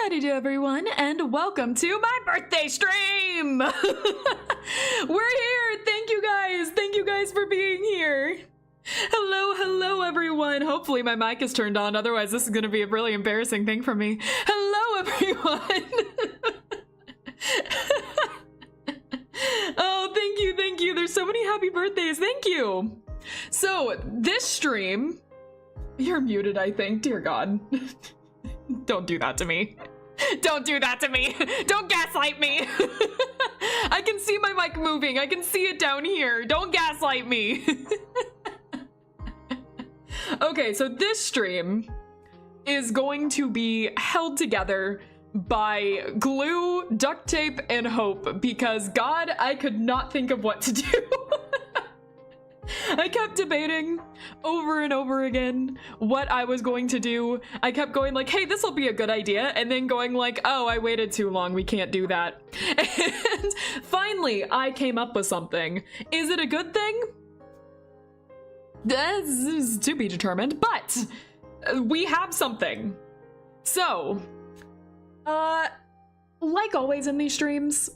Howdy do everyone, and welcome to my birthday stream! We're here! Thank you guys for being here! Hello everyone! Hopefully my mic is turned on, otherwise this is gonna be a really embarrassing thing for me. Hello everyone! Oh, thank you! There's so many happy birthdays, thank you! So, this stream... You're muted, I think, dear God. Don't do that to me. Don't do that to me. Don't gaslight me. I can see my mic moving. I can see it down here. Don't gaslight me. Okay, so this stream is going to be held together by glue, duct tape, and hope because, God, I could not think of what to do. I kept debating over and over again what I was going to do. I kept going like, hey, this will be a good idea, and then going like, oh, I waited too long, we can't do that. And finally, I came up with something. Is it a good thing? This is to be determined, but we have something. So, like always in these streams,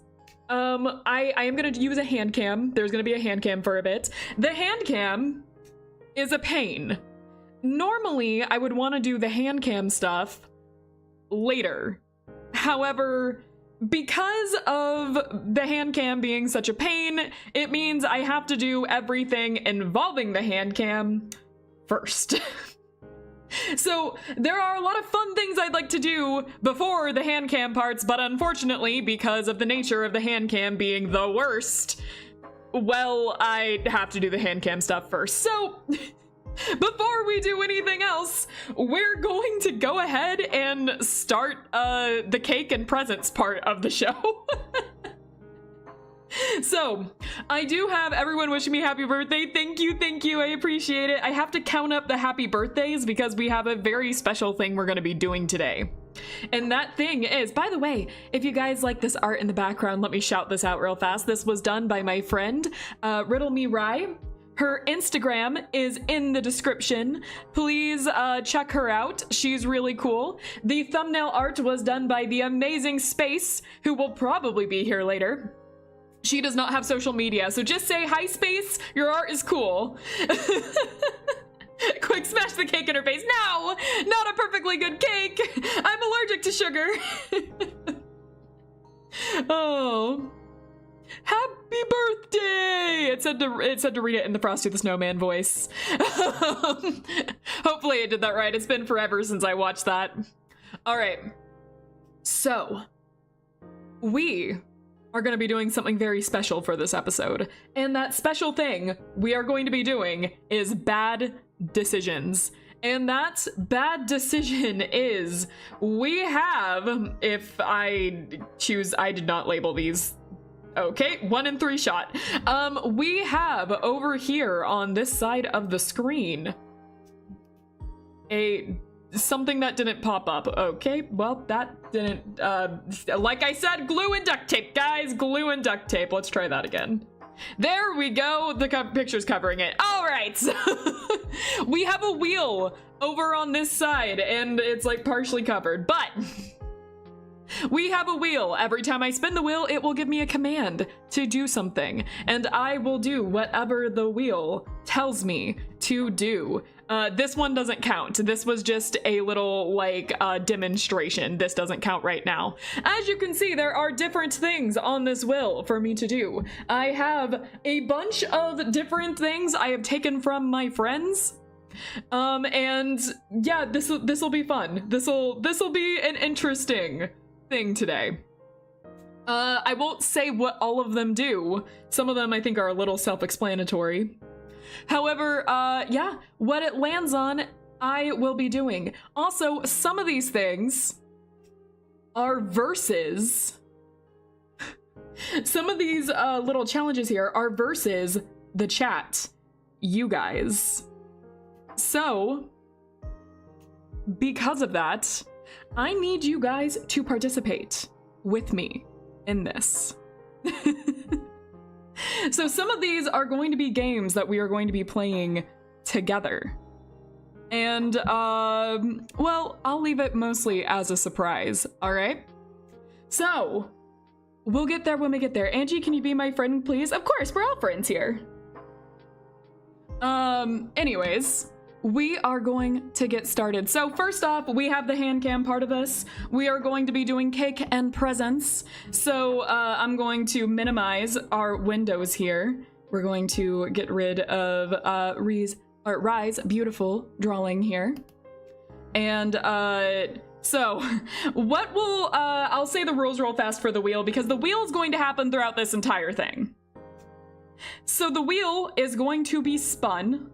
I am gonna use a hand cam. There's gonna be a hand cam for a bit. The hand cam is a pain. Normally, I would want to do the hand cam stuff later. However, because of the hand cam being such a pain, it means I have to do everything involving the hand cam first. So there are a lot of fun things I'd like to do before the hand cam parts, but unfortunately, because of the nature of the hand cam being the worst, well, I have to do the hand cam stuff first. So before we do anything else, we're going to go ahead and start the cake and presents part of the show. So, I do have everyone wishing me happy birthday. Thank you, I appreciate it. I have to count up the happy birthdays because we have a very special thing we're going to be doing today. And that thing is, by the way, if you guys like this art in the background, let me shout this out real fast. This was done by my friend, Riddle Me Rye. Her Instagram is in the description. Please check her out. She's really cool. The thumbnail art was done by the amazing Space, who will probably be here later. She does not have social media, so just say, hi, Space, your art is cool. Quick, smash the cake in her face. No, not a perfectly good cake. I'm allergic to sugar. Oh, happy birthday. It said to read it in the Frosty the Snowman voice. Hopefully I did that right. It's been forever since I watched that. All right, so we are going to be doing something very special for this episode. And that special thing we are going to be doing is bad decisions. And that bad decision is we have, if I choose, I did not label these. Okay, 1 in 3 shot. We have over here on this side of the screen something that didn't pop up. Okay, well, that didn't, like I said, glue and duct tape, guys, glue and duct tape. Let's try that again. There we go, the picture's covering it. All right, so we have a wheel over on this side, and it's like partially covered, but we have a wheel. Every time I spin the wheel, it will give me a command to do something, and I will do whatever the wheel tells me to do. This one doesn't count. This was just a little, like, demonstration. This doesn't count right now. As you can see, there are different things on this wheel for me to do. I have a bunch of different things I have taken from my friends. And yeah, this will be fun. This will be an interesting thing today. I won't say what all of them do. Some of them I think are a little self-explanatory. However, yeah, what it lands on, I will be doing. Also, some of these things are versus. Some of these little challenges here are versus the chat, you guys. So, because of that, I need you guys to participate with me in this. So some of these are going to be games that we are going to be playing together. And, well, I'll leave it mostly as a surprise, all right? So, we'll get there when we get there. Angie, can you be my friend, please? Of course, we're all friends here. Anyways, we are going to get started. So first off, we have the hand cam part of this. We are going to be doing cake and presents. So, I'm going to minimize our windows here. We're going to get rid of, Rye's beautiful drawing here. And, so what will, I'll say the rules real fast for the wheel because the wheel is going to happen throughout this entire thing. So the wheel is going to be spun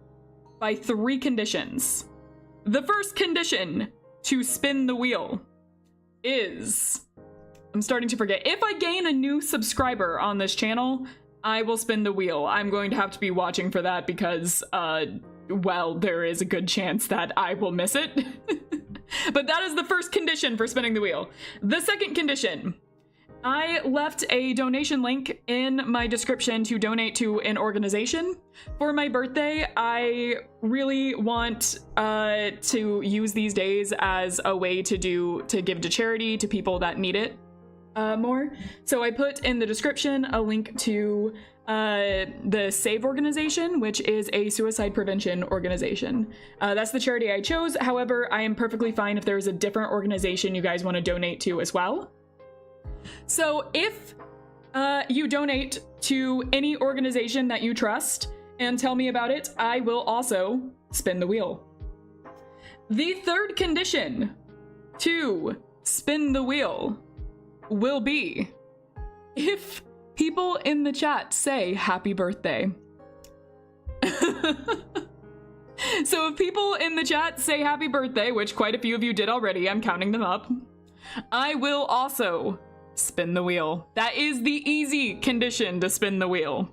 by 3 conditions. The first condition to spin the wheel is, I'm starting to forget, if I gain a new subscriber on this channel, I will spin the wheel. I'm going to have to be watching for that because, well, there is a good chance that I will miss it. But that is the first condition for spinning the wheel. The second condition, I left a donation link in my description to donate to an organization. For my birthday, I really want to use these days as a way to give to charity to people that need it more. So I put in the description a link to the SAVE organization, which is a suicide prevention organization. That's the charity I chose. However, I am perfectly fine if there's a different organization you guys want to donate to as well. So if you donate to any organization that you trust and tell me about it, I will also spin the wheel. The third condition to spin the wheel will be if people in the chat say happy birthday. So if people in the chat say happy birthday, which quite a few of you did already, I'm counting them up, I will also spin the wheel. That is the easy condition to spin the wheel.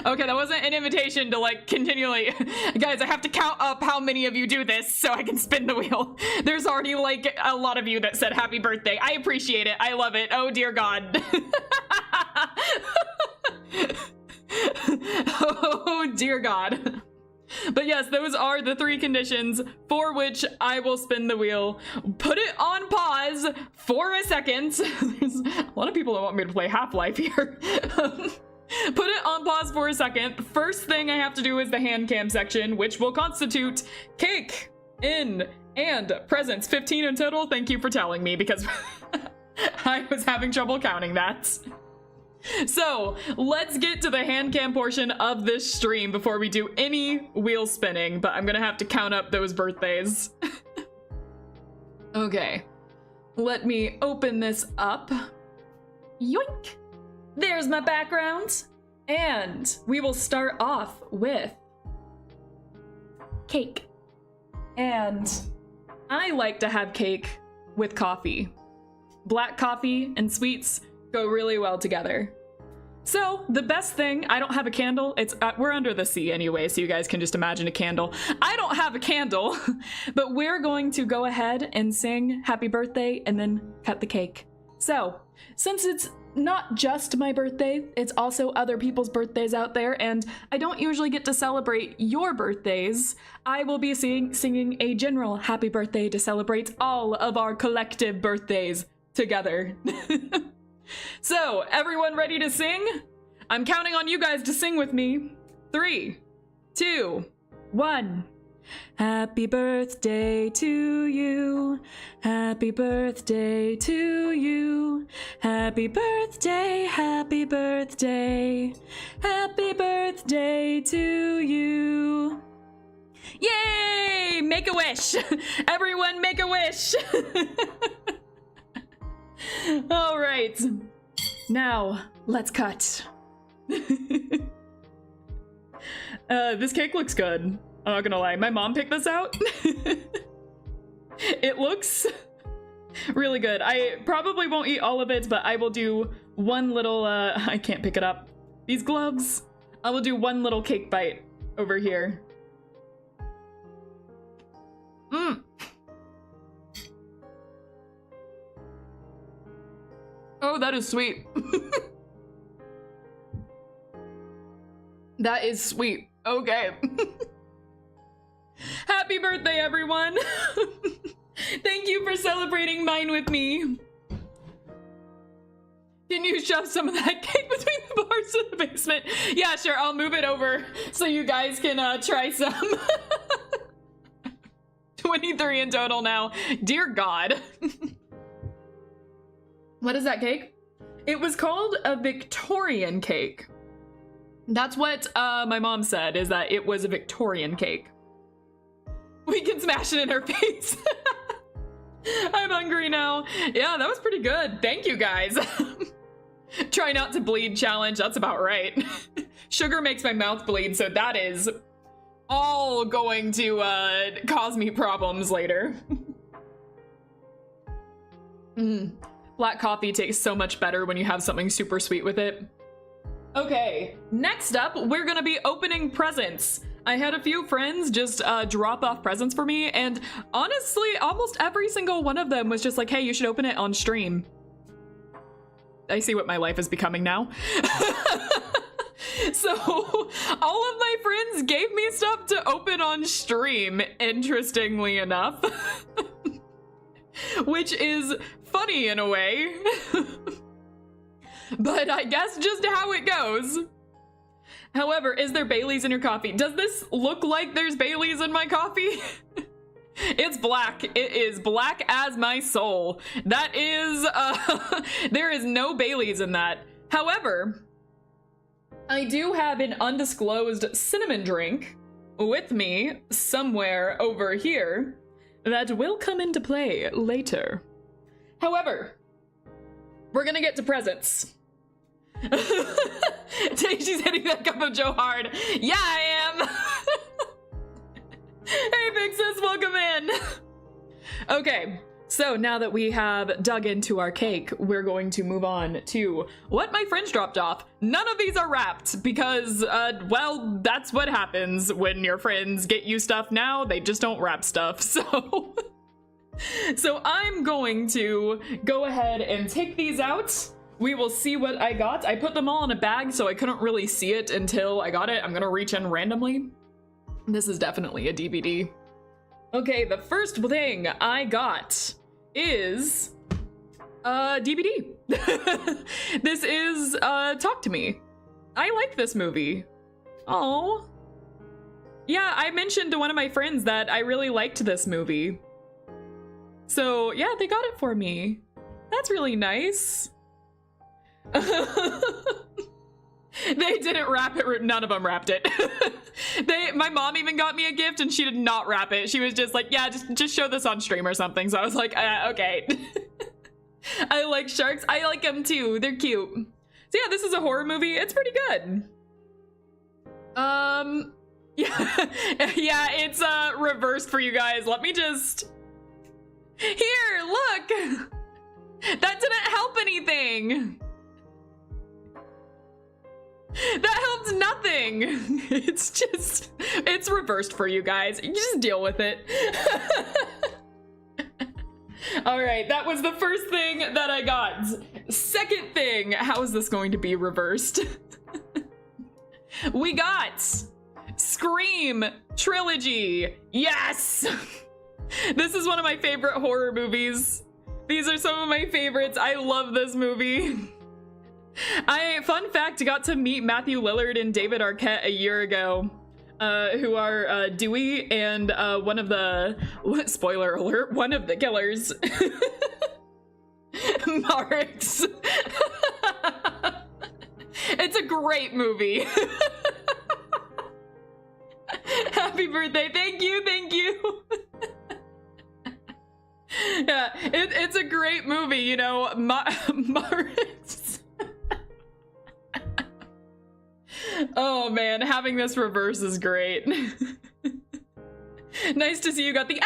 Okay, that wasn't an invitation to like continually, guys, I have to count up how many of you do this so I can spin the wheel. There's already like a lot of you that said happy birthday. I appreciate it. I love it. Oh dear God. Oh dear God. But yes, those are the 3 conditions for which I will spin the wheel. Put it on pause for a second. There's a lot of people that want me to play Half-Life here. Put it on pause for a second. First thing I have to do is the hand cam section, which will constitute cake, and presents. 15 in total. Thank you for telling me because I was having trouble counting that. So let's get to the hand cam portion of this stream before we do any wheel spinning, but I'm gonna have to count up those birthdays. Okay, let me open this up. Yoink! There's my background. And we will start off with cake. And I like to have cake with coffee. Black coffee and sweets go really well together. So the best thing, I don't have a candle. It's we're under the sea anyway, so you guys can just imagine a candle. I don't have a candle, but we're going to go ahead and sing happy birthday and then cut the cake. So since it's not just my birthday, it's also other people's birthdays out there, and I don't usually get to celebrate your birthdays, I will be singing a general happy birthday to celebrate all of our collective birthdays together. So, everyone ready to sing? I'm counting on you guys to sing with me. 3, 2, 1. Happy birthday to you. Happy birthday to you. Happy birthday, happy birthday. Happy birthday to you. Yay! Make a wish! Everyone make a wish! All right, now let's cut. This cake looks good. I'm not gonna lie, my mom picked this out. It looks really good. I probably won't eat all of it, but I will do one little, I can't pick it up. These gloves. I will do one little cake bite over here. Mmm. Oh, that is sweet. That is sweet. Okay. Happy Happy birthday, everyone. Thank you for celebrating mine with me. Can you shove some of that cake between the bars in the basement? Yeah, sure, I'll move it over so you guys can try some. 23 in total now. Dear God. What is that cake? It was called a Victorian cake. That's what my mom said, is that it was a Victorian cake. We can smash it in her face. I'm hungry now. Yeah, that was pretty good. Thank you, guys. Try not to bleed challenge. That's about right. Sugar makes my mouth bleed, so that is all going to cause me problems later. Black coffee tastes so much better when you have something super sweet with it. Okay, next up, we're gonna be opening presents. I had a few friends just drop off presents for me, and honestly, almost every single one of them was just like, hey, you should open it on stream. I see what my life is becoming now. So, all of my friends gave me stuff to open on stream, interestingly enough. Which is funny in a way. But I guess just how it goes. However, is there Baileys in your coffee? Does this look like there's Baileys in my coffee? It's black. It is black as my soul. That is, there is no Baileys in that. However, I do have an undisclosed cinnamon drink with me somewhere over here that will come into play later. However, we're gonna get to presents. She's hitting that cup of Joe hard. Yeah, I am. Hey, big sis, welcome in. Okay, so now that we have dug into our cake, we're going to move on to what my friends dropped off. None of these are wrapped because, well, that's what happens when your friends get you stuff now. They just don't wrap stuff, so... So I'm going to go ahead and take these out. We will see what I got. I put them all in a bag, so I couldn't really see it until I got it. I'm gonna reach in randomly. This is definitely a DVD. Okay, the first thing I got is a DVD. This is Talk to Me. I like this movie. Oh. Yeah, I mentioned to one of my friends that I really liked this movie. So yeah, they got it for me. That's really nice. They didn't wrap it. None of them wrapped it. My mom even got me a gift and she did not wrap it. She was just like, yeah, just show this on stream or something. So I was like, okay. I like sharks. I like them too. They're cute. So yeah, this is a horror movie. It's pretty good. Yeah, yeah, it's reversed for you guys. Let me just... Here, look! That didn't help anything! That helped nothing! It's reversed for you guys. You just deal with it. Alright, that was the first thing that I got. Second thing, how is this going to be reversed? We got Scream Trilogy. Yes! This is one of my favorite horror movies. These are some of my favorites. I love this movie. Fun fact, got to meet Matthew Lillard and David Arquette a year ago, who are Dewey and one of the, spoiler alert, one of the killers. Marks. It's a great movie. Happy birthday. Thank you. Thank you. Yeah, it's a great movie, you know. Marks. Oh man, having this reverse is great. Nice to see you got the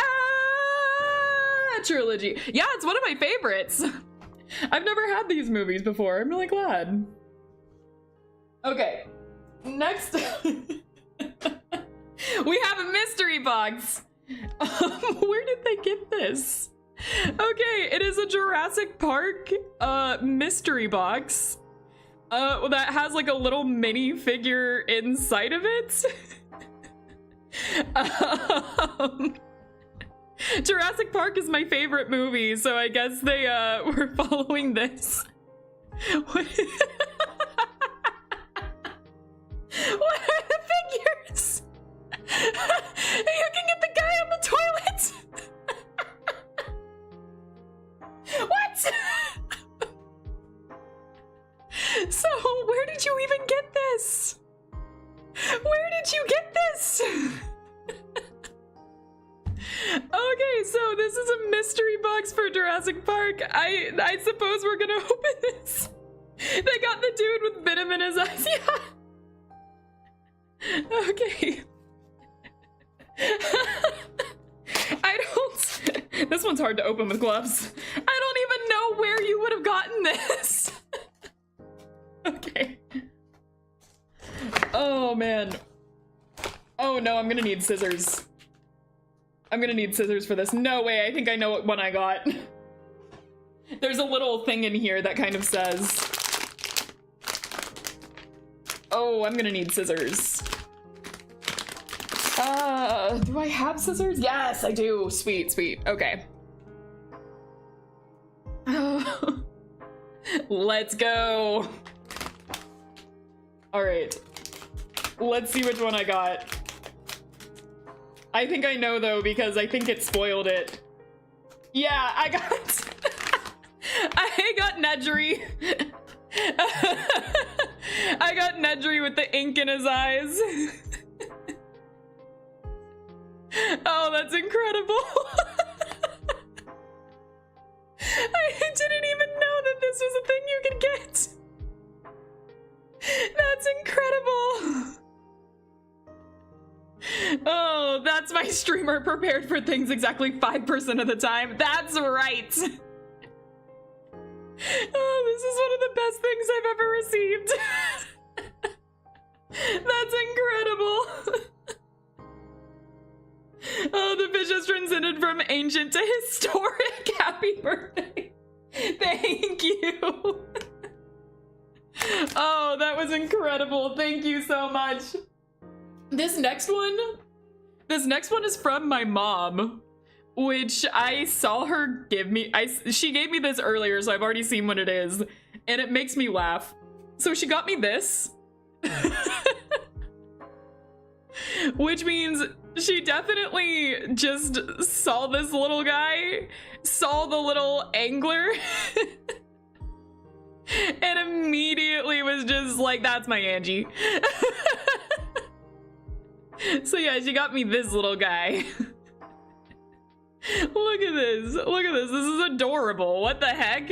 trilogy. Yeah, it's one of my favorites. I've never had these movies before. I'm really glad. Okay, next we have a mystery box. Where did they get this? Okay, it is a Jurassic Park mystery box that has like a little mini figure inside of it. Jurassic Park is my favorite movie, so I guess they were following this. What? What are the figures? You can get the guy on the toilet. What? So, where did you even get this? Where did you get this? Okay, so this is a mystery box for Jurassic Park. I suppose we're gonna open this. They got the dude with venom in his eyes. Yeah. Okay. This one's hard to open with gloves. I don't even know where you would have gotten this. Okay. Oh man. Oh no, I'm gonna need scissors. I'm gonna need scissors for this. No way, I think I know what one I got. There's a little thing in here that kind of says... Oh, I'm gonna need scissors. Do I have scissors? Yes, I do. Sweet, sweet. Okay. Let's go. All right. Let's see which one I got. I think I know though, because I think it spoiled it. Yeah, I got Nedry. I got Nedry with the ink in his eyes. Oh, that's incredible. I didn't even know that this was a thing you could get. That's incredible. Oh, that's my streamer prepared for things exactly 5% of the time. That's right. Oh, this is one of the best things I've ever received. That's incredible. Oh, the fish has transcended from ancient to historic. Happy birthday. Thank you. Oh, that was incredible. Thank you so much. This next one is from my mom, which I saw her give me. She gave me this earlier, so I've already seen what it is, and it makes me laugh. So she got me this, which means she definitely just saw this little guy, saw the little angler, and immediately was just like, that's my Angie. So yeah, she got me this little guy. Look at this. Look at this. This is adorable. What the heck?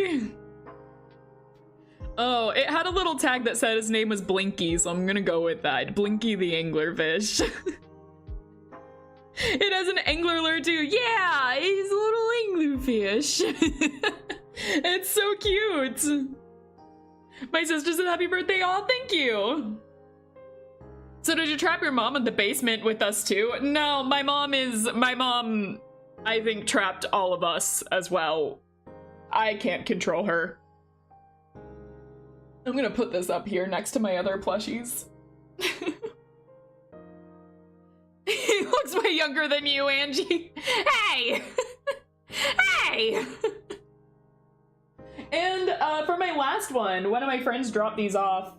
Oh, it had a little tag that said his name was Blinky, so I'm gonna go with that. Blinky the anglerfish. It has an angler lure too. Yeah, he's a little anglerfish. It's so cute. My sister said happy birthday. Oh, thank you. So did you trap your mom in the basement with us too? No, my mom, I think, trapped all of us as well. I can't control her. I'm gonna put this up here next to my other plushies. He looks way younger than you, Angie. Hey! Hey! And for my last one of my friends dropped these off.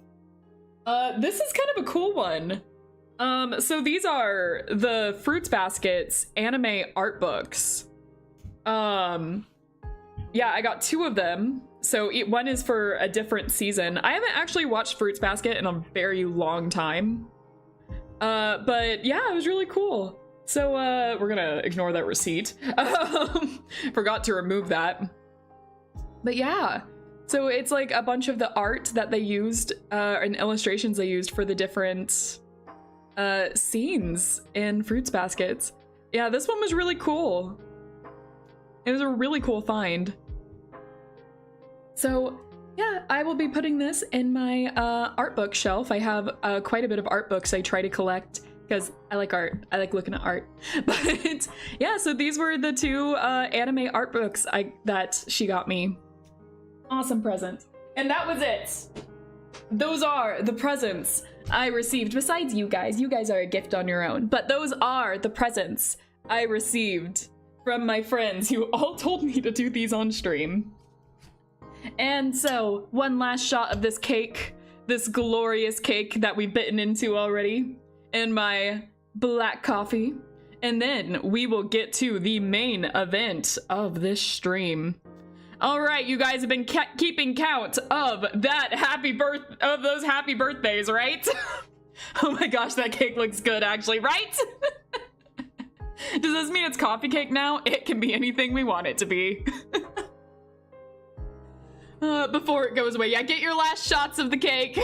This is kind of a cool one. So these are the Fruits Baskets anime art books. Yeah, I got 2 of them. So one is for a different season. I haven't actually watched Fruits Basket in a very long time. But yeah, it was really cool. So we're gonna ignore that receipt. Forgot to remove that. But yeah, so it's like a bunch of the art that they used and illustrations they used for the different scenes in Fruits Baskets. Yeah, this one was really cool. It was a really cool find. So yeah, I will be putting this in my art book shelf. I have quite a bit of art books I try to collect because I like art. I like looking at art. But yeah, so these were the 2 anime art books that she got me. Awesome present. And that was it. those are the presents I received. Besides you guys are a gift on your own. But those are the presents I received from my friends who all told me to do these on stream. And so, one last shot of this cake, this glorious cake that we've bitten into already, and my black coffee. And then we will get to the main event of this stream. All right, you guys have been keeping count of those happy birthdays, right? Oh my gosh, that cake looks good actually, right? Does this mean it's coffee cake now? It can be anything we want it to be. Before it goes away, yeah, get your last shots of the cake.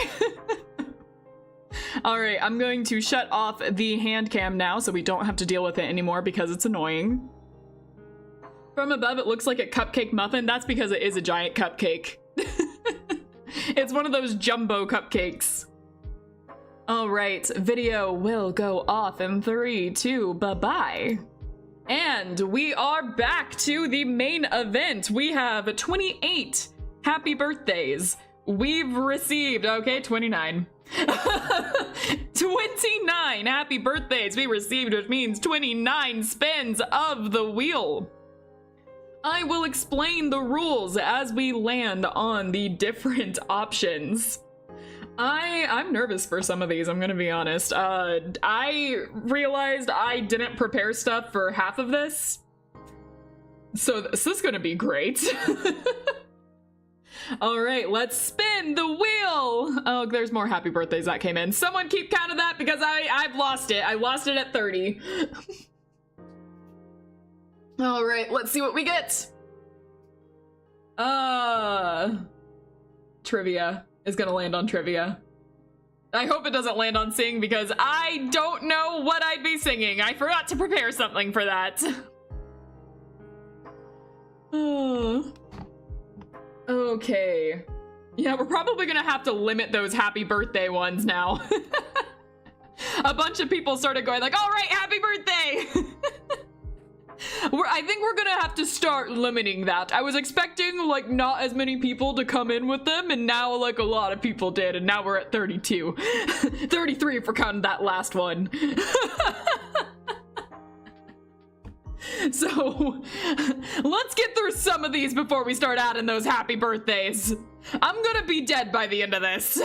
All right, I'm going to shut off the hand cam now so we don't have to deal with it anymore because it's annoying. From above, it looks like a cupcake muffin. That's because it is a giant cupcake. It's one of those jumbo cupcakes. All right, video will go off in 3, 2, bye-bye. And we are back to the main event. We have 28 happy birthdays. We've received, okay, 29. 29 happy birthdays we received, which means 29 spins of the wheel. I will explain the rules as we land on the different options. I'm nervous for some of these, I'm gonna be honest. I realized I didn't prepare stuff for half of this, so this is gonna be great. All right, let's spin the wheel. Oh, there's more happy birthdays that came in. Someone keep count of that because I've lost it. I lost it at 30. All right, let's see what we get. Trivia is gonna land on trivia. I hope it doesn't land on sing because I don't know what I'd be singing. I forgot to prepare something for that. Okay. Yeah, we're probably gonna have to limit those happy birthday ones now. A bunch of people started going like, all right, happy birthday. I think we're gonna have to start limiting that. I was expecting like not as many people to come in with them, and now like a lot of people did, and now we're at 32. 33 if we're counting that last one. So let's get through some of these before we start adding those happy birthdays. I'm gonna be dead by the end of this.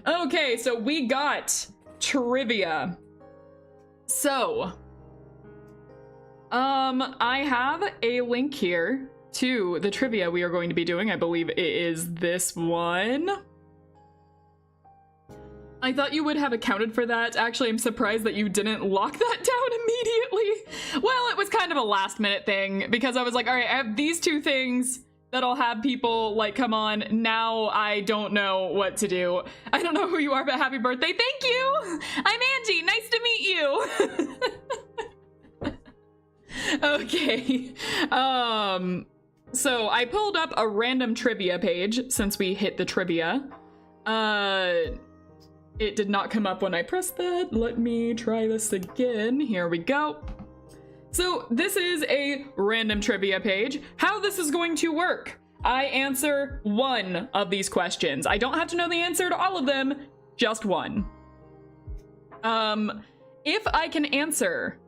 Okay, so we got trivia. So I have a link here to the trivia we are going to be doing. I believe it is this one. I thought you would have accounted for that. Actually, I'm surprised that you didn't lock that down immediately. Well, it was kind of a last minute thing because I was like, all right, I have these two things that'll have people like come on. Now I don't know what to do. I don't know who you are, but happy birthday. Thank you. I'm Angie. Nice to meet you. Okay. So I pulled up a random trivia page since we hit the trivia. It did not come up when I pressed that. Let me try this again. Here we go. So this is a random trivia page. How this is going to work. I answer one of these questions. I don't have to know the answer to all of them, just one. If I can answer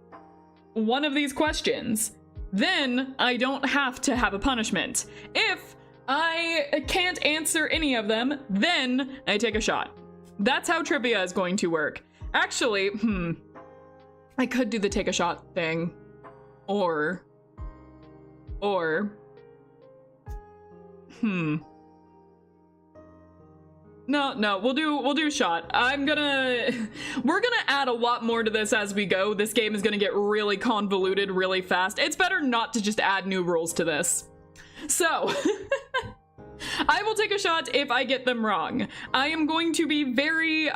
one of these questions, then I don't have to have a punishment. If I can't answer any of them, then I take a shot. That's how trivia is going to work. Actually, I could do the take a shot thing. Or, No, we'll do shot. We're gonna add a lot more to this as we go. This game is gonna get really convoluted really fast. It's better not to just add new rules to this. So, I will take a shot if I get them wrong. I am going to be very,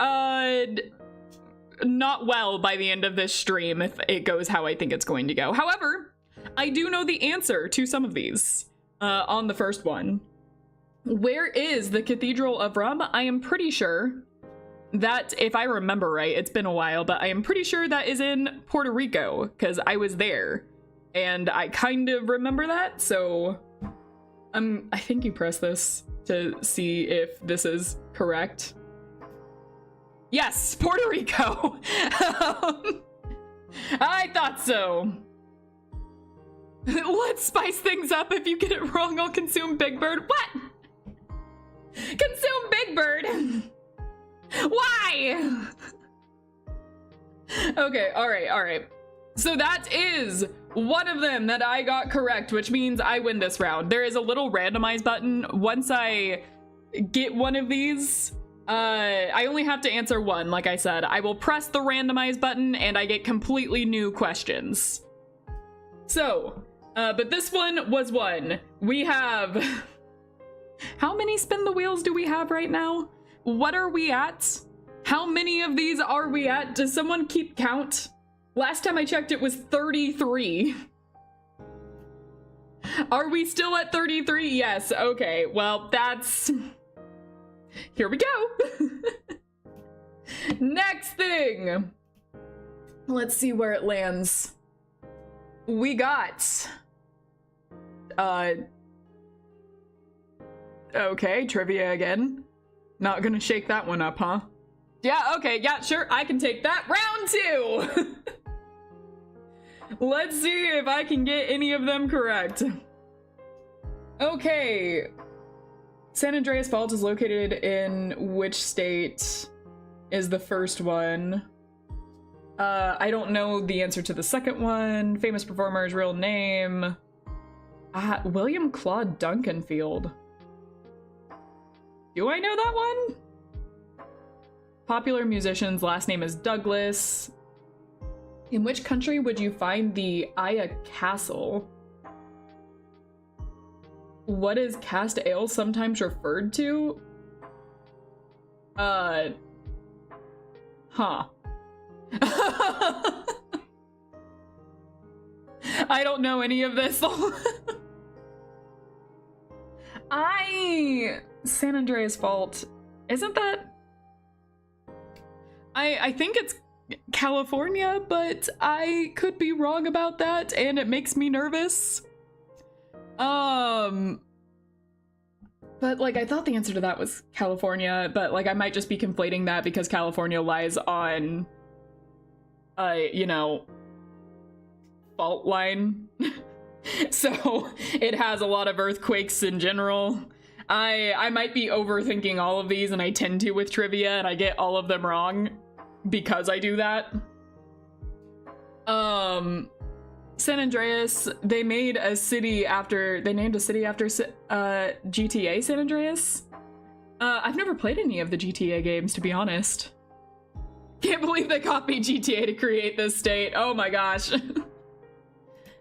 not well by the end of this stream if it goes how I think it's going to go. However, I do know the answer to some of these, on the first one. Where is the Cathedral of Rum? I am pretty sure that, if I remember right, it's been a while, but I am pretty sure that is in Puerto Rico, because I was there, and I kind of remember that, so I think you press this. to see if this is correct. Yes, Puerto Rico. I thought so. Let's spice things up. If you get it wrong, I'll consume Big Bird. What? Consume Big Bird? Why? Okay, all right. So that is one of them that I got correct, which means I win this round. There is a little randomize button. Once I get one of these, I only have to answer one, like I said. I will press the randomize button and I get completely new questions. So, but this one was one. We have... How many spin the wheels do we have right now? What are we at? How many of these are we at? Does someone keep count? Last time I checked, it was 33. Are we still at 33? Yes, okay. Well, that's... Here we go. Next thing. Let's see where it lands. We got... Okay, trivia again. Not gonna shake that one up, huh? Yeah, okay, yeah, sure, I can take that. Round 2! Let's see if I can get any of them correct. Okay. San Andreas Fault is located in which state is the first one? I don't know the answer to the second one. Famous performer's real name. William Claude Duncanfield. Do I know that one? Popular musician's last name is Douglas. In which country would you find the Aya Castle? What is cast ale sometimes referred to? Huh. I don't know any of this. San Andreas Fault, isn't that? I think it's California, but I could be wrong about that, and it makes me nervous. But like, I thought the answer to that was California, but like, I might just be conflating that because California lies on, you know, fault line. So it has a lot of earthquakes in general. I might be overthinking all of these, and I tend to with trivia, and I get all of them wrong because I do that. San Andreas, they named a city after GTA San Andreas. I've never played any of the GTA games, to be honest. Can't believe they copied GTA to create this state. Oh my gosh.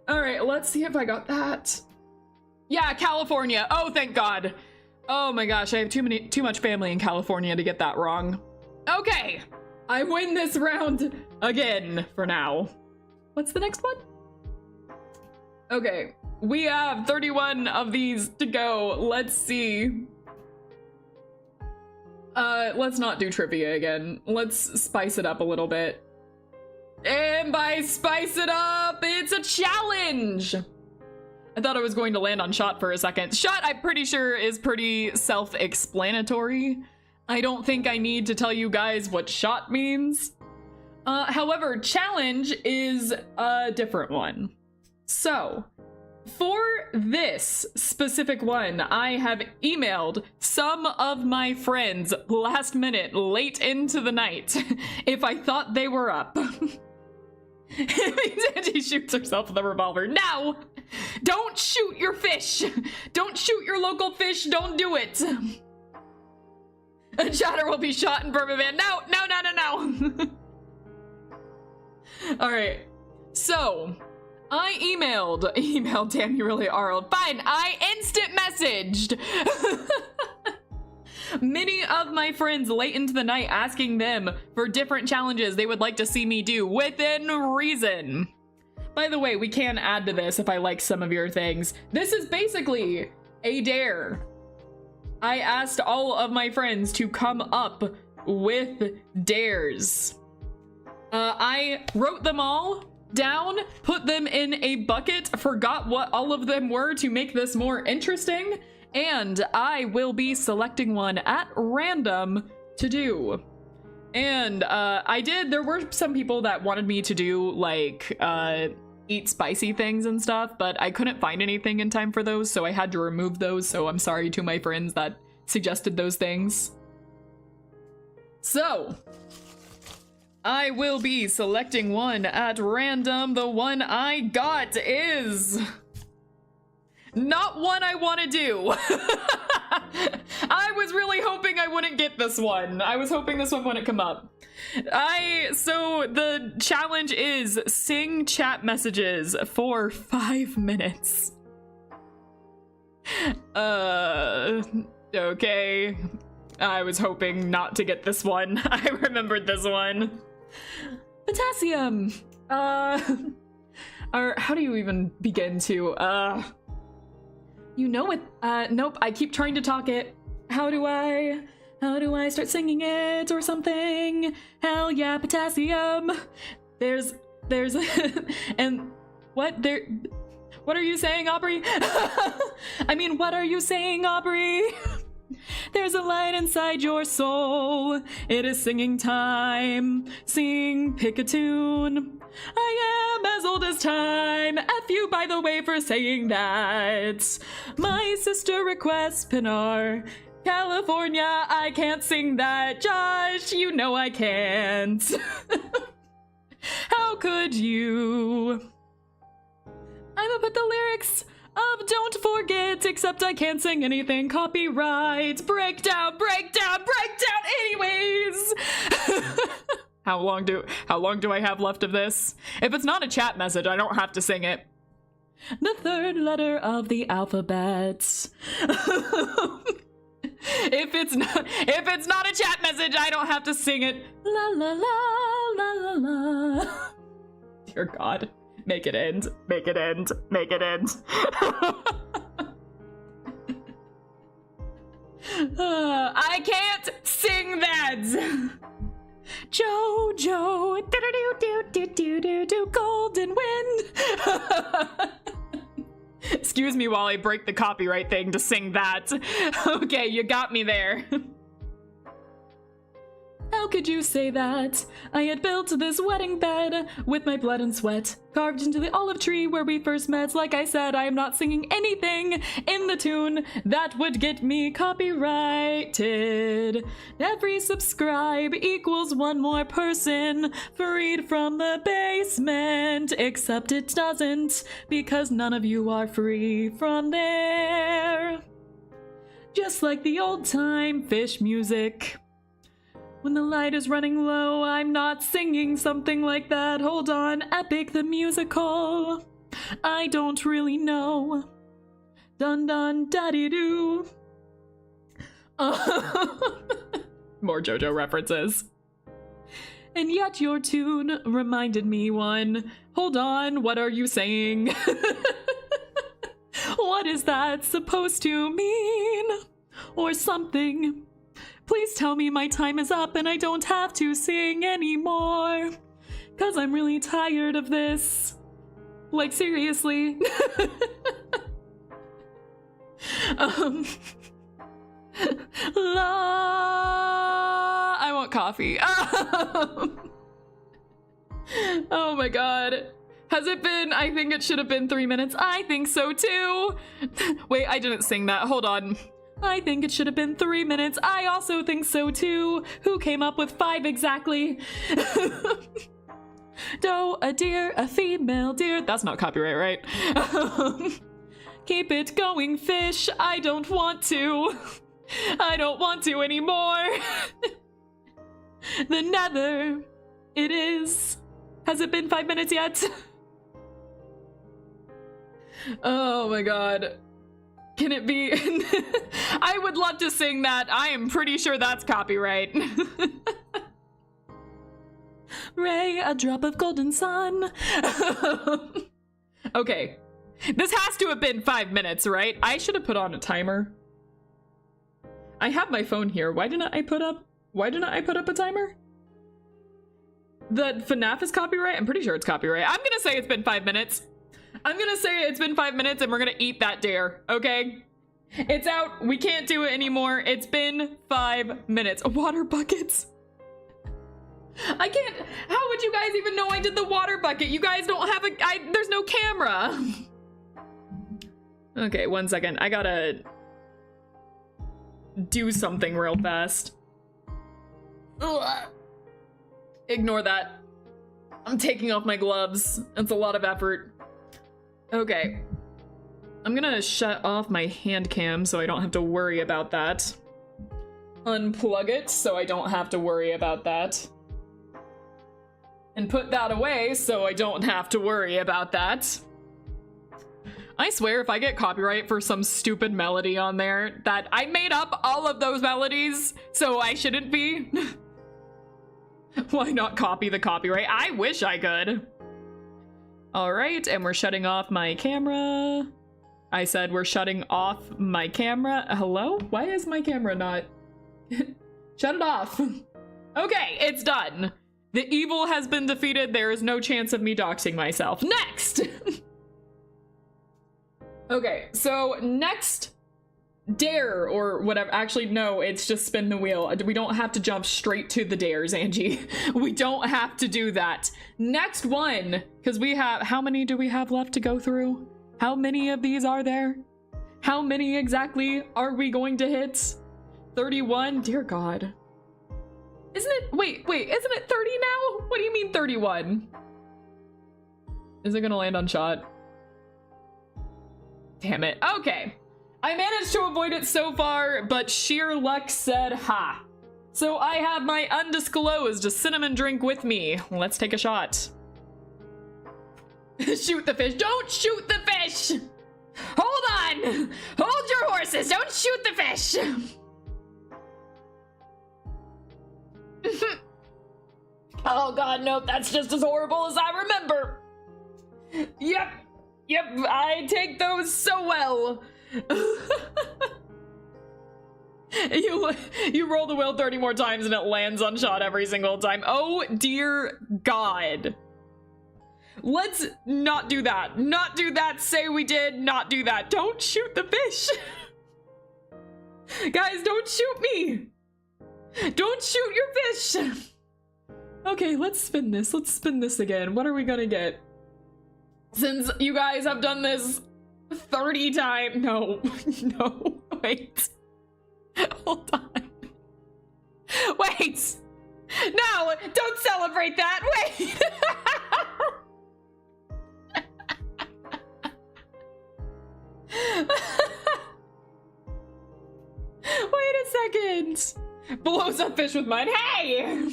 All right, let's see if I got that. Yeah, California. Oh, thank God. Oh my gosh, I have too much family in California to get that wrong. Okay, I win this round again for now. What's the next one? Okay, we have 31 of these to go. Let's see. Let's not do trivia again. Let's spice it up a little bit. And by spice it up, it's a challenge. I thought I was going to land on shot for a second. Shot, I'm pretty sure, is pretty self-explanatory. I don't think I need to tell you guys what shot means. However, challenge is a different one. So, for this specific one, I have emailed some of my friends last minute, late into the night, if I thought they were up. She shoots herself with a revolver. No! Don't shoot your fish! Don't shoot your local fish, don't do it! A chatter will be shot in Birmingham. No, no, no, no, no! Alright, so... I emailed, damn, you really are old. Fine, I instant messaged many of my friends late into the night, asking them for different challenges they would like to see me do within reason. By the way, we can add to this if I like some of your things. This is basically a dare. I asked all of my friends to come up with dares. I wrote them all down, put them in a bucket, forgot what all of them were to make this more interesting, And I will be selecting one at random to do. And there were some people that wanted me to do like eat spicy things and stuff, but I couldn't find anything in time for those, so I had to remove those, so I'm sorry to my friends that suggested those things. So, I will be selecting one at random. The one I got is not one I want to do. I was really hoping I wouldn't get this one. I was hoping this one wouldn't come up. So the challenge is sing chat messages for 5 minutes. Okay. I was hoping not to get this one. I remembered this one. Potassium. Or how do you even begin to, you know it. Nope, I keep trying to talk it. How do I start singing it or something? Hell yeah, potassium. There's, and what are you saying, Aubrey? I mean, what are you saying, Aubrey? There's a light inside your soul. It is singing time. Sing, pick a tune. I am as old as time. F you, by the way, for saying that. My sister requests Pinar. California, I can't sing that. Josh, you know I can't. How could you? I'ma put the lyrics of Don't Forget, except I can't sing anything. Copyright. Breakdown, breakdown, breakdown. Anyways. How long do I have left of this? If it's not a chat message, I don't have to sing it. The third letter of the alphabet. If it's not a chat message, I don't have to sing it. La la la la la la. Dear God, make it end. Make it end. Make it end. I can't sing that. Jojo, do golden wind. Excuse me while I break the copyright thing to sing that. Okay, you got me there. How could you say that? I had built this wedding bed with my blood and sweat, carved into the olive tree where we first met. Like I said, I am not singing anything in the tune that would get me copyrighted. Every subscribe equals one more person freed from the basement, except it doesn't, because none of you are free from there. Just like the old time fish music. When the light is running low, I'm not singing something like that. Hold on, Epic the musical. I don't really know. Dun dun daddy doo. More JoJo references. And yet your tune reminded me one. Hold on, what are you saying? What is that supposed to mean? Or something. Please tell me my time is up and I don't have to sing anymore. 'Cause I'm really tired of this. Like, seriously. I want coffee. Oh my god. Has it been? I think it should have been 3 minutes. I think so too. Wait, I didn't sing that. Hold on. I think it should have been 3 minutes. I also think so too. Who came up with 5 exactly? Doe, a deer, a female deer. That's not copyright, right? Keep it going, fish. I don't want to. I don't want to anymore. The nether. It is. Has it been 5 minutes yet? Oh my god. Can it be? I would love to sing that. I am pretty sure that's copyright. Ray, a drop of golden sun. Okay. This has to have been 5 minutes, right? I should have put on a timer. I have my phone here. Why didn't I put up a timer? The FNAF is copyright? I'm pretty sure it's copyright. I'm gonna say it's been 5 minutes. I'm gonna say it's been 5 minutes and we're gonna eat that dare, okay? It's out. We can't do it anymore. It's been 5 minutes. Water buckets. I can't. How would you guys even know I did the water bucket? You guys don't have there's no camera. Okay, 1 second. I gotta do something real fast. Ugh. Ignore that. I'm taking off my gloves. It's a lot of effort. Okay. I'm gonna shut off my hand cam so I don't have to worry about that. Unplug it so I don't have to worry about that. And put that away so I don't have to worry about that. I swear if I get copyright for some stupid melody on there that I made up all of those melodies, so I shouldn't be. Why not copy the copyright? I wish I could. All right, and we're shutting off my camera. I said we're shutting off my camera. Hello? Why is my camera not? Shut it off. Okay, it's done. The evil has been defeated. There is no chance of me doxing myself. Next! Okay, so next dare or whatever. Actually, no, it's just spin the wheel. We don't have to jump straight to the dares, Angie. We don't have to do that. Next one, because we have, how many do we have left to go through? How many of these are there? How many exactly are we going to hit? 31? Dear God. Isn't it, wait, isn't it 30 now? What do you mean 31? Is it gonna land on shot? Damn it. Okay. I managed to avoid it so far, but sheer luck said ha. So I have my undisclosed cinnamon drink with me. Let's take a shot. Shoot the fish. Don't shoot the fish! Hold on! Hold your horses! Don't shoot the fish! Oh God, nope, that's just as horrible as I remember. Yep, I take those so well. You roll the wheel 30 more times and it lands on shot every single time. Oh dear God. Let's not do that. Not do that. Say we did. Not do that. Don't shoot the fish. Guys, don't shoot me. Don't shoot your fish. Okay, let's spin this. Let's spin this again. What are we gonna get? Since you guys have done this 30 times. No, no, wait. Hold on. Wait. No, don't celebrate that. Wait. Wait a second. Blows up fish with mine. Hey!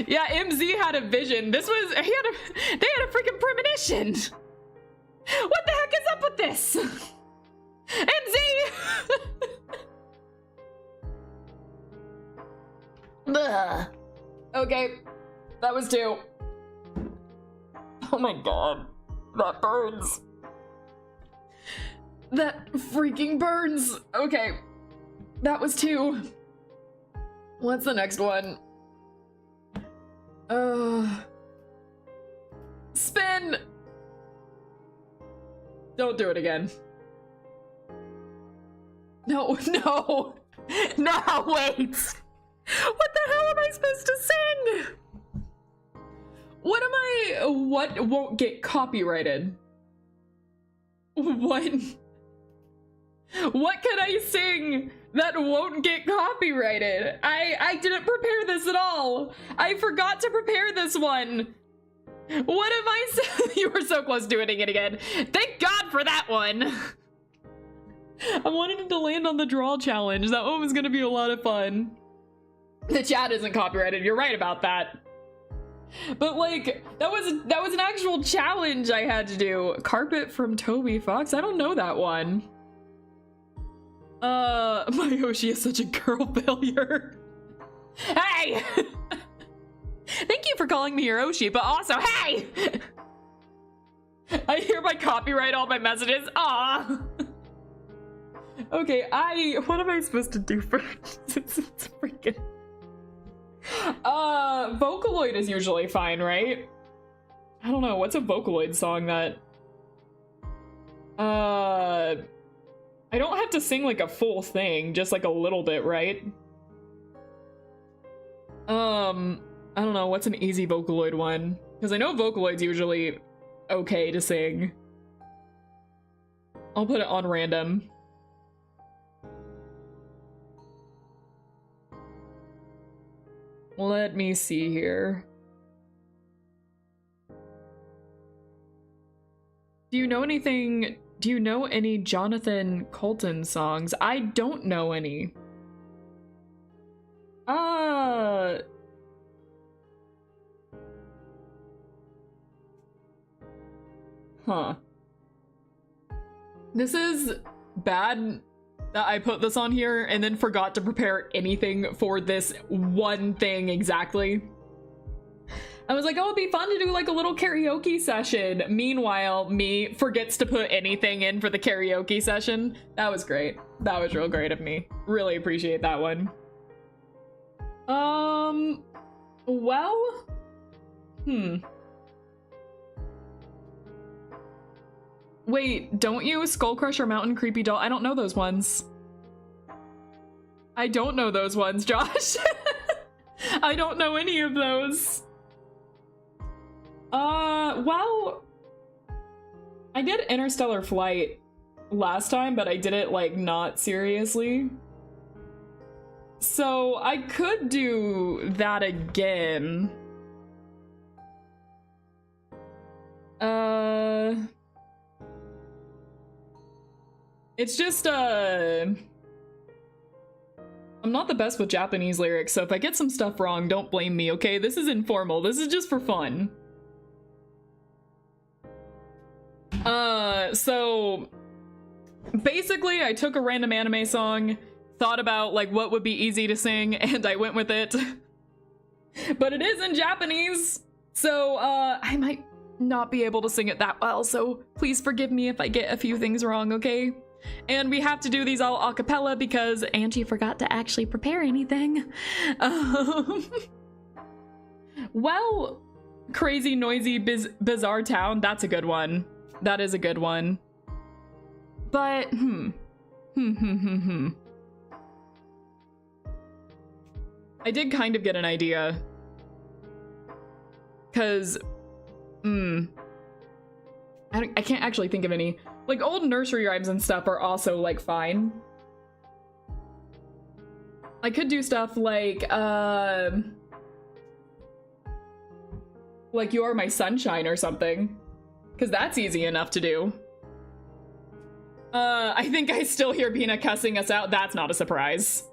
Yeah, MZ had a vision. They had a freaking premonition. What the heck is up with this? MZ! Ugh. Okay, that was 2. Oh my God, that burns. That freaking burns. Okay, that was 2. What's the next one? Spin! Don't do it again. No, no! No, wait! What the hell am I supposed to sing? What won't get copyrighted? What can I sing that won't get copyrighted? I didn't prepare this at all. I forgot to prepare this one. What am I You were so close to doing it again. Thank God for that one. I wanted it to land on the draw challenge. That one was gonna be a lot of fun. The chat isn't copyrighted. You're right about that. But like, that was an actual challenge I had to do. Carpet from Toby Fox. I don't know that one. My Yoshi is such a girl failure. Hey! Thank you for calling me your Yoshi, but also, hey! I hereby copyright all my messages. Aw. Okay, what am I supposed to do for it's freaking Vocaloid is usually fine, right? I don't know, what's a Vocaloid song that I don't have to sing like a full thing, just like a little bit, right? I don't know, what's an easy Vocaloid one? Because I know Vocaloid's usually okay to sing. I'll put it on random. Let me see here. Do you know any Jonathan Colton songs? I don't know any. Huh. This is bad that I put this on here and then forgot to prepare anything for this one thing exactly. I was like, oh, it'd be fun to do like a little karaoke session. Meanwhile, me forgets to put anything in for the karaoke session. That was great. That was real great of me. Really appreciate that one. Well, Wait, don't you? Skull Crusher, Mountain, Creepy Doll. I don't know those ones. I don't know those ones, Josh. I don't know any of those. Well, I did Interstellar Flight last time, but I did it, like, not seriously. So I could do that again. It's just, I'm not the best with Japanese lyrics, so if I get some stuff wrong, don't blame me, okay? This is informal. This is just for fun. So basically I took a random anime song, thought about like what would be easy to sing, and I went with it. But it is in Japanese, so I might not be able to sing it that well, so please forgive me if I get a few things wrong, okay? And we have to do these all a cappella because Angie forgot to actually prepare anything. Well, Crazy Noisy Bizarre Town, that's a good one. That is a good one. But, I did kind of get an idea. Cause, I can't actually think of any. Like, old nursery rhymes and stuff are also, like, fine. I could do stuff like You Are My Sunshine or something. Because that's easy enough to do. I think I still hear Bina cussing us out. That's not a surprise.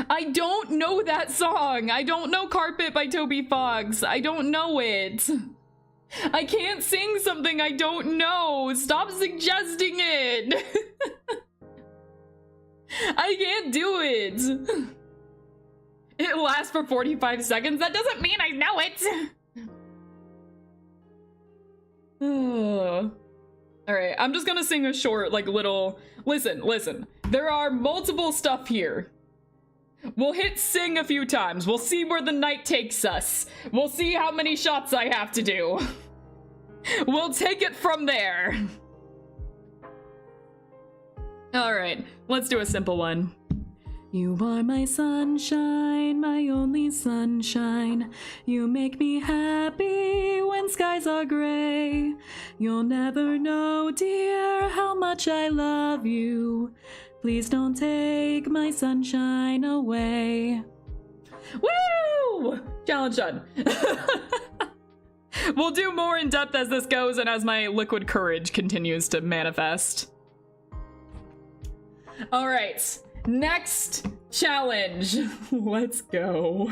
I don't know that song. I don't know Carpet by Toby Fox. I don't know it. I can't sing something I don't know. Stop suggesting it. I can't do it. It lasts for 45 seconds. That doesn't mean I know it. All right, I'm just gonna sing a short, like, little... Listen. There are multiple stuff here. We'll hit sing a few times. We'll see where the night takes us. We'll see how many shots I have to do. We'll take it from there. All right, let's do a simple one. You are my sunshine, my only sunshine. You make me happy when skies are gray. You'll never know, dear, how much I love you. Please don't take my sunshine away. Woo! Challenge done. We'll do more in depth as this goes and as my liquid courage continues to manifest. All right. Next challenge. Let's go.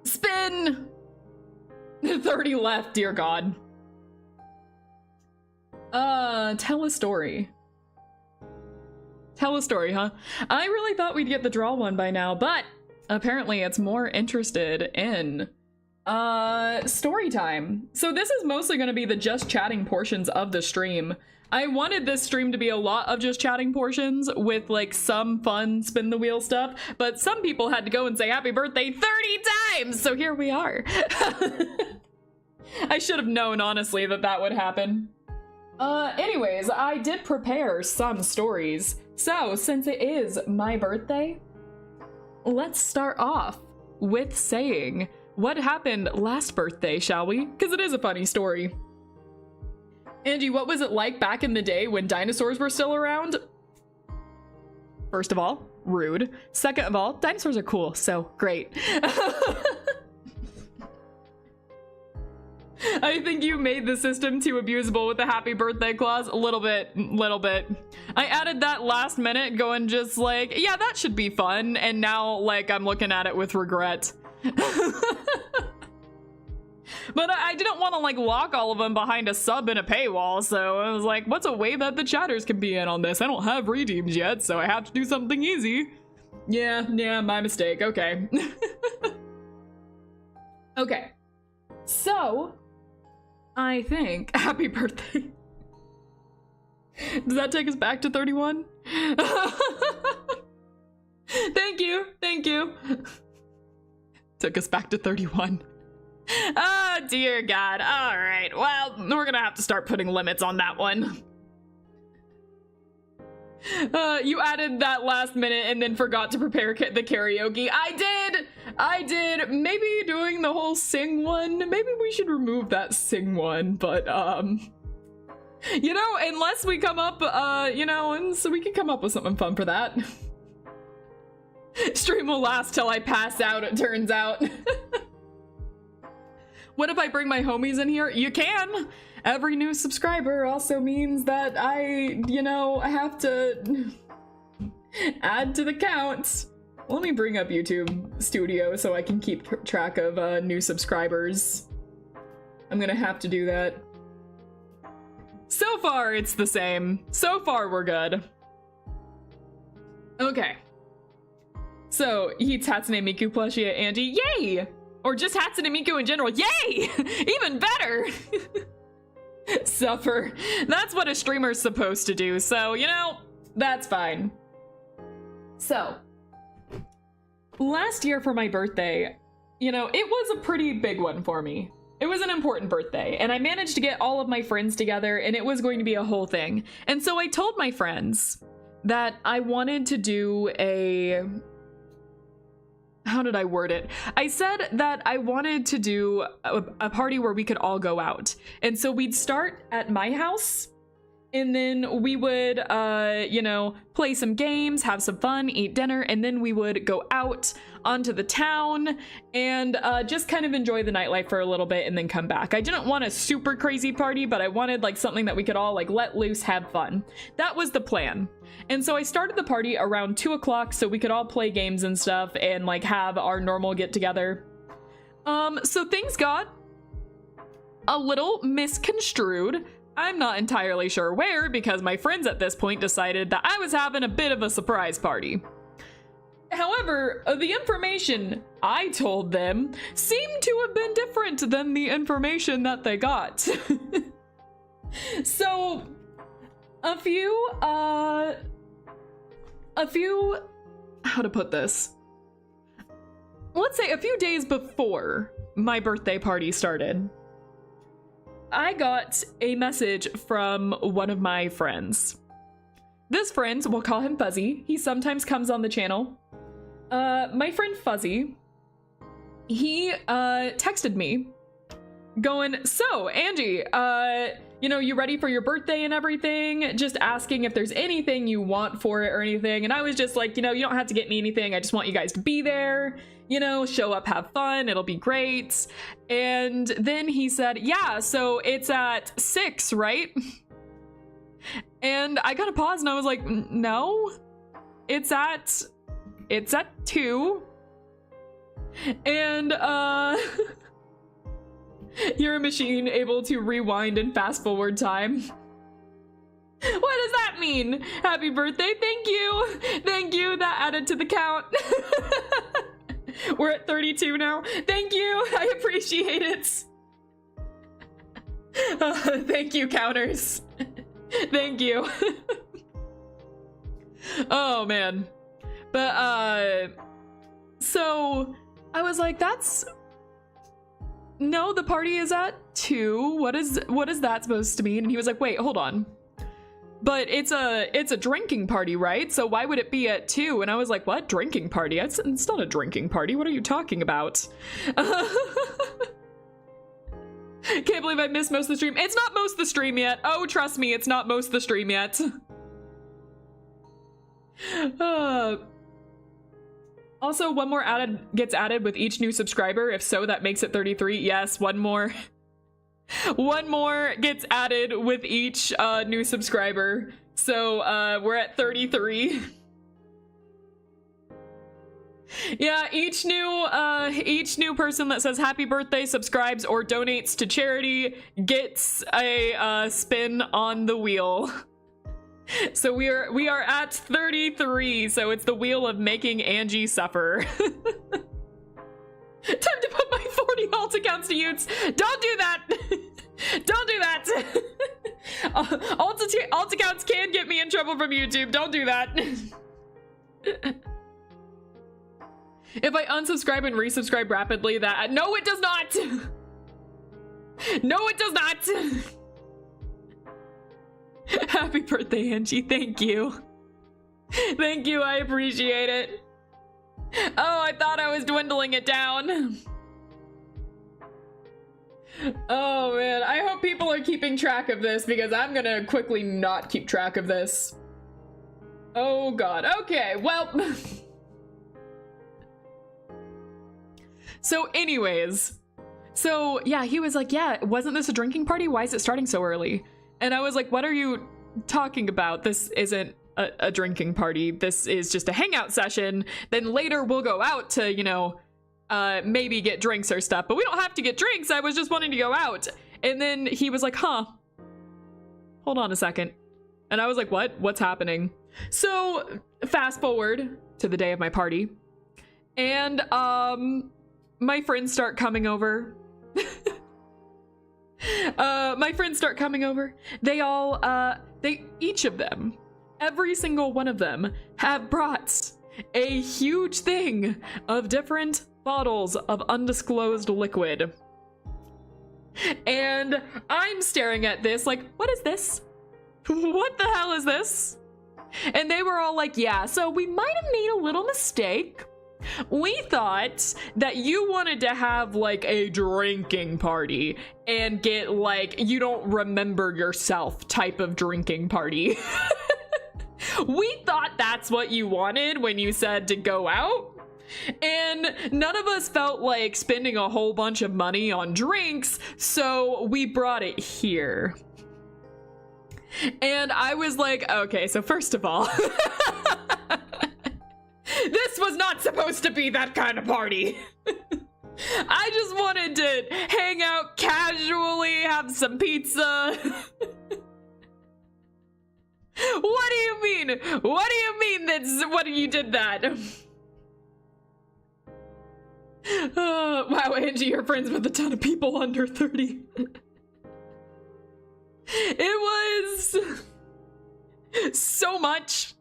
Spin. 30 left, dear God. Tell a story. Tell a story, huh? I really thought we'd get the draw one by now, but apparently it's more interested in story time. So this is mostly going to be the just chatting portions of the stream. I wanted this stream to be a lot of just chatting portions with like some fun spin the wheel stuff, but some people had to go and say happy birthday 30 times, so here we are. I should have known, honestly, that that would happen. Anyways, I did prepare some stories. So, since it is my birthday, let's start off with saying what happened last birthday, shall we? Because it is a funny story. Angie, what was it like back in the day when dinosaurs were still around? First of all, rude. Second of all, dinosaurs are cool, so great. I think you made the system too abusable with the happy birthday clause. A little bit. I added that last minute going just like, yeah, that should be fun. And now like I'm looking at it with regret. But I didn't want to like lock all of them behind a sub and a paywall. So I was like, what's a way that the chatters can be in on this? I don't have redeems yet, so I have to do something easy. Yeah, my mistake. Okay. Okay. So I think happy birthday. Does that take us back to 31? Thank you. Took us back to 31. Oh dear God. All right, well, we're gonna have to start putting limits on that one. You added that last minute and then forgot to prepare the karaoke. I did. Maybe doing the whole sing one. Maybe we should remove that sing one, but you know, unless we come up, you know, and so we can come up with something fun for that. Stream will last till I pass out, it turns out. What if I bring my homies in here? You can. Every new subscriber also means that I, you know, have to add to the count. Let me bring up YouTube Studio so I can keep track of new subscribers. I'm gonna have to do that. So far, it's the same. So far, we're good. Okay. So, Heats Hatsune Miku plushie at Angie. Yay! Or just Hatsune Miku in general. Yay! Even better! Suffer. That's what a streamer's supposed to do, so, you know, that's fine. So, last year for my birthday, you know, it was a pretty big one for me. It was an important birthday, and I managed to get all of my friends together, and it was going to be a whole thing. And so I told my friends that I wanted to do a... How did I word it? I said that I wanted to do a party where we could all go out. And so we'd start at my house, and then we would, you know, play some games, have some fun, eat dinner, and then we would go out onto the town and just kind of enjoy the nightlife for a little bit and then come back. I didn't want a super crazy party, but I wanted like something that we could all like let loose, have fun. That was the plan. And so I started the party around 2 o'clock so we could all play games and stuff and like have our normal get together. So things got a little misconstrued. I'm not entirely sure where because my friends at this point decided that I was having a bit of a surprise party. However, the information I told them seemed to have been different than the information that they got. So, a few, how to put this? Let's say a few days before my birthday party started, I got a message from one of my friends. This friend, we'll call him Fuzzy. He sometimes comes on the channel. My friend Fuzzy, he texted me going, so Angie, you know, you ready for your birthday and everything? Just asking if there's anything you want for it or anything. And I was just like, you know, you don't have to get me anything. I just want you guys to be there, you know, show up, have fun. It'll be great. And then he said, yeah, so it's at 6, right? And I got a pause and I was like, no, it's at 2. And you're a machine able to rewind and fast forward time. What does that mean? Happy birthday, thank you, that added to the count. We're at 32 now. Thank you, I appreciate it. Thank you, counters. Thank you. Oh man. But so I was like, no, the party is at 2. What is that supposed to mean? And he was like, wait, hold on. But it's a drinking party, right? So why would it be at 2? And I was like, what? Drinking party? It's not a drinking party. What are you talking about? Can't believe I missed most of the stream. It's not most of the stream yet. Oh, trust me, it's not most of the stream yet. Also, one more gets added with each new subscriber. If so, that makes it 33. Yes, one more. One more gets added with each new subscriber. So we're at 33. Yeah, each new person that says happy birthday, subscribes, or donates to charity gets a spin on the wheel. So we are at 33. So it's the wheel of making Angie suffer. Time to put my 40 alt accounts to use. Don't do that. Don't do that. Alt accounts can get me in trouble from YouTube. Don't do that. If I unsubscribe and resubscribe rapidly, that no, it does not. No, it does not. Happy birthday, Angie. Thank you. Thank you. I appreciate it. Oh, I thought I was dwindling it down. Oh man, I hope people are keeping track of this because I'm gonna quickly not keep track of this. Oh god. Okay, well. So anyways, so yeah, he was like, yeah, wasn't this a drinking party? Why is it starting so early? And I was like, what are you talking about? This isn't a drinking party. This is just a hangout session. Then later we'll go out to, you know, maybe get drinks or stuff, but we don't have to get drinks. I was just wanting to go out. And then he was like, huh, hold on a second. And I was like, what? What's happening? So fast forward to the day of my party. And my friends start coming over. My friends start coming over. They all, each of them, every single one of them have brought a huge thing of different bottles of undisclosed liquid. And I'm staring at this like, what is this? What the hell is this? And they were all like, yeah, so we might have made a little mistake. We thought that you wanted to have like a drinking party and get like, you don't remember yourself type of drinking party. We thought that's what you wanted when you said to go out. And none of us felt like spending a whole bunch of money on drinks, so we brought it here. And I was like, okay, so first of all, this was not supposed to be that kind of party. I just wanted to hang out casually, have some pizza. What do you mean? What do you mean that's what you did that? Wow, Angie, you're friends with a ton of people under 30. It was so much.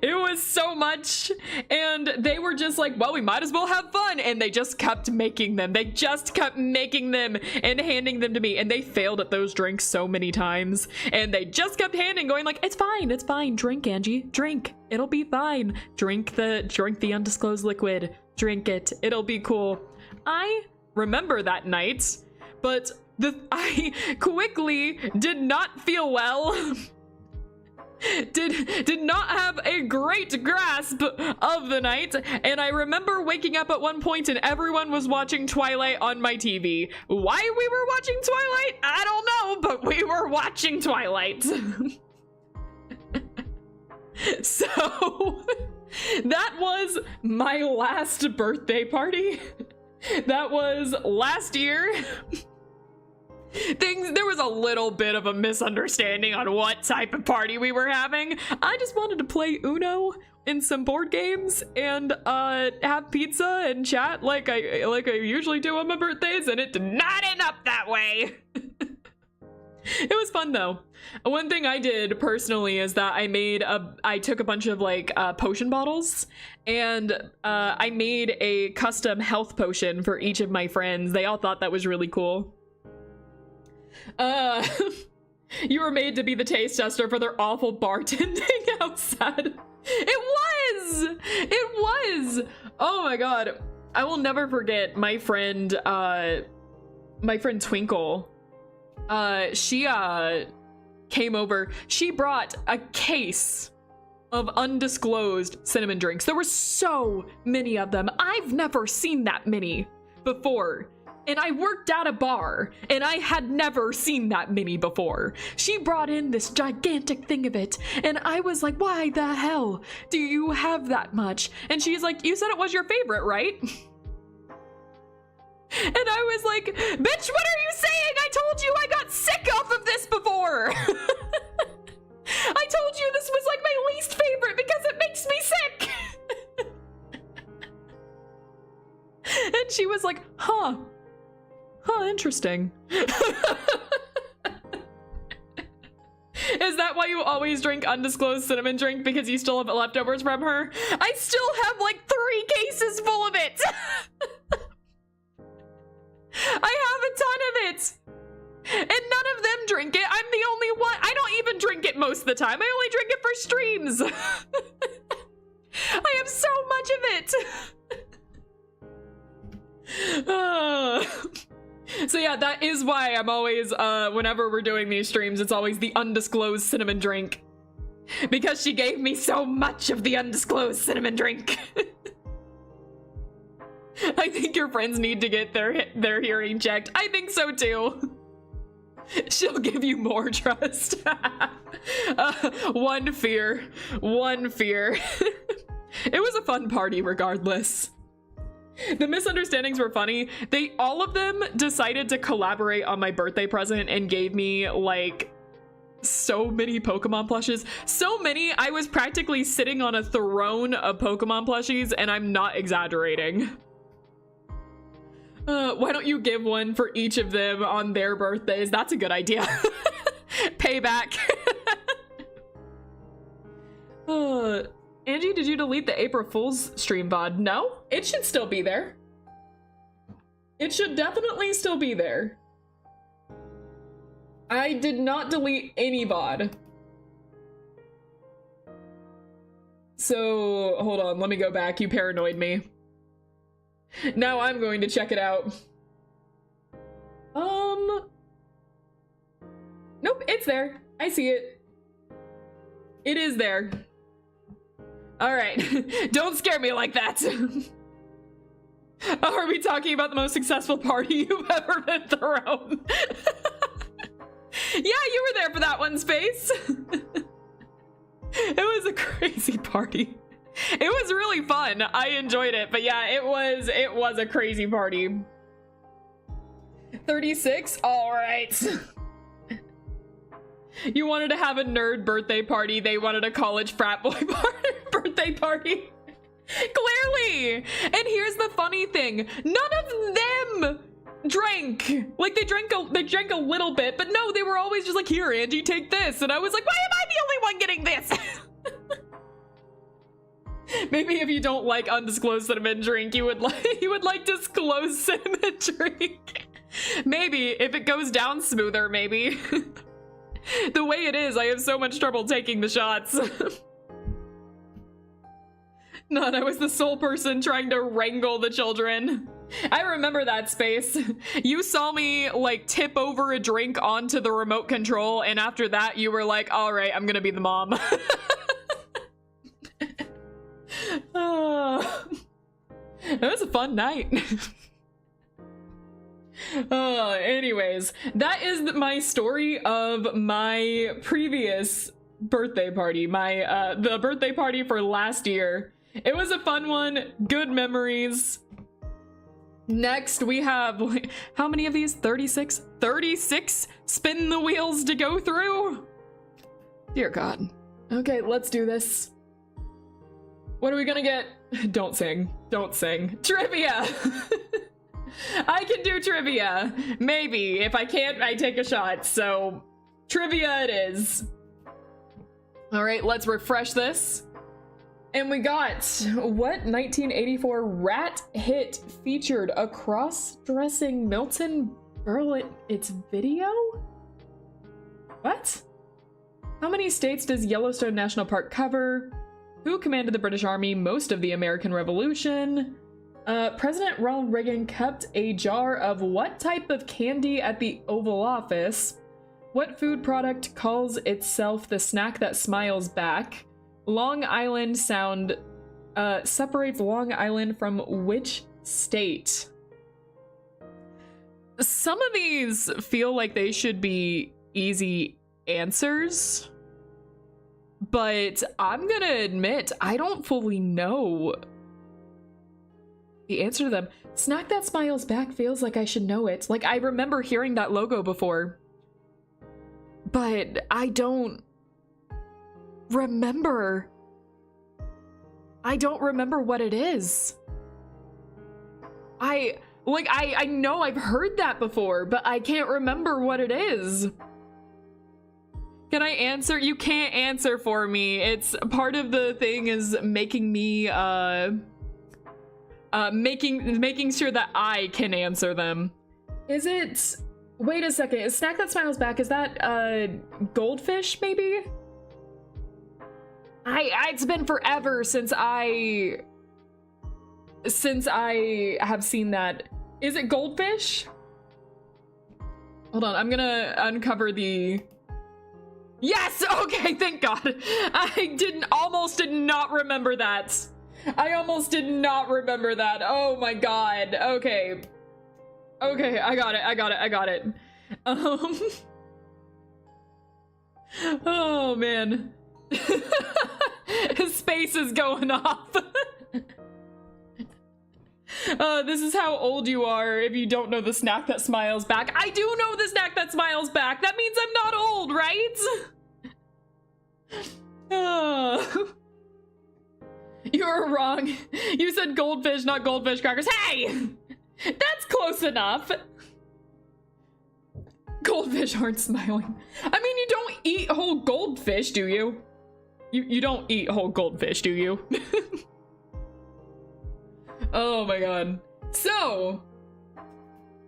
It was so much. And they were just like, well, we might as well have fun. And they just kept making them. They just kept making them and handing them to me. And they failed at those drinks so many times. And they just kept handing, going like, it's fine. It's fine. Drink, Angie. Drink. It'll be fine. Drink the undisclosed liquid. Drink it. It'll be cool. I remember that night, but I quickly did not feel well. Did not have a great grasp of the night, and I remember waking up at one point and everyone was watching Twilight on my TV. Why we were watching Twilight? I don't know, but we were watching Twilight. So that was my last birthday party. That was last year. There was a little bit of a misunderstanding on what type of party we were having. I just wanted to play Uno in some board games and have pizza and chat like I usually do on my birthdays, and it did not end up that way. It was fun though. One thing I did personally is that I took a bunch of like potion bottles and I made a custom health potion for each of my friends. They all thought that was really cool. You were made to be the taste tester for their awful bartending. How sad. It was. Oh my god. I will never forget my friend Twinkle. She came over. She brought a case of undisclosed cinnamon drinks. There were so many of them. I've never seen that many before. And I worked at a bar, and I had never seen that many before. She brought in this gigantic thing of it, and I was like, why the hell do you have that much? And she's like, you said it was your favorite, right? And I was like, bitch, what are you saying? I told you I got sick off of this before. I told you this was like my least favorite because it makes me sick. And she was like, huh, interesting. Is that why you always drink undisclosed cinnamon drink? Because you still have leftovers from her? I still have like 3 cases full of it. I have a ton of it. And none of them drink it. I'm the only one. I don't even drink it most of the time. I only drink it for streams. I have so much of it. So yeah, that is why I'm always, whenever we're doing these streams, it's always the undisclosed cinnamon drink. Because she gave me so much of the undisclosed cinnamon drink. I think your friends need to get their hearing checked. I think so too. She'll give you more trust. One fear. It was a fun party regardless. The misunderstandings were funny. All of them decided to collaborate on my birthday present and gave me like so many Pokemon plushes. So many, I was practically sitting on a throne of Pokemon plushies, and I'm not exaggerating. Why don't you give one for each of them on their birthdays? That's a good idea. Payback. Angie, did you delete the April Fool's stream VOD? No, it should still be there. It should definitely still be there. I did not delete any VOD. So, hold on, let me go back. You paranoid me. Now I'm going to check it out. Nope, it's there. I see it. It is there. All right, don't scare me like that. Are we talking about the most successful party you've ever been thrown? Yeah, you were there for that one, Space. It was a crazy party. It was really fun. I enjoyed it, but yeah, it was a crazy party. 36? All right. You wanted to have a nerd birthday party. They wanted a college frat boy birthday party. Clearly. And here's the funny thing. None of them drank. Like they drank a little bit, but no, they were always just like, here, Angie, take this. And I was like, why am I the only one getting this? Maybe if you don't like undisclosed cinnamon drink, you would like disclosed cinnamon drink. Maybe if it goes down smoother, maybe. The way it is, I have so much trouble taking the shots. None, I was the sole person trying to wrangle the children. I remember that, Space. You saw me like tip over a drink onto the remote control, and after that you were like, all right, I'm gonna be the mom. It was a fun night. Anyways, that is my story of my previous birthday party, the birthday party for last year. It was a fun one, good memories. Next we have, how many of these? 36? 36 spin the wheels to go through? Dear God. Okay, let's do this. What are we gonna get? Don't sing. Don't sing. Trivia! I can do trivia. Maybe. If I can't, I take a shot. So, trivia it is. Alright, let's refresh this. And we got, what? 1984 rat hit featured a cross-dressing Milton Girl, it's video? What? How many states does Yellowstone National Park cover? Who commanded the British Army most of the American Revolution? President Ronald Reagan kept a jar of what type of candy at the Oval Office? What food product calls itself the snack that smiles back? Long Island Sound separates Long Island from which state? Some of these feel like they should be easy answers, but I'm gonna admit I don't fully know the answer to them. Snack that smiles back feels like I should know it. Like, I remember hearing that logo before, but I don't remember. I don't remember what it is. I know I've heard that before, but I can't remember what it is. Can I answer? You can't answer for me. It's part of the thing is making me, making sure that I can answer them. Is it, wait a second, is Snack That Smiles Back, is that, goldfish, maybe? It's been forever since I have seen that. Is it goldfish? Hold on, I'm gonna uncover the... Yes! Okay, thank God. I almost did not remember that. I almost did not remember that. Oh my God. Okay. Okay, I got it. Oh man. His space is going off. This is how old you are if you don't know the Snack That Smiles Back. I do know the Snack That Smiles Back. That means I'm not old, right? You were wrong. You said goldfish, not goldfish crackers. Hey! That's close enough. Goldfish aren't smiling. I mean, you don't eat whole goldfish, do you? You don't eat whole goldfish, do you? Oh my God. So,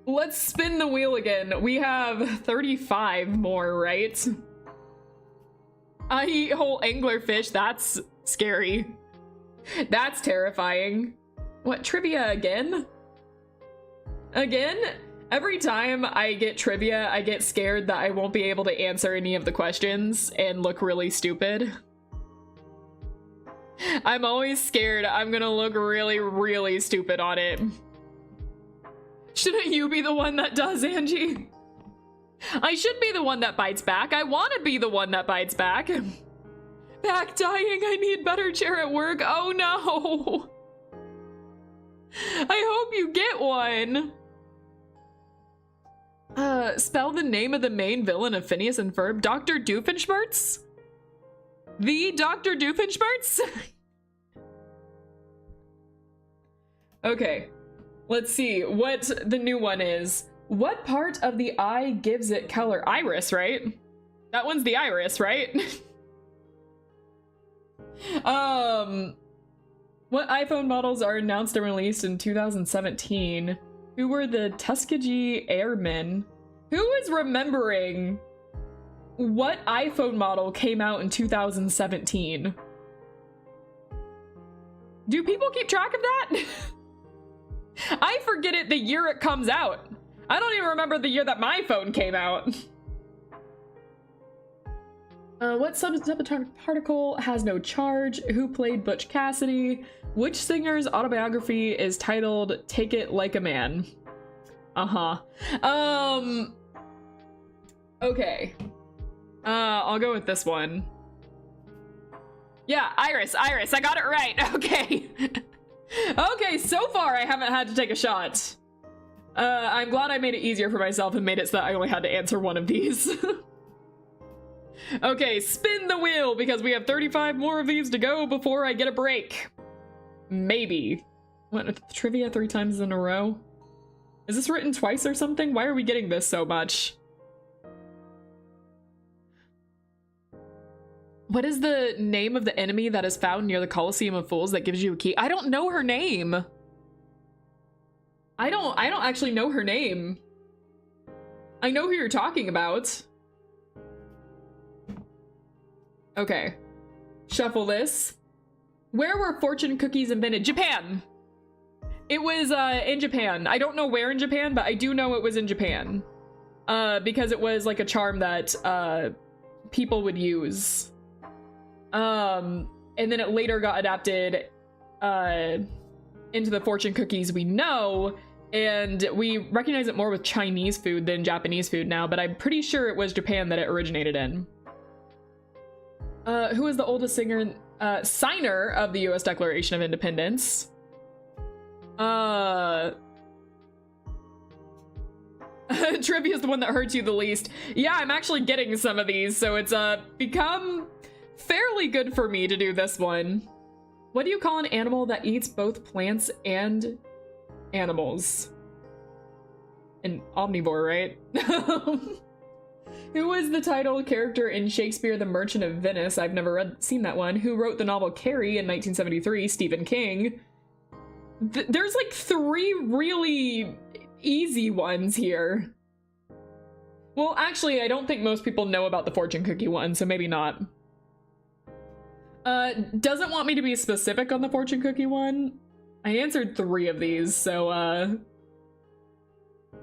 let's spin the wheel again. We have 35 more, right? I eat whole anglerfish. That's scary. That's terrifying. What, trivia again? Again? Every time I get trivia, I get scared that I won't be able to answer any of the questions and look really stupid. I'm always scared I'm gonna look really, really stupid on it. Shouldn't you be the one that does, Angie? I should be the one that bites back. I want to be the one that bites back. Back dying, I need better chair at work. Oh no. I hope you get one. Spell the name of the main villain of Phineas and Ferb. Dr. Doofenshmirtz? The Dr. Doofenshmirtz? Okay, let's see what the new one is. What part of the eye gives it color? Iris, right? That one's the iris, right? What iPhone models are announced and released in 2017? Who were the Tuskegee Airmen? Who is remembering what iPhone model came out in 2017? Do people keep track of that? I forget it the year it comes out. I don't even remember the year that my phone came out. What subatomic particle has no charge? Who played Butch Cassidy? Which singer's autobiography is titled Take It Like a Man? Okay. I'll go with this one. Yeah, Iris, I got it right. Okay. Okay, so far I haven't had to take a shot. I'm glad I made it easier for myself and made it so that I only had to answer one of these. Okay, spin the wheel because we have 35 more of these to go before I get a break. Maybe. What, trivia 3 times in a row? Is this written twice or something? Why are we getting this so much? What is the name of the enemy that is found near the Colosseum of Fools that gives you a key? I don't know her name. I don't actually know her name. I know who you're talking about. Okay. Shuffle this. Where were fortune cookies invented? Japan. It was in Japan. I don't know where in Japan, but I do know it was in Japan. Because it was like a charm that people would use. And then it later got adapted into the fortune cookies we know, and we recognize it more with Chinese food than Japanese food now, but I'm pretty sure it was Japan that it originated in. Who is the oldest signer of the U.S. Declaration of Independence? Trivia is the one that hurts you the least. Yeah, I'm actually getting some of these, so it's become fairly good for me to do this one. What do you call an animal that eats both plants and animals? An omnivore, right? Who was the title character in Shakespeare The Merchant of Venice? I've never seen that one. Who wrote the novel Carrie in 1973? Stephen King. There's like 3 really easy ones here. Well, actually, I don't think most people know about the fortune cookie one, so maybe not. Doesn't want me to be specific on the fortune cookie one. I answered 3 of these, so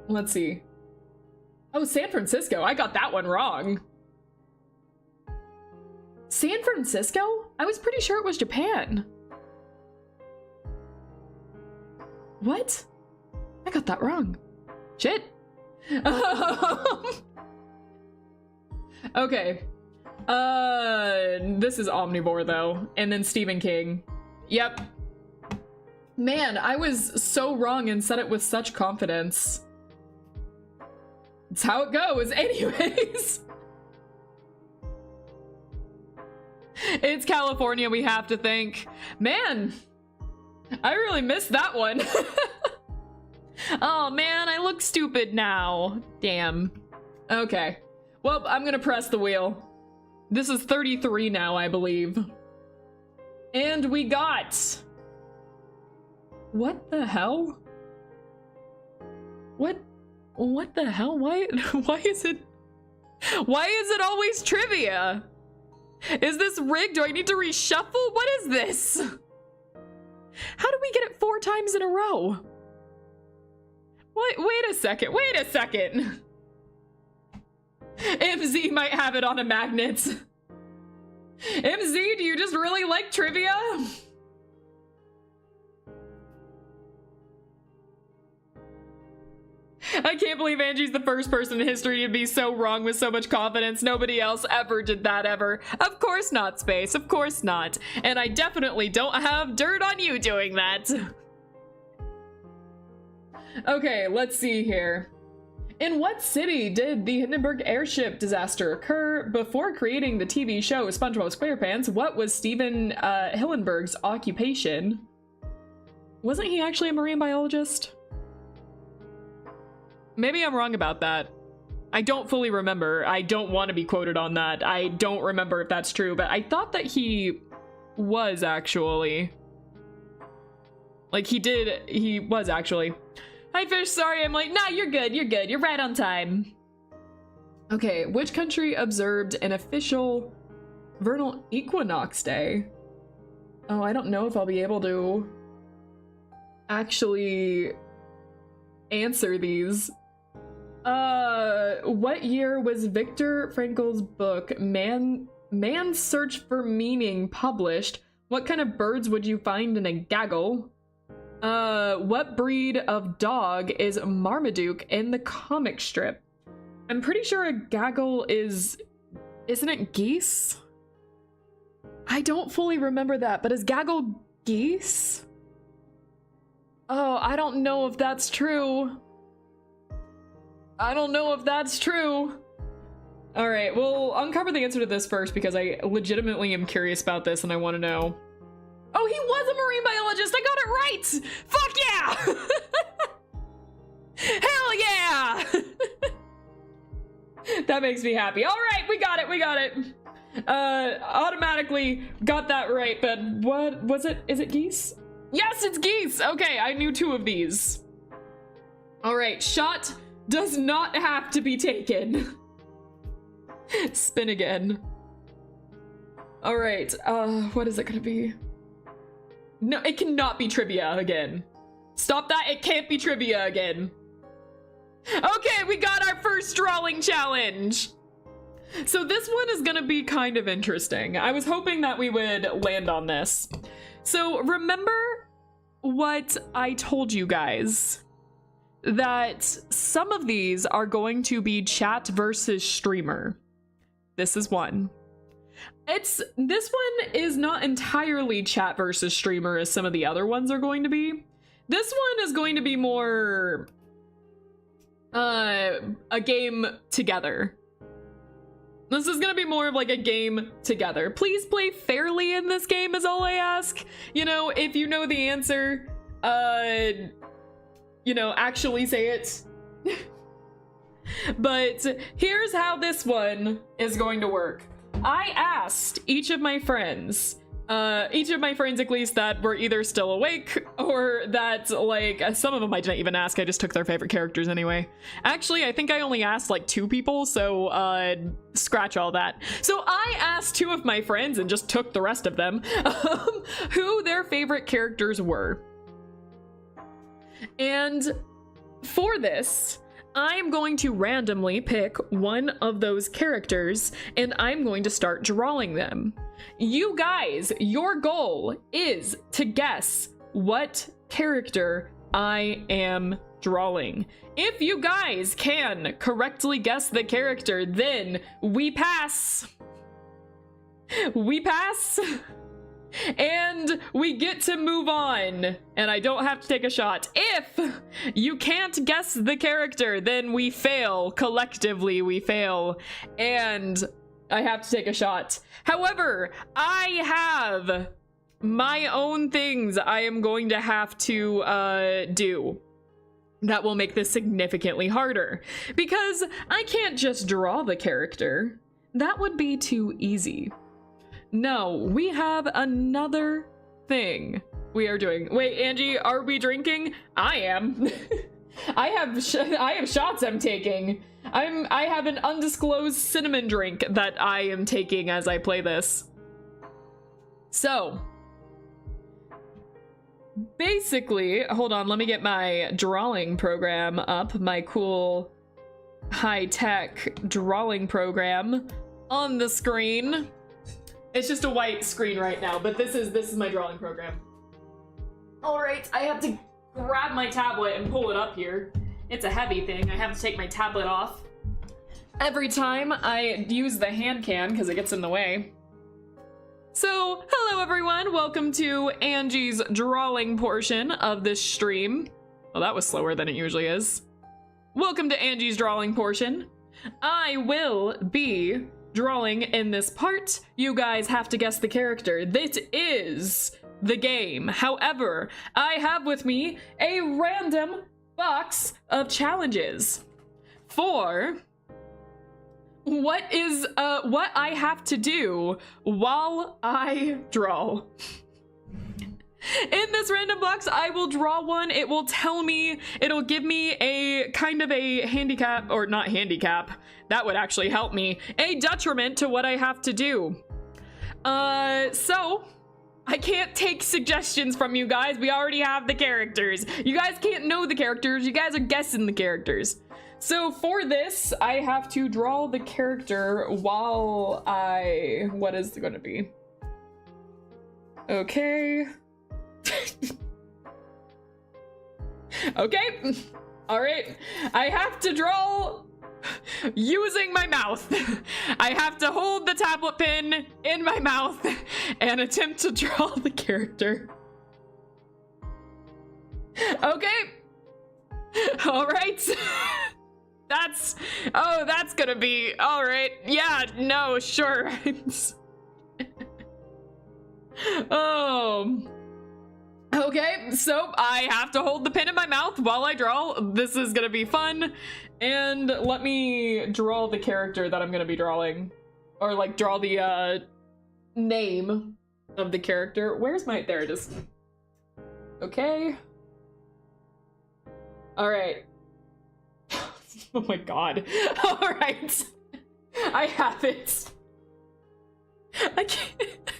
let's see. Oh, San Francisco. I got that one wrong. San Francisco? I was pretty sure it was Japan. What? I got that wrong. Shit. Okay. This is omnivore though, and then Stephen King. Yep. Man, I was so wrong and said it with such confidence. It's how it goes. Anyways. It's California, we have to think. Man, I really missed that one. Oh man, I look stupid now. Damn. Okay. Well, I'm gonna press the wheel. This is 33 now, I believe. And we got... What the hell? What the hell? Why is it always trivia? Is this rigged? Do I need to reshuffle? What is this? How do we get it 4 times in a row? Wait a second. MZ might have it on a magnet. MZ, do you just really like trivia? I can't believe Angie's the first person in history to be so wrong with so much confidence. Nobody else ever did that ever. Of course not, Space. Of course not. And I definitely don't have dirt on you doing that. Okay, let's see here. In what city did the Hindenburg airship disaster occur? Before creating the TV show SpongeBob SquarePants, what was Steven Hillenburg's occupation? Wasn't he actually a marine biologist? Maybe I'm wrong about that. I don't fully remember. I don't want to be quoted on that. I don't remember if that's true, but I thought that he was actually. Like he was actually. Hi Fish, sorry I'm late. Nah, you're good, you're right on time. Okay, which country observed an official vernal equinox day? Oh, I don't know if I'll be able to actually answer these. What year was Viktor Frankl's book Man's Search for Meaning published? What kind of birds would you find in a gaggle? What breed of dog is Marmaduke in the comic strip? I'm pretty sure a gaggle isn't it geese? I don't fully remember that, but is gaggle geese? Oh, I don't know if that's true. All right, we'll uncover the answer to this first because I legitimately am curious about this and I want to know. Oh, he was a marine biologist! I got it right! Fuck yeah! Hell yeah! That makes me happy. All right, we got it. Automatically got that right, but what was it? Is it geese? Yes, it's geese! Okay, I knew 2 of these. All right, shot does not have to be taken. Spin again. All right, what is it gonna be? No, it cannot be trivia again. Stop that, it can't be trivia again. Okay, we got our first drawing challenge. So this one is gonna be kind of interesting. I was hoping that we would land on this. So remember what I told you guys, that some of these are going to be chat versus streamer. This is one. This one is not entirely chat versus streamer as some of the other ones are going to be. This one is going to be more a game together. This is gonna be more of like a game together. Please play fairly in this game is all I ask. You know, if you know the answer, you know, actually say it. But here's how this one is going to work. I asked each of my friends at least, that were either still awake or that, like, some of them I didn't even ask, I just took their favorite characters anyway. Actually, I think I only asked like 2 people, so scratch all that. So I asked 2 of my friends and just took the rest of them who their favorite characters were. And for this, I'm going to randomly pick one of those characters and I'm going to start drawing them. You guys, your goal is to guess what character I am drawing. If you guys can correctly guess the character, then we pass. We pass. And we get to move on, and I don't have to take a shot. If you can't guess the character, then we fail. Collectively, we fail, and I have to take a shot. However, I have my own things I am going to have to do that will make this significantly harder, because I can't just draw the character. That would be too easy. No, we have another thing we are doing. Wait, Angie, are we drinking? I am. I have shots I'm taking. I have an undisclosed cinnamon drink that I am taking as I play this. So, basically, hold on, let me get my drawing program up, my cool high-tech drawing program on the screen. It's just a white screen right now, but this is my drawing program. All right, I have to grab my tablet and pull it up here. It's a heavy thing. I have to take my tablet off every time I use the hand cam because it gets in the way. So, hello everyone. Welcome to Angie's drawing portion of this stream. Well, that was slower than it usually is. Welcome to Angie's drawing portion. I will be drawing in this part. You guys have to guess the character. This is the game. However, I have with me a random box of challenges for what I have to do while I draw. In this random box, I will draw one. It will tell me, it'll give me a kind of a handicap, or not handicap, that would actually help me, a detriment to what I have to do. So, I can't take suggestions from you guys. We already have the characters. You guys can't know the characters. You guys are guessing the characters. So for this, I have to draw the character while what is it going to be? Okay. Okay. All right. I have to draw using my mouth. I have to hold the tablet pen in my mouth and attempt to draw the character. Okay. All right. That's gonna be all right. Yeah, no, sure. Okay, so I have to hold the pen in my mouth while I draw. This is gonna be fun. And let me draw the character that I'm gonna be drawing. Or like draw the name of the character. Where's my, there it is. Okay. All right. Oh my god. All right. I have it. I can't.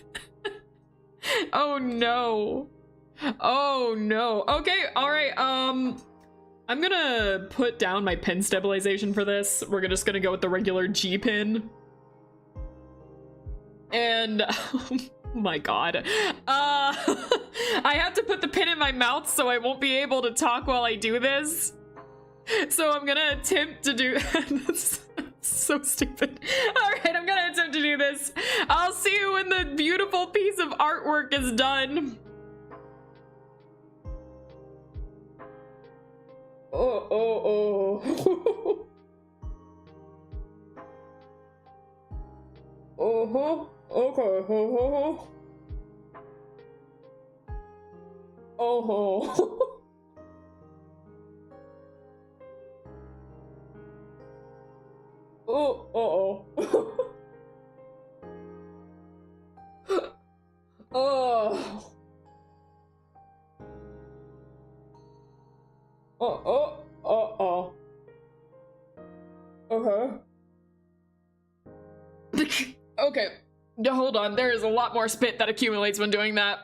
Oh no. Oh no. Okay, all right. I'm gonna put down my pin stabilization for this. We're just gonna go with the regular G pin. And oh my god. I have to put the pin in my mouth so I won't be able to talk while I do this. So I'm gonna attempt to do that's so stupid. All right, I'm gonna attempt to do this. I'll see you when the beautiful piece of artwork is done. Oh. Uh-huh. Okay. Oh. Oh. Oh. Okay. Okay. Hold on. There is a lot more spit that accumulates when doing that.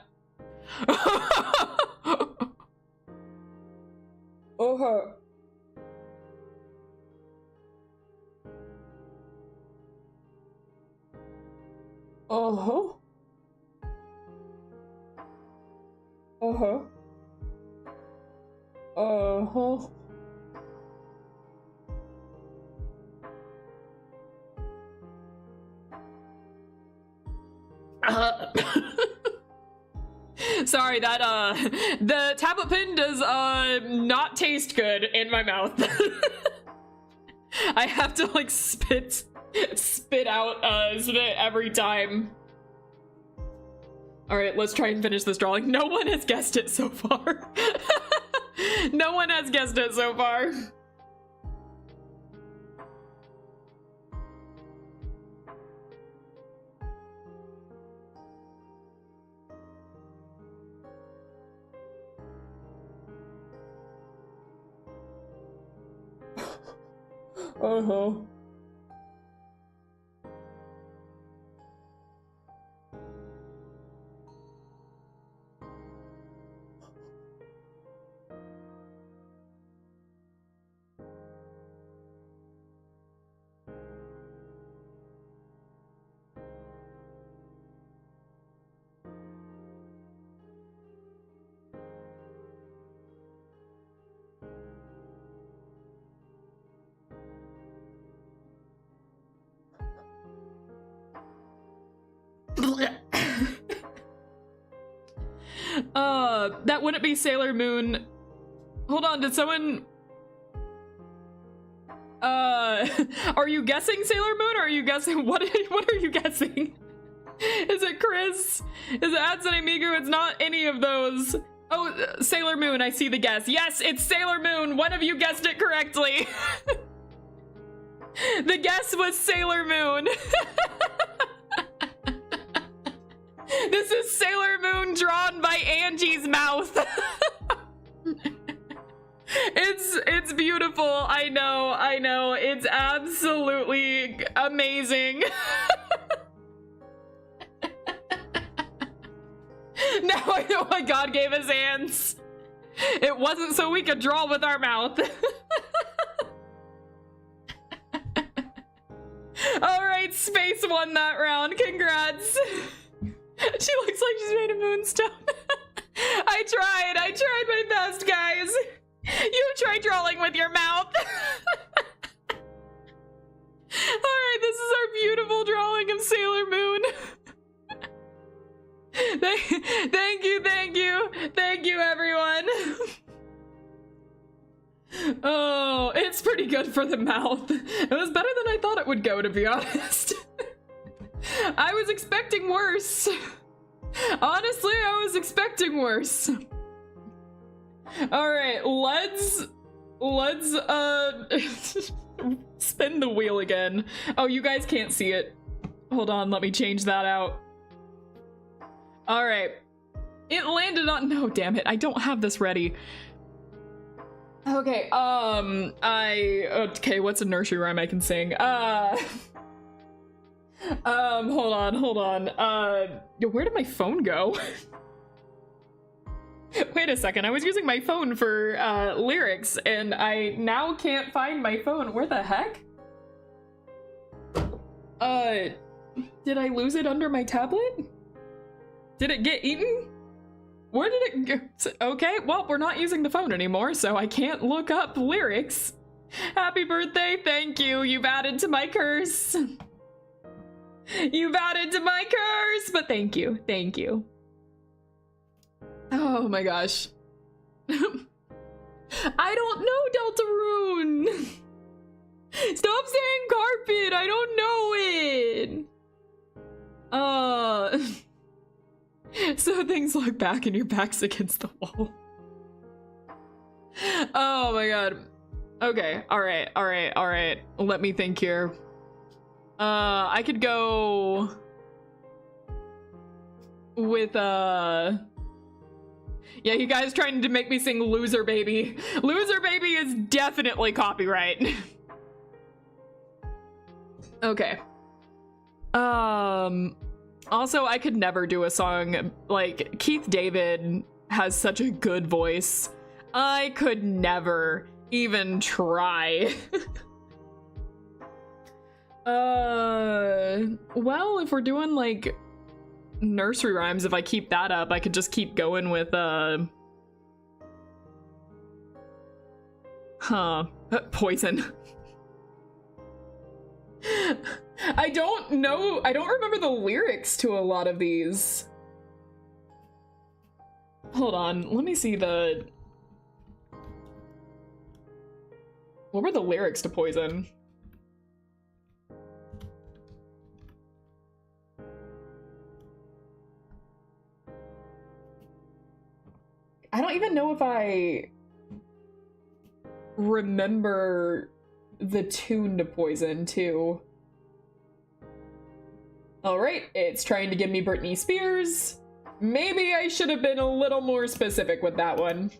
Okay. Uh-huh. Uh-huh. Uh-huh. Sorry, that the tablet pin does not taste good in my mouth. I have to like spit out spit every time. All right, let's try and finish this drawing. No one has guessed it so far. No one has guessed it so far. Uh-huh. That wouldn't be Sailor Moon. Hold on, did someone... are you guessing Sailor Moon, or are you guessing... What are you guessing? Is it Chris? Is it Hatsune Miku? It's not any of those. Oh, Sailor Moon, I see the guess. Yes, it's Sailor Moon. One of you guessed it correctly. The guess was Sailor Moon. This is Sailor Moon drawn by Angie's mouth. It's beautiful. I know. It's absolutely amazing. Now I know why God gave us hands. It wasn't so we could draw with our mouth. All right, Space won that round. Congrats. She looks like she's made of moonstone. I tried my best, guys. You try drawing with your mouth. All right, this is our beautiful drawing of Sailor Moon. Thank you, everyone. Oh, it's pretty good for the mouth. It was better than I thought it would go, to be honest. I was expecting worse. Honestly, I was expecting worse. All right, let's spin the wheel again. Oh, you guys can't see it. Hold on, let me change that out. All right. It landed on... No, damn it. I don't have this ready. Okay, okay, what's a nursery rhyme I can sing? Hold on. Where did my phone go? Wait a second, I was using my phone for, lyrics, and I now can't find my phone. Where the heck? Did I lose it under my tablet? Did it get eaten? Where did it go? Okay, well, we're not using the phone anymore, so I can't look up lyrics. Happy birthday, thank you. You've added to my curse. You've added to my curse, but thank you. Oh my gosh. I don't know, Deltarune. Stop saying carpet, I don't know it. So things look back and your back's against the wall. Oh my god. Okay, alright. Let me think here. I could go with, yeah, you guys trying to make me sing Loser Baby. Loser Baby is definitely copyright. Okay. Also, I could never do a song, like, Keith David has such a good voice. I could never even try. Well, if we're doing, like, nursery rhymes, if I keep that up, I could just keep going with, Poison. I don't know, I don't remember the lyrics to a lot of these. Hold on, let me see the... What were the lyrics to Poison? I don't even know if I remember the tune to Poison, too. Alright, it's trying to give me Britney Spears. Maybe I should have been a little more specific with that one.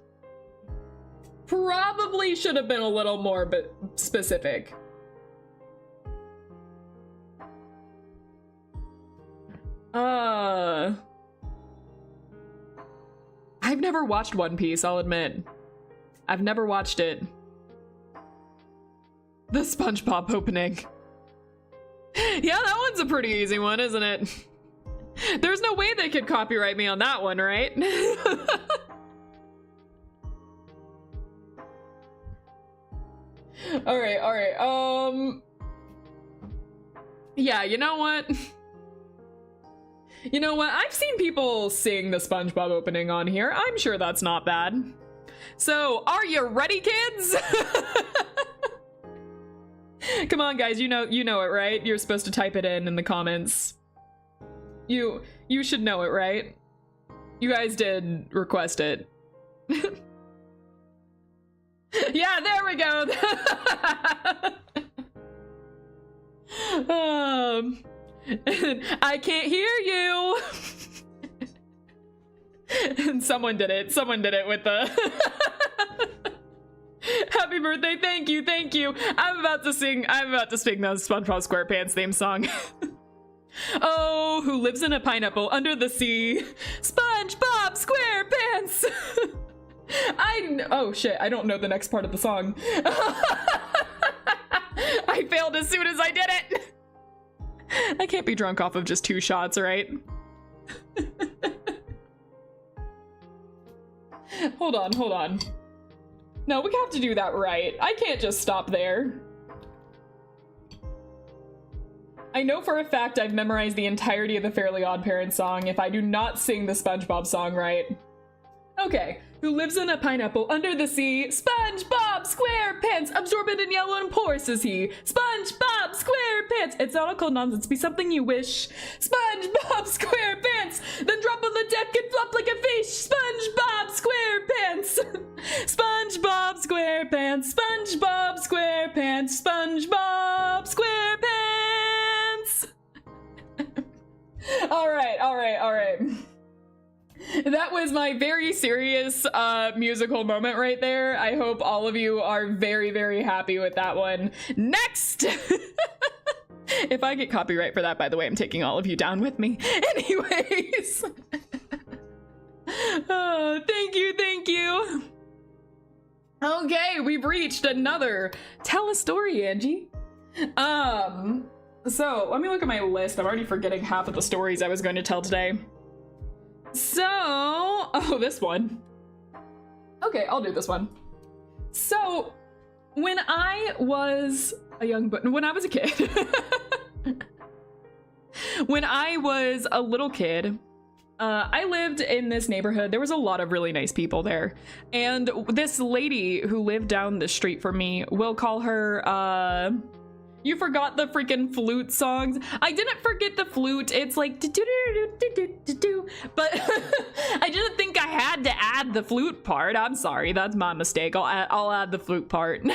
Probably should have been a little more specific. I've never watched One Piece, I'll admit. I've never watched it. The SpongeBob opening. Yeah, that one's a pretty easy one, isn't it? There's no way they could copyright me on that one, right? Alright, yeah, you know what? You know what? I've seen people sing the SpongeBob opening on here. I'm sure that's not bad. So, are you ready, kids? Come on, guys, you know it, right? You're supposed to type it in the comments. You should know it, right? You guys did request it. Yeah, there we go. I can't hear you. And someone did it with the happy birthday, thank you. I'm about to sing the SpongeBob SquarePants theme song. Oh, who lives in a pineapple under the sea? SpongeBob SquarePants. Oh shit, I don't know the next part of the song. I failed as soon as I did it. I can't be drunk off of just 2 shots, right? Hold on. No, we have to do that right. I can't just stop there. I know for a fact I've memorized the entirety of the Fairly Odd Parents song if I do not sing the SpongeBob song right. Okay. Who lives in a pineapple under the sea? SpongeBob SquarePants, absorbent and yellow and porous is he. SpongeBob SquarePants, it's not all cold nonsense, be something you wish. SpongeBob SquarePants, then drop on the deck and flop like a fish. SpongeBob SquarePants, SpongeBob SquarePants, SpongeBob SquarePants, SpongeBob SquarePants. All right. That was my very serious musical moment right there. I hope all of you are very, very happy with that one. Next! If I get copyright for that, by the way, I'm taking all of you down with me. Anyways. Thank you, thank you. Okay, we've reached another Tell a Story, Angie. So let me look at my list. I'm already forgetting half of the stories I was going to tell today. So, oh, this one. Okay, I'll do this one. So, when I was when I was a kid, when I was a little kid, I lived in this neighborhood. There was a lot of really nice people there. And this lady who lived down the street from me, we'll call her, you forgot the freaking flute songs. I didn't forget the flute. It's like, do-do-do-do-do-do-do. But I didn't think I had to add the flute part. I'm sorry, that's my mistake. I'll add the flute part.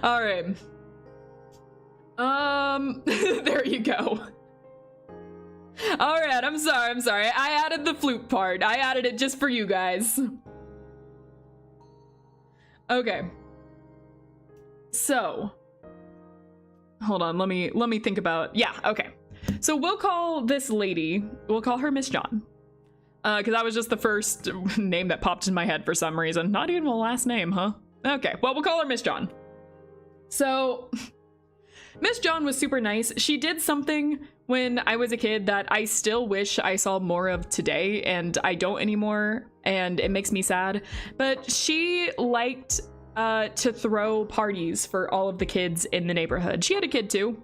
All right. There you go. All right, I'm sorry. I added the flute part. I added it just for you guys. Okay. So, hold on, let me think about, yeah, okay. So we'll call this lady, we'll call her Miss John. Because that was just the first name that popped in my head for some reason. Not even my last name, huh? Okay, well, we'll call her Miss John. So, Miss John was super nice. She did something when I was a kid that I still wish I saw more of today, and I don't anymore, and it makes me sad. But she liked to throw parties for all of the kids in the neighborhood. She had a kid too.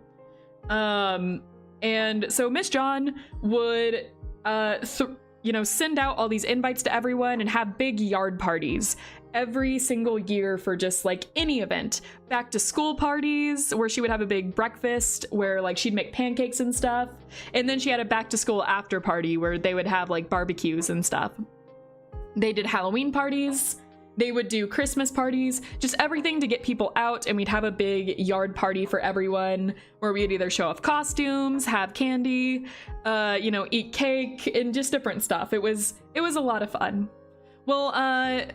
And so Miss John would, send out all these invites to everyone and have big yard parties every single year for just like any event. Back to school parties where she would have a big breakfast where like she'd make pancakes and stuff. And then she had a back to school after party where they would have like barbecues and stuff. They did Halloween parties. They would do Christmas parties, just everything to get people out, and we'd have a big yard party for everyone where we'd either show off costumes, have candy, eat cake, and just different stuff. It was a lot of fun. Well,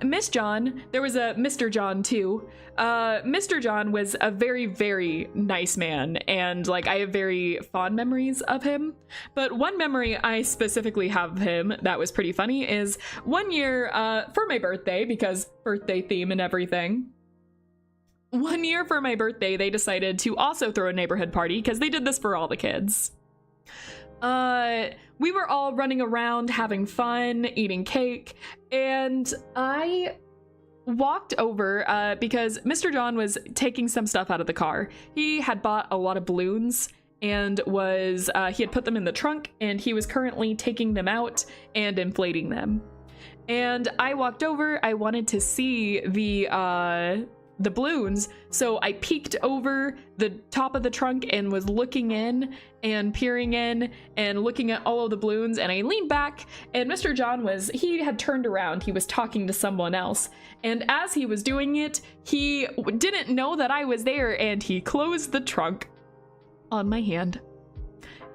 Miss John, there was a Mr. John too. Mr. John was a very, very nice man, and like I have very fond memories of him. But one memory I specifically have of him that was pretty funny is one year for my birthday, because birthday theme and everything. One year for my birthday, they decided to also throw a neighborhood party because they did this for all the kids. We were all running around having fun, eating cake, and I walked over because Mr. John was taking some stuff out of the car. He had bought a lot of balloons and he had put them in the trunk, and he was currently taking them out and inflating them. And I walked over, I wanted to see the balloons, so I peeked over the top of the trunk and was looking in and peering in and looking at all of the balloons, and I leaned back, and Mr. John he had turned around. He was talking to someone else, and as he was doing it, he didn't know that I was there, and he closed the trunk on my hand,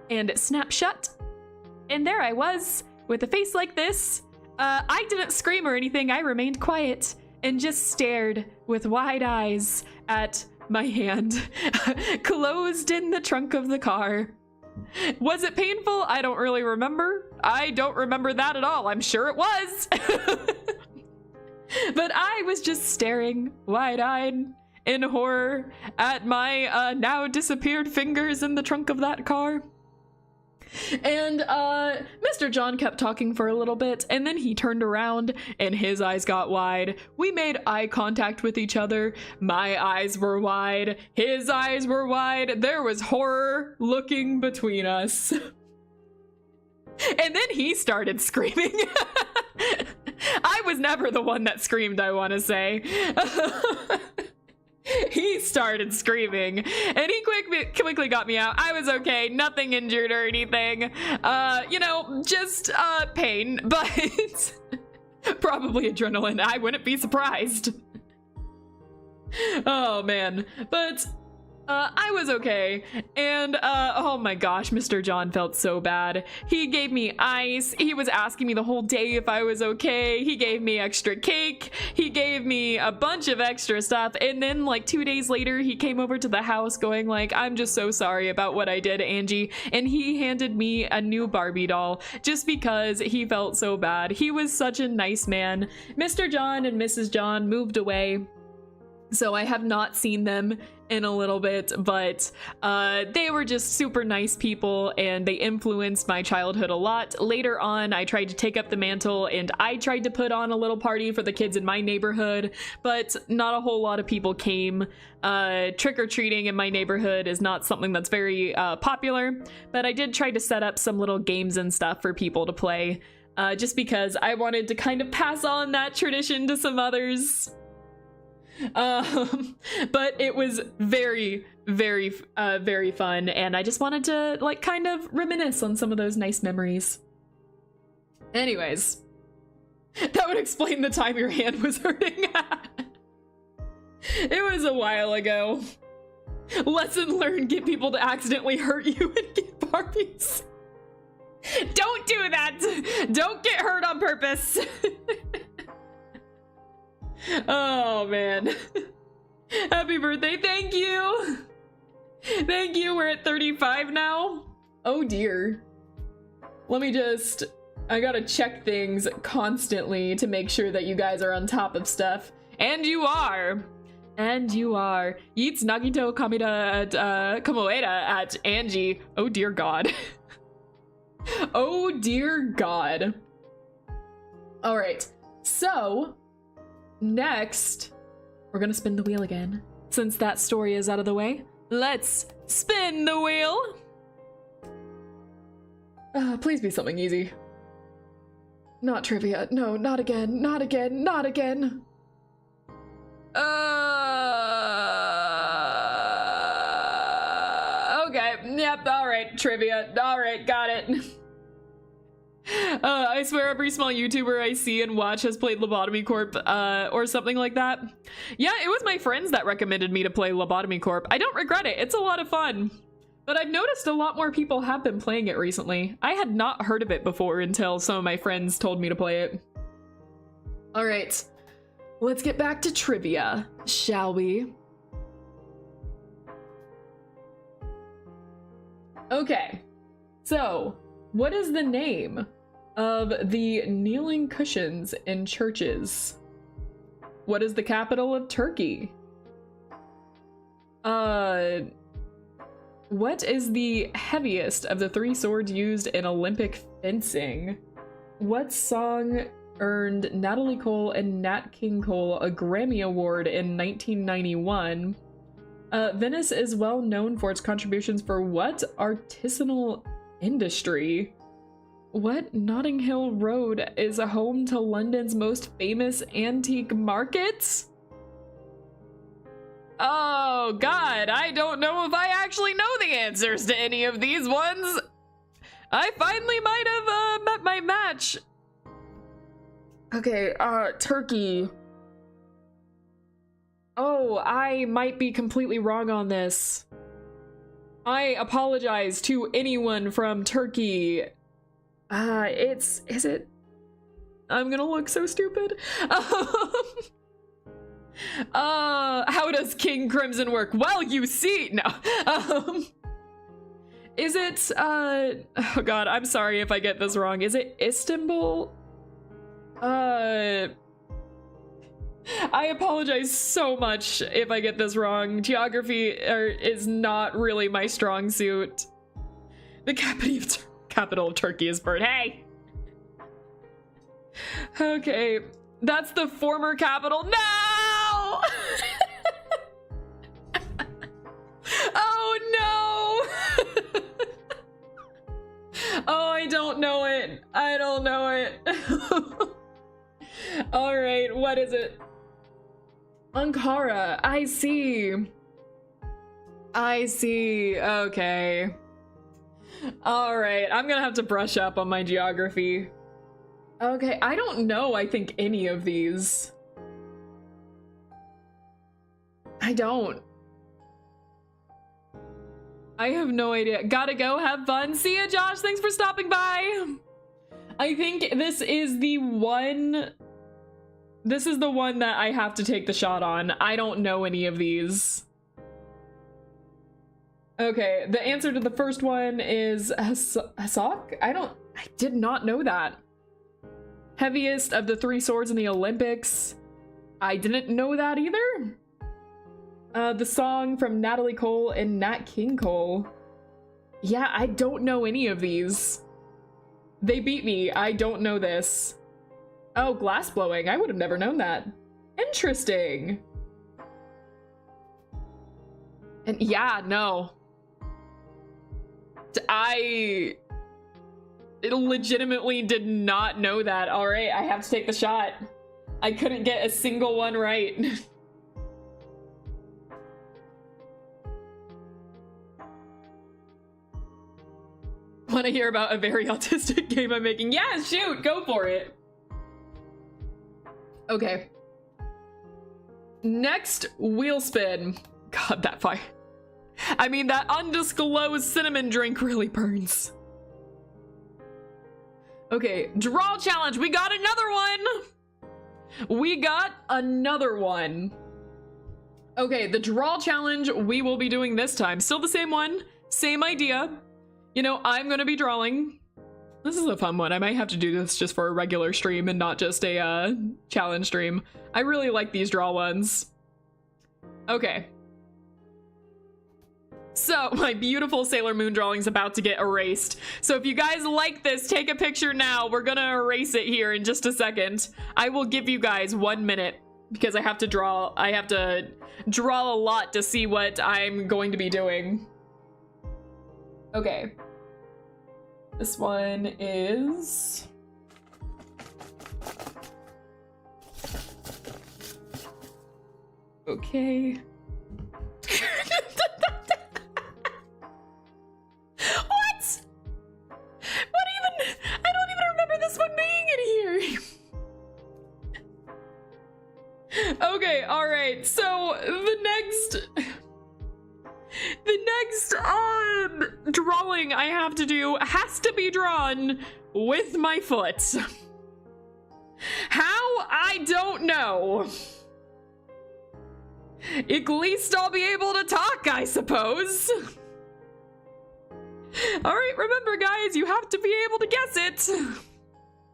and it snapped shut, and there I was with a face like this. I didn't scream or anything. I remained quiet and just stared with wide eyes at my hand closed in the trunk of the car. Was it painful? I don't really remember. I don't remember that at all. I'm sure it was. But I was just staring wide-eyed in horror at my now disappeared fingers in the trunk of that car. And Mr. John kept talking for a little bit, and then he turned around and his eyes got wide. We made eye contact with each other. My eyes were wide, his eyes were wide. There was horror looking between us. And then he started screaming. I was never the one that screamed, I want to say. He started screaming, and he quickly got me out. I was okay, nothing injured or anything. Just pain, but probably adrenaline. I wouldn't be surprised. Oh man, but I was okay. And, oh my gosh, Mr. John felt so bad. He gave me ice. He was asking me the whole day if I was okay. He gave me extra cake. He gave me a bunch of extra stuff. And then like 2 days later, he came over to the house going like, I'm just so sorry about what I did, Angie. And he handed me a new Barbie doll just because he felt so bad. He was such a nice man. Mr. John and Mrs. John moved away, so I have not seen them in a little bit, but they were just super nice people and they influenced my childhood a lot. Later on, I tried to take up the mantle and I tried to put on a little party for the kids in my neighborhood, but not a whole lot of people came. Trick-or-treating in my neighborhood is not something that's very popular, but I did try to set up some little games and stuff for people to play, just because I wanted to kind of pass on that tradition to some others. But it was very, very, very fun, and I just wanted to like kind of reminisce on some of those nice memories. Anyways, that would explain the time your hand was hurting. It was a while ago. Lesson learned: get people to accidentally hurt you and get Barbies. Don't do that. Don't get hurt on purpose. Oh man. Happy birthday. Thank you. Thank you. We're at 35 now. Oh dear. Let me just, I gotta check things constantly to make sure that you guys are on top of stuff. And you are. And you are. Yeets Nagito Kamida at Kamoeda at Angie. Oh dear God. Oh dear God. All right. So next, we're gonna spin the wheel again. Since that story is out of the way, let's spin the wheel. Please be something easy. Not trivia. No, not again. Not again. Not again. Okay. Yep. All right. Trivia. All right. Got it. I swear every small YouTuber I see and watch has played Lobotomy Corp, or something like that. Yeah, it was my friends that recommended me to play Lobotomy Corp. I don't regret it. It's a lot of fun. But I've noticed a lot more people have been playing it recently. I had not heard of it before until some of my friends told me to play it. All right, let's get back to trivia, shall we? Okay, so what is the name of the kneeling cushions in churches? What is the capital of Turkey? What is the heaviest of the 3 swords used in Olympic fencing? What song earned Natalie Cole and Nat King Cole a Grammy Award in 1991? Venice is well known for its contributions for what artisanal industry? What Notting Hill Road is a home to London's most famous antique markets? Oh God, I don't know if I actually know the answers to any of these ones. I finally might have met my match. Okay, Turkey. Oh, I might be completely wrong on this. I apologize to anyone from Turkey. Is it? I'm gonna look so stupid. How does King Crimson work? Well, you see, no. Is it, oh God, I'm sorry if I get this wrong. Is it Istanbul? I apologize so much if I get this wrong. Geography is not really my strong suit. The capital of Turkey is Bern. Hey! Okay, that's the former capital. No! Oh no! Oh, I don't know it. I don't know it. All right, what is it? Ankara. I see. I see. Okay. All right, I'm gonna have to brush up on my geography. Okay, I don't know, I think, any of these. I don't. I have no idea. Gotta go, have fun. See ya, Josh. Thanks for stopping by. I think this is the one. This is the one that I have to take the shot on. I don't know any of these. Okay, the answer to the first one is Hasok? I did not know that. Heaviest of the 3 swords in the Olympics. I didn't know that either. The song from Natalie Cole and Nat King Cole. Yeah, I don't know any of these. They beat me. I don't know this. Oh, glass blowing. I would have never known that. Interesting. And yeah, no. I legitimately did not know that. All right, I have to take the shot. I couldn't get a single one right. Want to hear about a very autistic game I'm making? Yeah, shoot, go for it. Okay. Next, wheel spin. God, that fire. I mean, that undisclosed cinnamon drink really burns. Okay, draw challenge. We got another one. We got another one. Okay, the draw challenge we will be doing this time. Still the same one, same idea. You know, I'm gonna be drawing. This is a fun one. I might have to do this just for a regular stream and not just a challenge stream. I really like these draw ones. Okay. So my beautiful Sailor Moon drawing's about to get erased. So if you guys like this, take a picture now. We're gonna erase it here in just a second. I will give you guys 1 minute because I have to draw a lot to see what I'm going to be doing. Okay. This one is... Okay. What? What even? I don't even remember this one being in here. Okay, all right. So the next drawing I have to do has to be drawn with my foot. How? I don't know. At least I'll be able to talk, I suppose. All right, remember guys, you have to be able to guess it.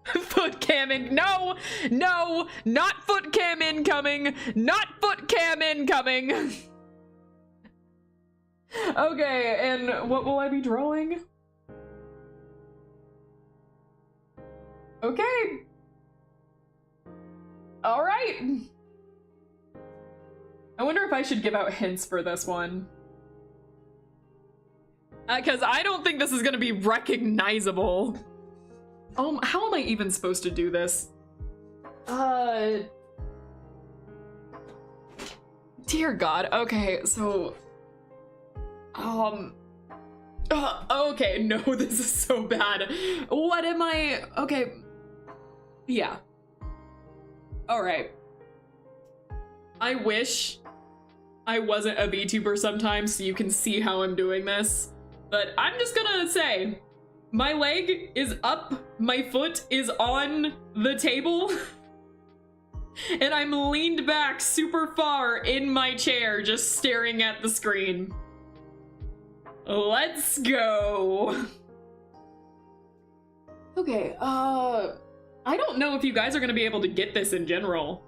Foot cam in, no, not foot cam incoming, not foot cam incoming. Okay, and what will I be drawing? Okay. All right. I wonder if I should give out hints for this one. Because I don't think this is going to be recognizable. How am I even supposed to do this? Dear God. Okay, so... okay, no, this is so bad. What am I... Okay. Yeah. Alright. I wish I wasn't a VTuber sometimes so you can see how I'm doing this. But I'm just gonna say, my leg is up, my foot is on the table, and I'm leaned back super far in my chair just staring at the screen. Let's go. Okay, I don't know if you guys are gonna be able to get this in general.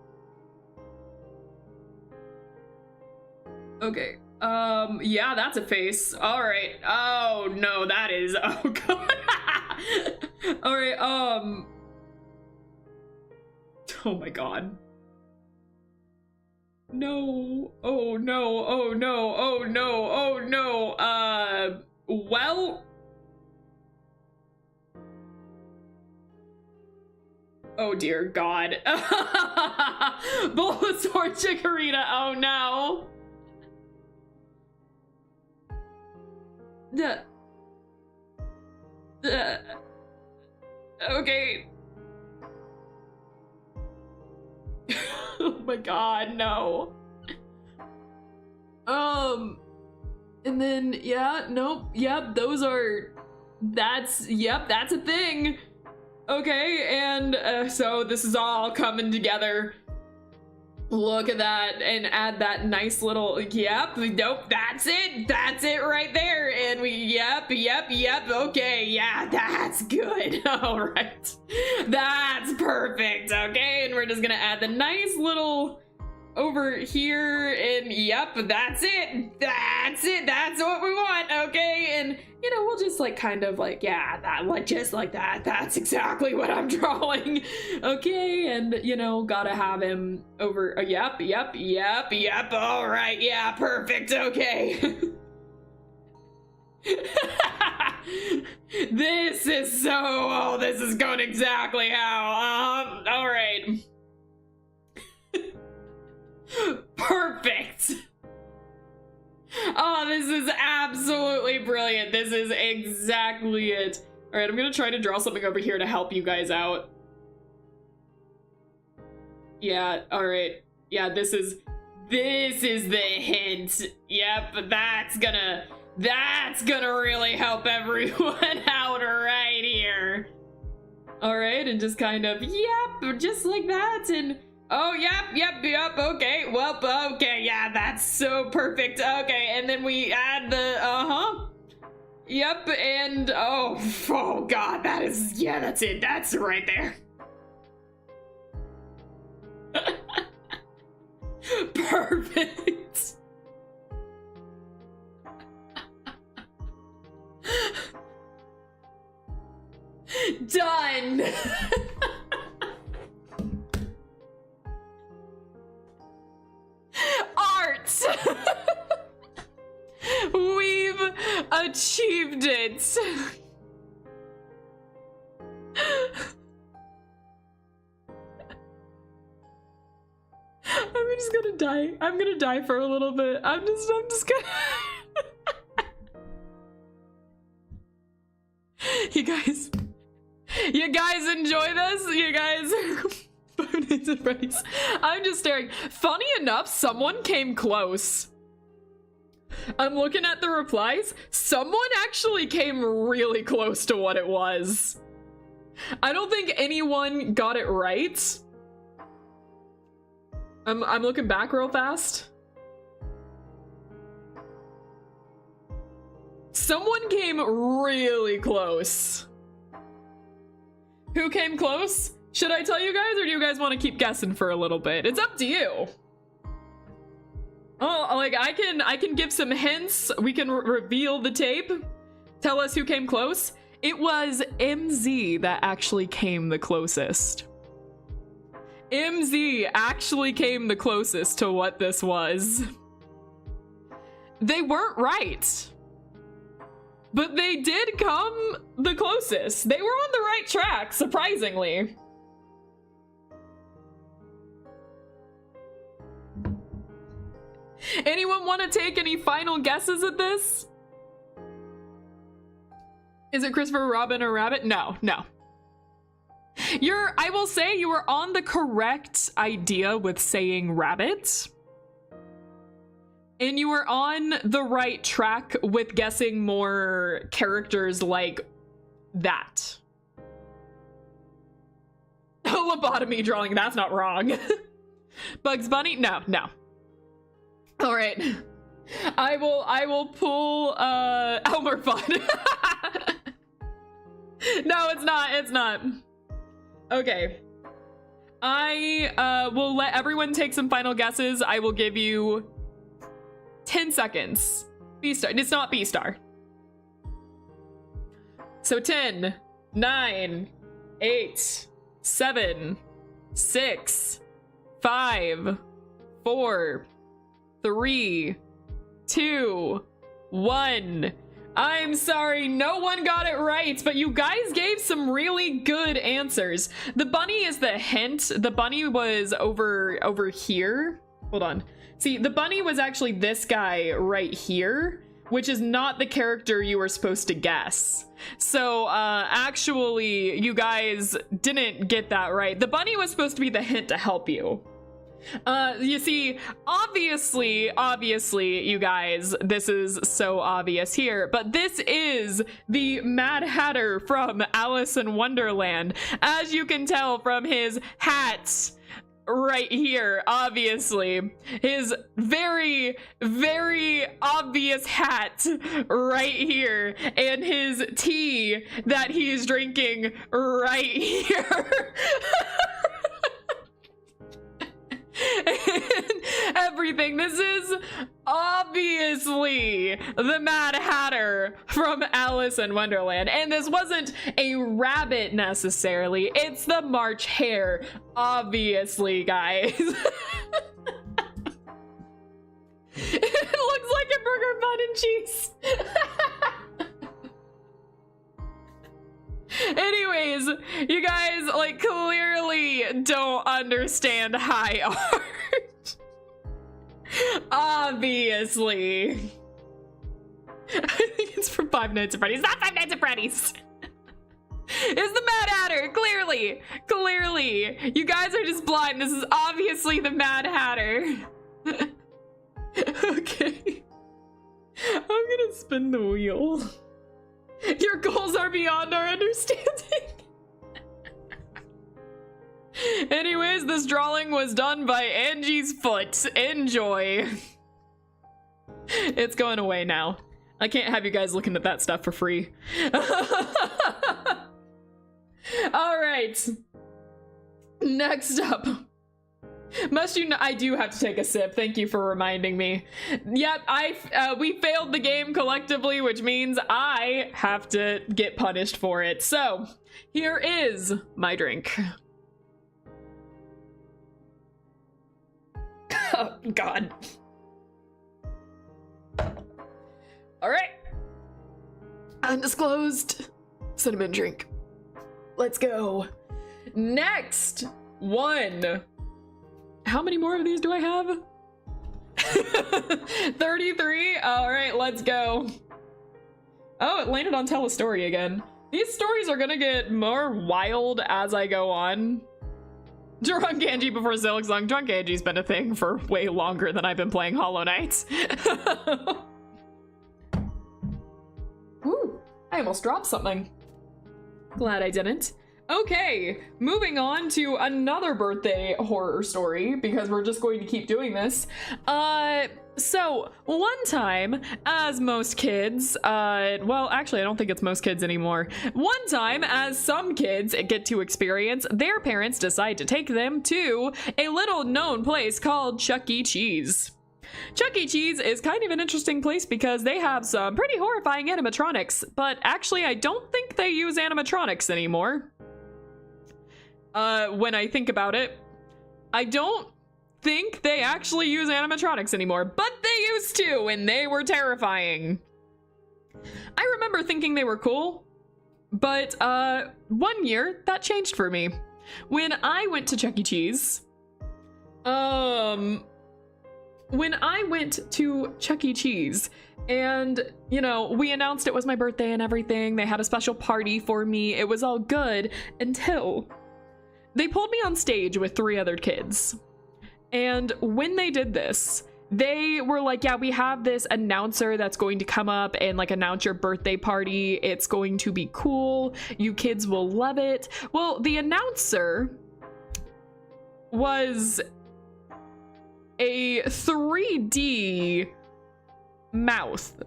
Okay, yeah, that's a face. All right. Oh no, that is, oh God. All right, oh my God. No, oh no, oh no, oh no, oh no, well. Oh dear God. Bulbasaur Chikorita, oh no. Okay. Oh my God, no. And then, yeah, nope, yep, those are, yep, that's a thing. Okay, and so this is all coming together. Look at that, and add that nice little, yep, nope, that's it right there. And we, yep, okay, yeah, that's good. All right, that's perfect. Okay, and we're just gonna add the nice little over here, and yep, that's it, that's what we want. Okay, and you know, we'll just like kind of like, yeah, that one, just like that, that's exactly what I'm drawing. Okay, and you know, gotta have him over, yep, all right, yeah, perfect. Okay. This is so, oh, this is going exactly how, all right. Perfect. Oh, this is absolutely brilliant. This is exactly it. All right, I'm gonna try to draw something over here to help you guys out. Yeah, all right. Yeah, this is the hint. Yep, that's gonna really help everyone out right here. All right, and just kind of, yep, just like that, and oh, yep, okay, well, okay, yeah, that's so perfect. Okay, and then we add the, yep, and, oh god, that is, yeah, that's it, that's right there. Perfect. Done. Art. We've achieved it. I'm just gonna die. I'm gonna die for a little bit. I'm just gonna. You guys enjoy this? You guys. I'm just staring. Funny enough, someone came close. I'm looking at the replies. Someone actually came really close to what it was. I don't think anyone got it right. I'm looking back real fast. Someone came really close. Who came close? Should I tell you guys, or do you guys want to keep guessing for a little bit? It's up to you. Oh, like I can give some hints. We can reveal the tape. Tell us who came close. It was MZ that actually came the closest. MZ actually came the closest to what this was. They weren't right, but they did come the closest. They were on the right track, surprisingly. Anyone want to take any final guesses at this? Is it Christopher Robin or Rabbit? No. I will say you were on the correct idea with saying rabbit. And you were on the right track with guessing more characters like that. Lobotomy drawing, that's not wrong. Bugs Bunny? No. All right. I will pull Elmer Fudd. No, it's not. Okay. I will let everyone take some final guesses. I will give you 10 seconds. B-star. It's not B-star. So 10, 9, 8, 7, 6, 5, 4, 3, 2, 1. I'm sorry, no one got it right, but you guys gave some really good answers. The bunny is the hint. The bunny was over here. Hold on. See, the bunny was actually this guy right here, which is not the character you were supposed to guess. So, actually, you guys didn't get that right. The bunny was supposed to be the hint to help you. You see, obviously, you guys, this is so obvious here, but this is the Mad Hatter from Alice in Wonderland, as you can tell from his hat right here. Obviously, his very, very obvious hat right here, and his tea that he's drinking right here. And everything. This is obviously the Mad Hatter from Alice in Wonderland. And this wasn't a rabbit necessarily. It's the March Hare, obviously, guys. It looks like a burger, bun, and cheese. Anyways, you guys, like, clearly don't understand high art. Obviously. I think it's from Five Nights at Freddy's. Not Five Nights at Freddy's. It's the Mad Hatter, clearly. Clearly. You guys are just blind. This is obviously the Mad Hatter. Okay. I'm gonna spin the wheel. Your goals are beyond our understanding. Anyways, this drawing was done by Angie's Foot. Enjoy. It's going away now. I can't have you guys looking at that stuff for free. All right. Next up. Must you know, I do have to take a sip. Thank you for reminding me. Yep, we failed the game collectively, which means I have to get punished for it. So, here is my drink. Oh, God. All right. Undisclosed cinnamon drink. Let's go. Next one. How many more of these do I have? 33? All right, let's go. Oh, it landed on Tell a Story again. These stories are gonna get more wild as I go on. Drunk Angie before Silksong. Drunk Angie's been a thing for way longer than I've been playing Hollow Knight. Ooh, I almost dropped something. Glad I didn't. Okay, moving on to another birthday horror story, because we're just going to keep doing this. So one time, as most kids, well, actually, I don't think it's most kids anymore. One time, as some kids get to experience, their parents decide to take them to a little known place called Chuck E. Cheese. Chuck E. Cheese is kind of an interesting place because they have some pretty horrifying animatronics, but actually, I don't think they use animatronics anymore. When I think about it, I don't think they actually use animatronics anymore, but they used to, and they were terrifying. I remember thinking they were cool, but one year that changed for me. When I went to Chuck E. Cheese, and, you know, we announced it was my birthday and everything. They had a special party for me. It was all good until they pulled me on stage with 3 other kids. And when they did this, they were like, yeah, we have this announcer that's going to come up and like announce your birthday party. It's going to be cool. You kids will love it. Well, the announcer was a 3D mouth,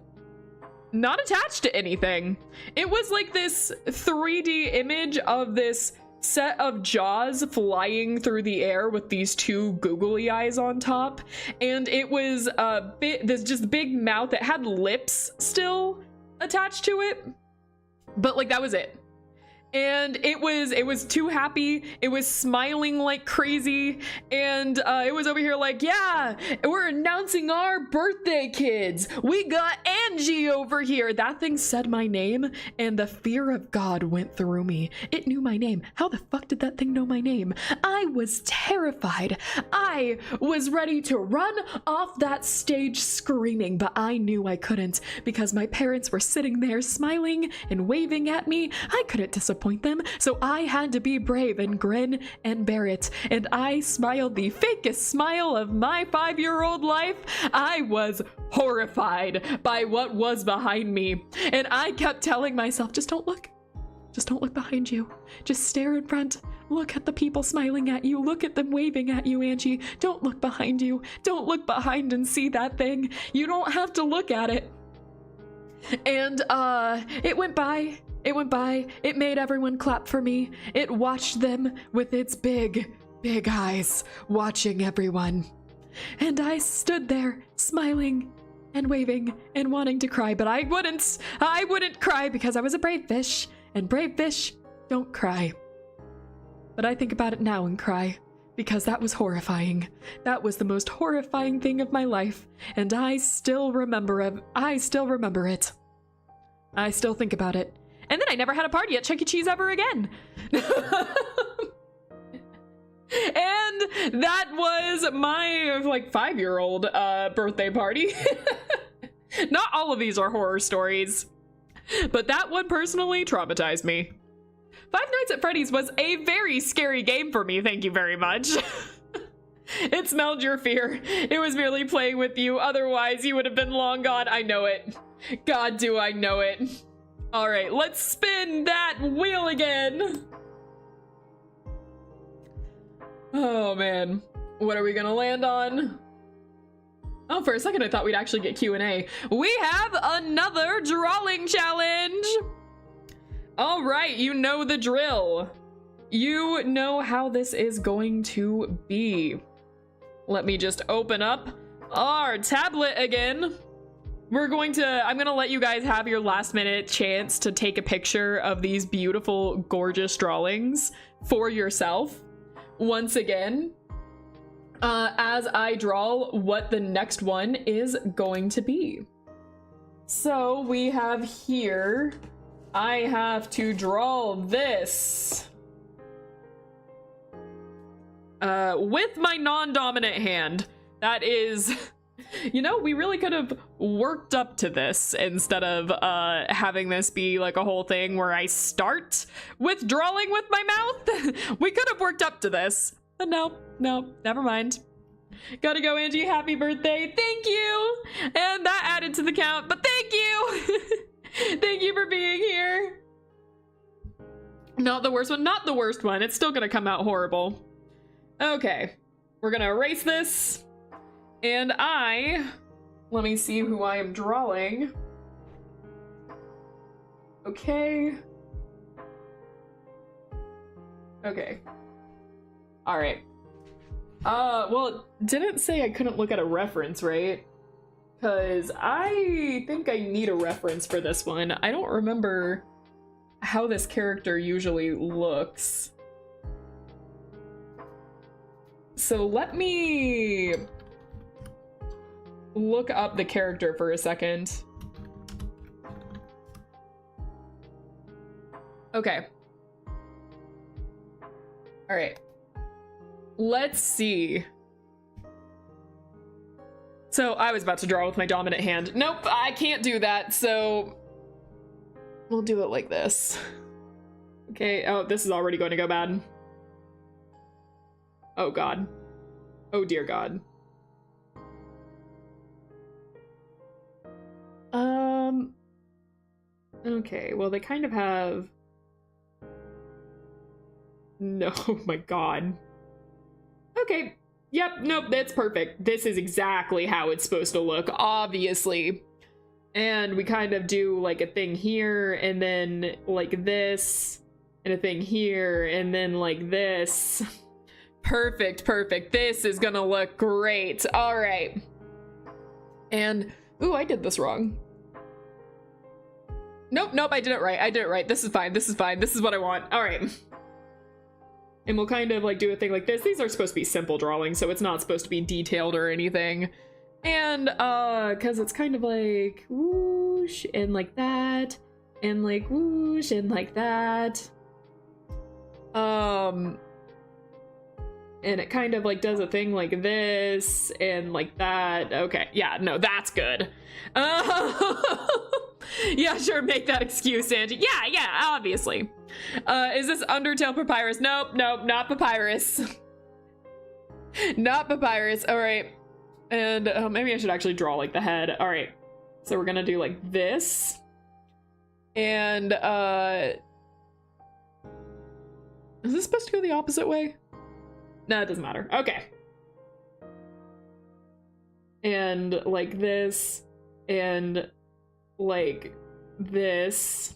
not attached to anything. It was like this 3D image of this set of jaws flying through the air with these 2 googly eyes on top, and it was this just big mouth that had lips still attached to it, but like that was it. And it was too happy. It was smiling like crazy, and it was over here like, yeah, we're announcing our birthday, kids. We got Angie over here. That thing said my name, and the fear of God went through me. It knew my name. How the fuck did that thing know my name? I was terrified. I was ready to run off that stage screaming, but I knew I couldn't because my parents were sitting there smiling and waving at me. I couldn't disappoint disappoint them, so I had to be brave and grin and bear it. And I smiled the fakest smile of my 5-year-old life. I was horrified by what was behind me. And I kept telling myself, just don't look. Just don't look behind you. Just stare in front. Look at the people smiling at you. Look at them waving at you, Angie. Don't look behind you. Don't look behind and see that thing. You don't have to look at it. And it went by. It went by. It made everyone clap for me. It watched them with its big, big eyes, watching everyone. And I stood there, smiling and waving and wanting to cry, but I wouldn't. I wouldn't cry because I was a brave fish, and brave fish don't cry. But I think about it now and cry, because that was horrifying. That was the most horrifying thing of my life, and I still remember it. I still remember it. I still think about it. And then I never had a party at Chuck E. Cheese ever again. And that was my, like, 5-year-old birthday party. Not all of these are horror stories, but that one personally traumatized me. Five Nights at Freddy's was a very scary game for me, thank you very much. It smelled your fear. It was merely playing with you, otherwise you would have been long gone. I know it. God, do I know it. All right, let's spin that wheel again. Oh man, what are we gonna land on? Oh, for a second I thought we'd actually get Q&A. We have another drawing challenge. All right, you know the drill. You know how this is going to be. Let me just open up our tablet again. I'm gonna let you guys have your last minute chance to take a picture of these beautiful, gorgeous drawings for yourself. Once again, as I draw what the next one is going to be. So we have here, I have to draw this with my non-dominant hand. That is, you know, we really could have worked up to this instead of having this be like a whole thing where I start with drawing with my mouth. We could have worked up to this, but no, never mind. Gotta go, Angie. Happy birthday. Thank you. And that added to the count, but thank you. Thank you for being here. Not the worst one. Not the worst one. It's still gonna come out horrible. Okay. We're gonna erase this. And let me see who I am drawing. Okay. Okay. All right. Well, it didn't say I couldn't look at a reference, right? Because I think I need a reference for this one. I don't remember how this character usually looks. So let me look up the character for a second. Okay. All right. Let's see. So I was about to draw with my dominant hand. Nope, I can't do that. So we'll do it like this. Okay. Oh, this is already going to go bad. Oh God. Oh dear God. Okay, well they kind of have... No, oh my God. Okay, yep, nope, that's perfect. This is exactly how it's supposed to look, obviously. And we kind of do like a thing here, and then like this, and a thing here, and then like this. Perfect, perfect. This is gonna look great. All right. And, ooh, I did this wrong. Nope, I did it right. I did it right. This is fine. This is fine. This is what I want. All right. And we'll kind of like do a thing like this. These are supposed to be simple drawings, so it's not supposed to be detailed or anything. And because it's kind of like whoosh and like that, and like whoosh and like that. And it kind of like does a thing like this and like that. Okay, yeah, no, that's good. Yeah, sure, make that excuse, Angie. Yeah, obviously. Is this Undertale Papyrus? Nope, not Papyrus. Not Papyrus. All right. And maybe I should actually draw like the head. All right. So we're gonna do like this. And is this supposed to go the opposite way? No, it doesn't matter. Okay. And like this, and like this.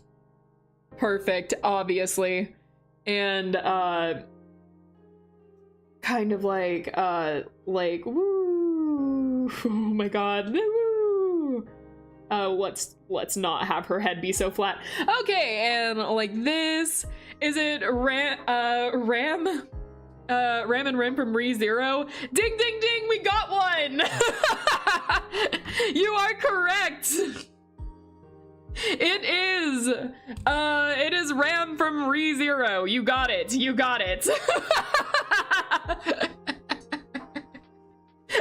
Perfect, obviously. And kind of like woo. Oh my god. Woo. Let's not have her head be so flat. Okay, and like this. Is it Ram and Rim from ReZero? Ding ding ding, we got one! You are correct! It is Ram from ReZero. You got it.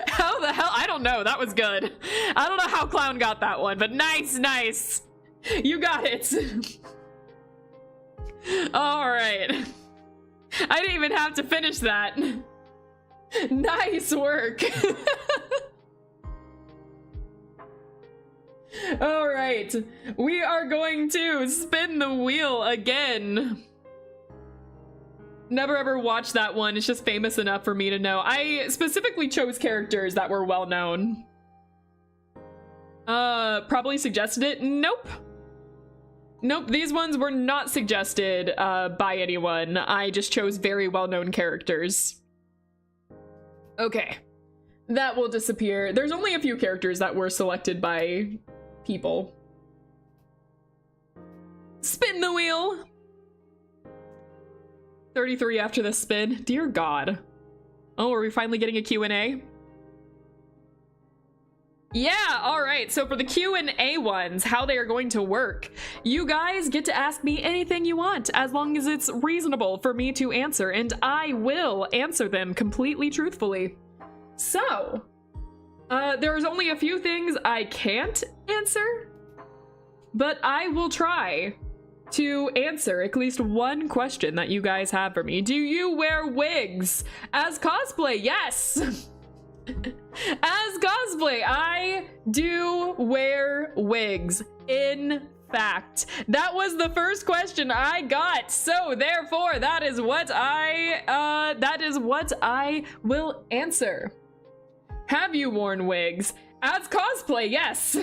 How the hell? I don't know. That was good. I don't know how Clown got that one, but nice. You got it. All right. I didn't even have to finish that. Nice work. All right. We are going to spin the wheel again. Never ever watched that one. It's just famous enough for me to know. I specifically chose characters that were well known. Probably suggested it. Nope, these ones were not suggested by anyone. I just chose very well-known characters. Okay, that will disappear. There's only a few characters that were selected by people. Spin the wheel. 33 after the spin. Dear God. Oh, are we finally getting a Q&A? Yeah, all right. So for the Q&A ones, how they are going to work, you guys get to ask me anything you want as long as it's reasonable for me to answer, and I will answer them completely truthfully. So, there's only a few things I can't answer, but I will try to answer at least one question that you guys have for me. Do you wear wigs as cosplay? Yes. As cosplay, I do wear wigs. In fact, that was the first question I got. So therefore, that is what I will answer. Have you worn wigs as cosplay? Yes.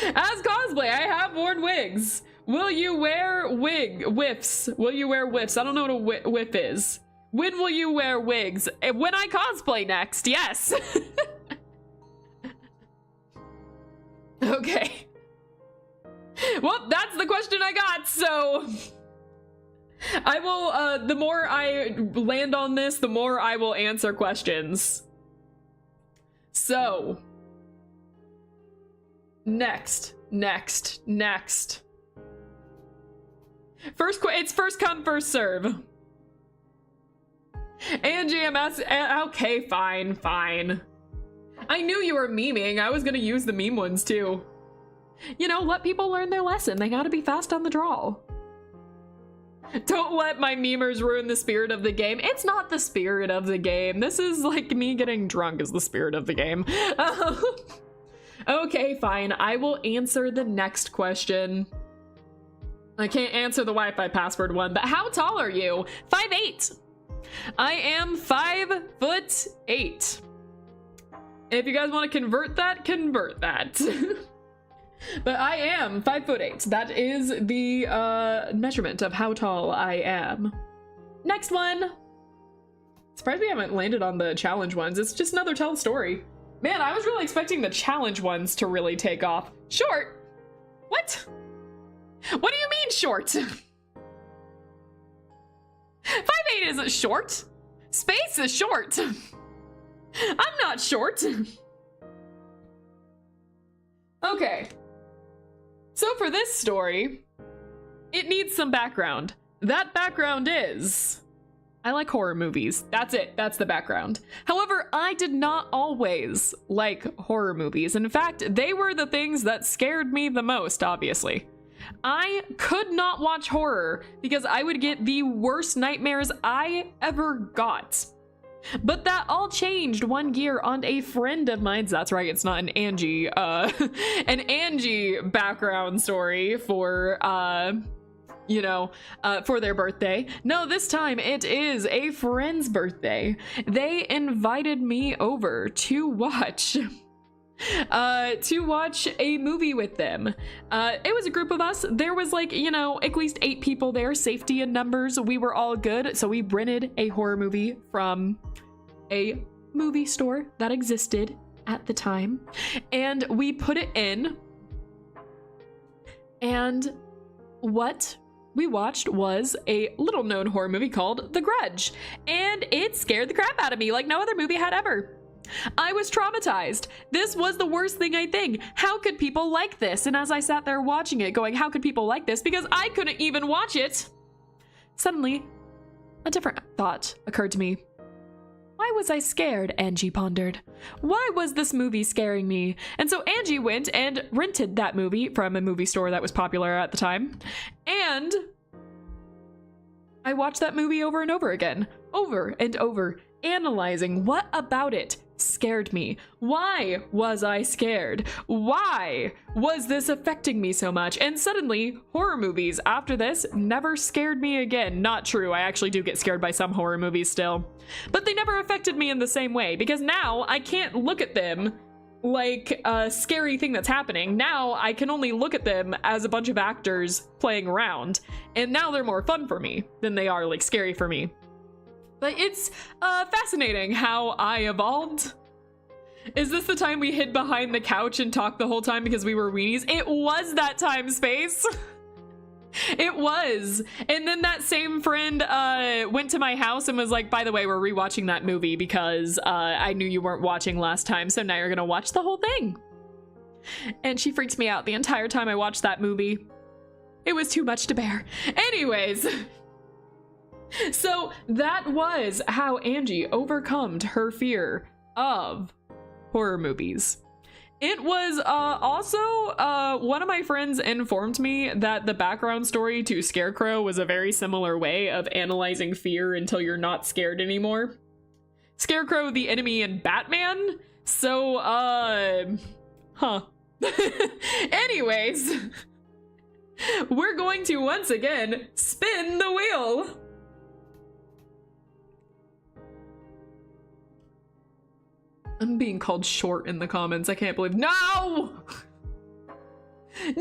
As cosplay, I have worn wigs. Will you wear whiffs? Will you wear whiffs? I don't know what a whiff is. When will you wear wigs? When I cosplay next, yes. Okay. Well, that's the question I got, so I will, the more I land on this, the more I will answer questions. So, next. It's first come, first serve. And GMS, okay, fine. I knew you were memeing. I was gonna use the meme ones too. You know, let people learn their lesson. They gotta be fast on the draw. Don't let my memers ruin the spirit of the game. It's not the spirit of the game. This is like me getting drunk is the spirit of the game. Okay, fine. I will answer the next question. I can't answer the Wi-Fi password one, but how tall are you? 5'8". I am 5'8". If you guys want to convert that, convert that. But I am 5'8". That is the measurement of how tall I am. Next one. Surprised we haven't landed on the challenge ones. It's just another tell story. Man, I was really expecting the challenge ones to really take off. Short? What? What do you mean short? 5'8" isn't short. Space is short. I'm not short. Okay. So for this story, it needs some background. That background is I like horror movies. That's it. That's the background. However, I did not always like horror movies. In fact, they were the things that scared me the most, obviously. I could not watch horror because I would get the worst nightmares I ever got. But that all changed one year on a friend of mine's. That's right, it's not an Angie background story for for their birthday. No, this time it is a friend's birthday. They invited me over to watch a movie with them. It was a group of us. There was like, at least 8 people there. Safety in numbers. We were all good. So we rented a horror movie from a movie store that existed at the time. And we put it in. And what we watched was a little known horror movie called The Grudge. And it scared the crap out of me like no other movie had ever. I was traumatized. This was the worst thing, I think. How could people like this? And as I sat there watching it going, how could people like this? Because I couldn't even watch it. Suddenly, a different thought occurred to me. Why was I scared? Angie pondered. Why was this movie scaring me? And so Angie went and rented that movie from a movie store that was popular at the time. And I watched that movie over and over again, over and over, analyzing what about it scared me. Why was I scared? Why was this affecting me so much? And suddenly, horror movies after this never scared me again. Not true, I actually do get scared by some horror movies still. But they never affected me in the same way, because now I can't look at them like a scary thing that's happening. Now I can only look at them as a bunch of actors playing around, and now they're more fun for me than they are like scary for me. But it's fascinating how I evolved. Is this the time we hid behind the couch and talked the whole time because we were weenies? It was that time, Space. It was. And then that same friend went to my house and was like, by the way, we're rewatching that movie because I knew you weren't watching last time, so now you're gonna watch the whole thing. And she freaked me out the entire time I watched that movie. It was too much to bear. Anyways. So that was how Angie overcome her fear of horror movies. It was also one of my friends informed me that the background story to Scarecrow was a very similar way of analyzing fear until you're not scared anymore. Scarecrow, the enemy in Batman. So, anyways, we're going to once again spin the wheel. I'm being called short in the comments. I can't believe. No! No!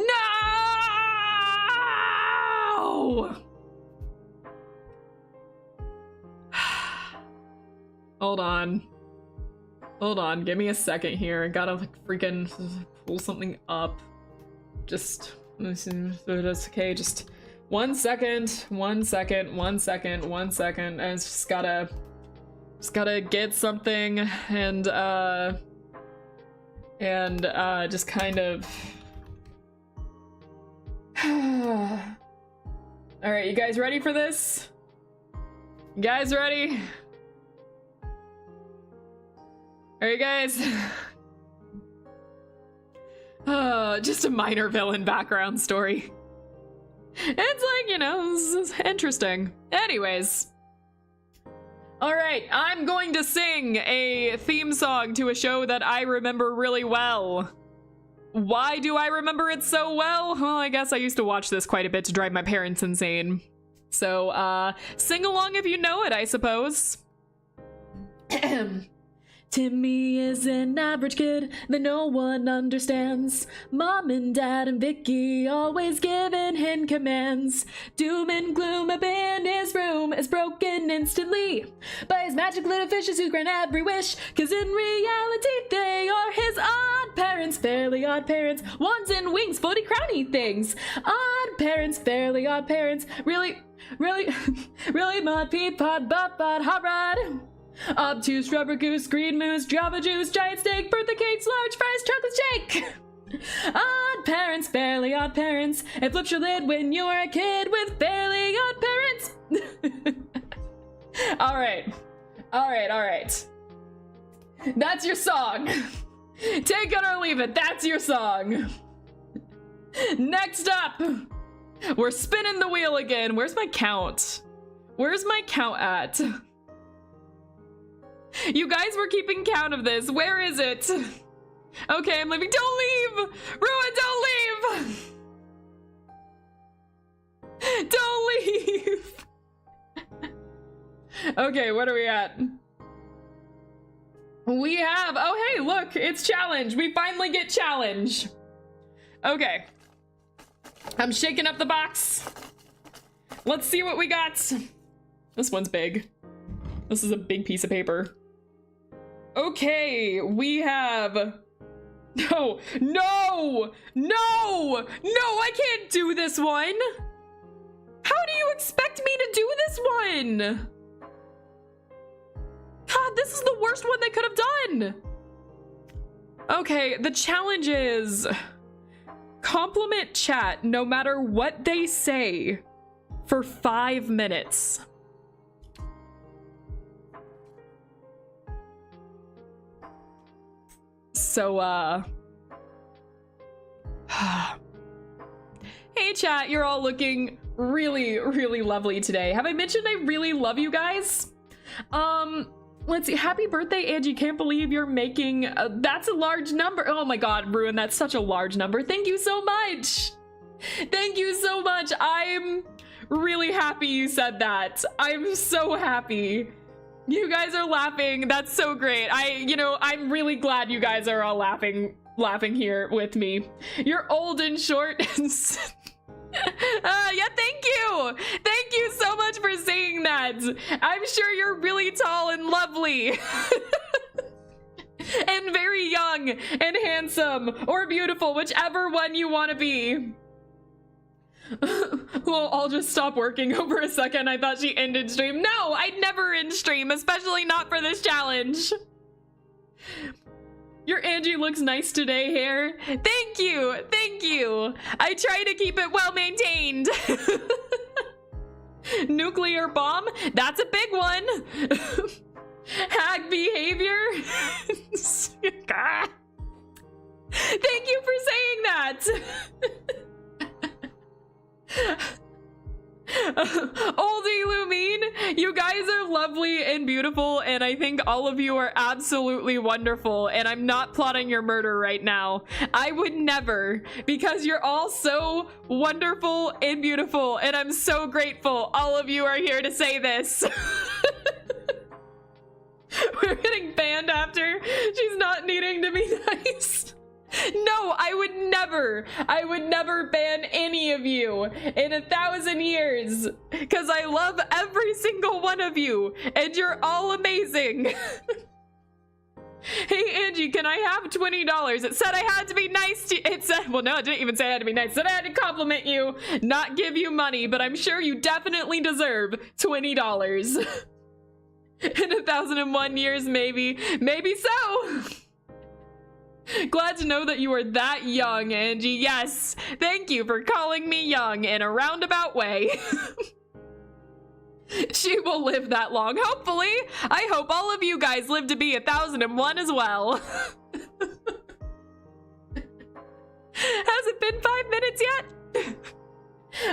Hold on. Hold on. Give me a second here. I gotta like freaking pull something up. Just, that's okay. Just 1 second. 1 second. 1 second. 1 second. I just gotta get something and just kind of all right, you guys ready for this? You guys ready? Are you guys? Just a minor villain background story. It's like, this is interesting. Anyways. All right, I'm going to sing a theme song to a show that I remember really well. Why do I remember it so well? Well, I guess I used to watch this quite a bit to drive my parents insane. So, sing along if you know it, I suppose. Timmy is an average kid that no one understands. Mom and Dad and Vicky always giving him commands. Doom and gloom up in his room is broken instantly by his magic little fishes who grant every wish. Cause in reality they are his odd parents, fairly odd parents, wands and wings, floaty crowny things. Odd parents, fairly odd parents, really mod peep pod bop bod hot rod. Obtuse, rubber goose, green moose, java juice, giant steak, birthday cakes, large fries, chocolate shake. Odd parents, fairly odd parents. It flips your lid when you're a kid with fairly odd parents. All right. All right, all right. That's your song. Take it or leave it. That's your song. Next up, we're spinning the wheel again. Where's my count? Where's my count at? You guys were keeping count of this. Where is it? Okay, I'm leaving. Don't leave! Ruin, don't leave! Don't leave! Okay, what are we at? We have, oh hey, look, it's challenge. We finally get challenge. Okay. I'm shaking up the box. Let's see what we got. This one's big. This is a big piece of paper. Okay, we have... No, no, no, no, I can't do this one. How do you expect me to do this one? God, this is the worst one they could have done. Okay, the challenge is compliment chat no matter what they say for 5 minutes. So, hey chat, you're all looking really, really lovely today. Have I mentioned I really love you guys? Let's see. Happy birthday, Angie. Can't believe you're making... that's a large number. Oh my god, Ruin, that's such a large number. Thank you so much. Thank you so much. I'm really happy you said that. I'm so happy. You guys are laughing. That's so great. I'm really glad you guys are all laughing here with me. You're old and short and... yeah, thank you. Thank you so much for saying that. I'm sure you're really tall and lovely. And very young and handsome or beautiful, whichever one you want to be. Well, I'll just stop working over a second. I thought she ended stream. No, I'd never end stream, especially not for this challenge. Your Angie looks nice today, hair. Thank you, thank you. I try to keep it well maintained. Nuclear bomb, that's a big one. Hag behavior. Thank you for saying that. Oldie Lumine, you guys are lovely and beautiful, and I think all of you are absolutely wonderful, and I'm not plotting your murder right now. I would never, because you're all so wonderful and beautiful, and I'm so grateful all of you are here to say this. We're getting banned after she's not needing to be nice. No, I would never ban any of you in 1,000 years, because I love every single one of you, and you're all amazing. Hey, Angie, can I have $20? It said I had to be nice to you. It said, well, no, it didn't even say I had to be nice. It said I had to compliment you, not give you money, but I'm sure you definitely deserve $20. In 1,001 years, maybe so. Glad to know that you are that young, Angie. Yes, thank you for calling me young in a roundabout way. She will live that long, hopefully. I hope all of you guys live to be 1,001 as well. Has it been 5 minutes yet?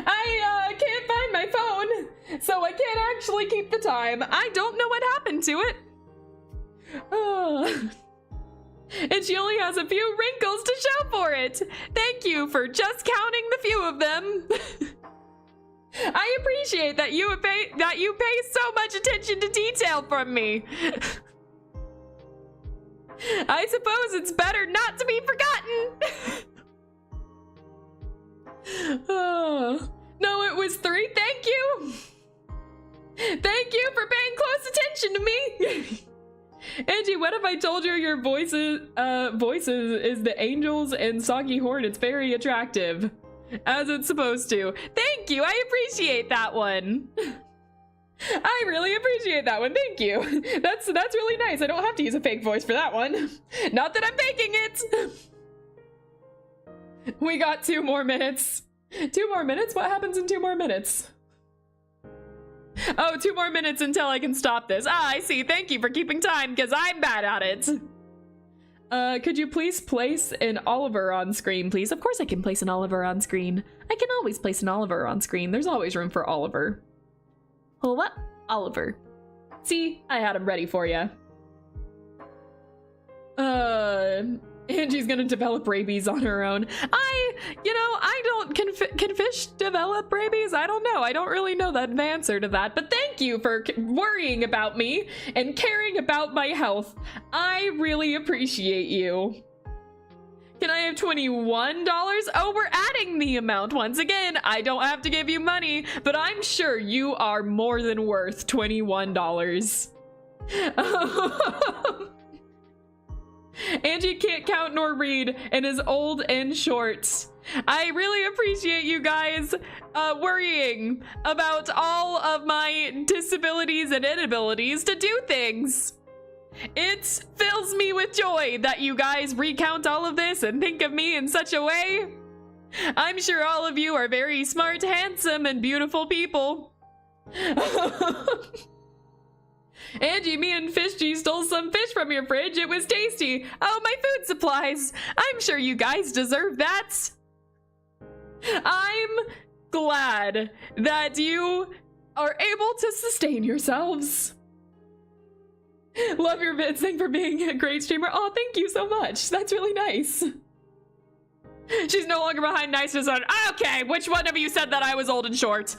I can't find my phone, so I can't actually keep the time. I don't know what happened to it. Oh. And she only has a few wrinkles to show for it. Thank you for just counting the few of them. I appreciate that you pay so much attention to detail from me. I suppose it's better not to be forgotten. Oh, no, it was 3. Thank you. Thank you for paying close attention to me. Angie, what if I told you your voices is the angels and Soggy Horn? It's very attractive, as it's supposed to. Thank you, I appreciate that one. I really appreciate that one, thank you. That's really nice. I don't have to use a fake voice for that one. Not that I'm faking it. We got 2 more minutes. 2 more minutes? What happens in 2 more minutes? Oh, 2 more minutes until I can stop this. Ah, I see. Thank you for keeping time, because I'm bad at it. Could you please place an Oliver on screen, please? Of course I can place an Oliver on screen. I can always place an Oliver on screen. There's always room for Oliver. Oh, what? Oliver. See, I had him ready for you. Angie's gonna develop rabies on her own. I don't, can fish develop rabies? I don't know. I don't really know the answer to that, but thank you for worrying about me and caring about my health. I really appreciate you. Can I have $21? Oh, we're adding the amount once again. I don't have to give you money, but I'm sure you are more than worth $21. Angie can't count nor read and is old and short. I really appreciate you guys worrying about all of my disabilities and inabilities to do things. It fills me with joy that you guys recount all of this and think of me in such a way. I'm sure all of you are very smart, handsome, and beautiful people. Angie, me and Fishy stole some fish from your fridge. It was tasty. Oh, my food supplies. I'm sure you guys deserve that. I'm glad that you are able to sustain yourselves. Love your vids. Thanks for being a great streamer. Oh, thank you so much. That's really nice. She's no longer behind niceness on. Okay, which one of you said that I was old and short?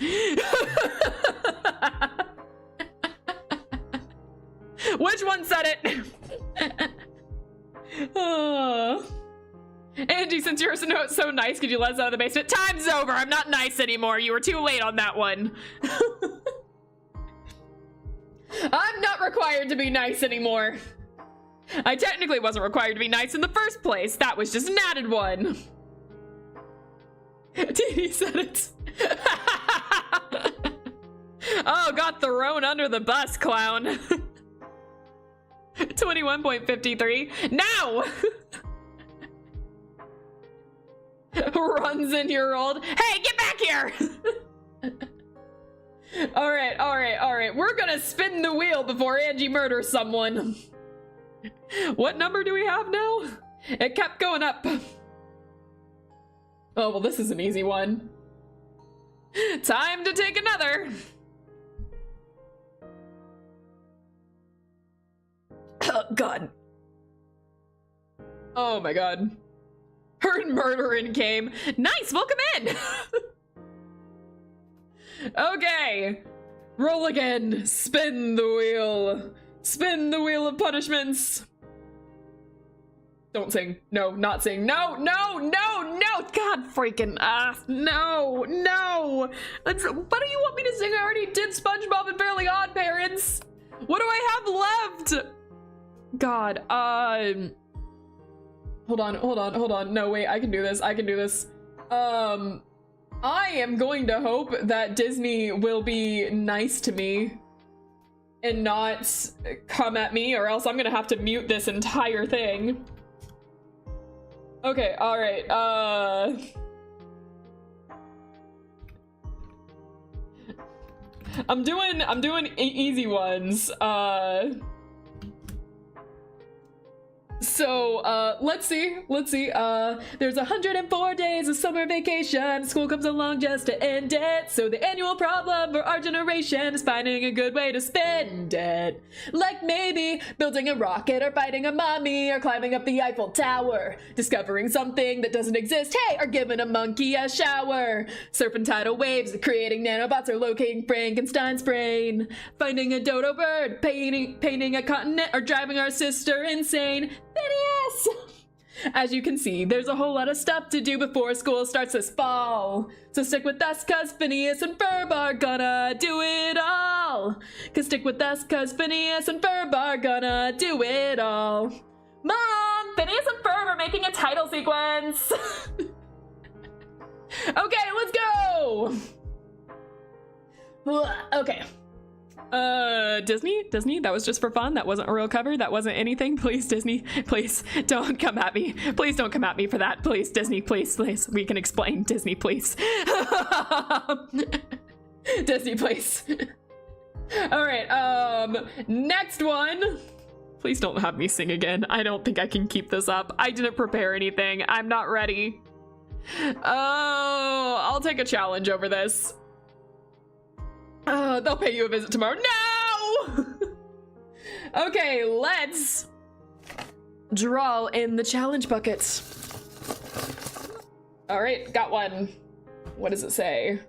Which one said it? Angie, since you're so nice, could you let us out of the basement? Time's over. I'm not nice anymore. You were too late on that one. I'm not required to be nice anymore. I technically wasn't required to be nice in the first place. That was just an added one. Dee said it. Oh, got thrown under the bus, clown. 21.53. Now! Runs in your old. Hey, get back here! Alright. We're gonna spin the wheel before Angie murders someone. What number do we have now? It kept going up. Oh, well, this is an easy one. Time to take another. Oh, God. Oh, my God. Heard murdering came. Nice, welcome in. Okay. Roll again. Spin the wheel. Spin the wheel of punishments. Don't sing. No, not sing. No. God freaking no. What do you want me to sing? I already did SpongeBob and Fairly Odd Parents. What do I have left? God, hold on. No, wait, I can do this. I am going to hope that Disney will be nice to me and not come at me, or else I'm gonna have to mute this entire thing. Okay, alright, I'm doing easy ones. So, let's see. There's 104 days of summer vacation. School comes along just to end it. So the annual problem for our generation is finding a good way to spend it. Like maybe building a rocket or fighting a mommy or climbing up the Eiffel Tower. Discovering something that doesn't exist, hey, or giving a monkey a shower. Surfing tidal waves, creating nanobots, or locating Frankenstein's brain. Finding a dodo bird, painting a continent, or driving our sister insane. Phineas! As you can see, there's a whole lot of stuff to do before school starts this fall. So stick with us, cause Phineas and Ferb are gonna do it all. Stick with us, cause Phineas and Ferb are gonna do it all. Mom, Phineas and Ferb are making a title sequence. Okay, let's go. Okay. Disney, that was just for fun. That wasn't a real cover. That wasn't anything. Please, Disney, please don't come at me. Please don't come at me for that. Please, Disney, please. We can explain. Disney, please. Disney, please. All right, next one. Please don't have me sing again. I don't think I can keep this up. I didn't prepare anything. I'm not ready. Oh, I'll take a challenge over this. They'll pay you a visit tomorrow. No! Okay, let's draw in the challenge bucket. All right, got one. What does it say?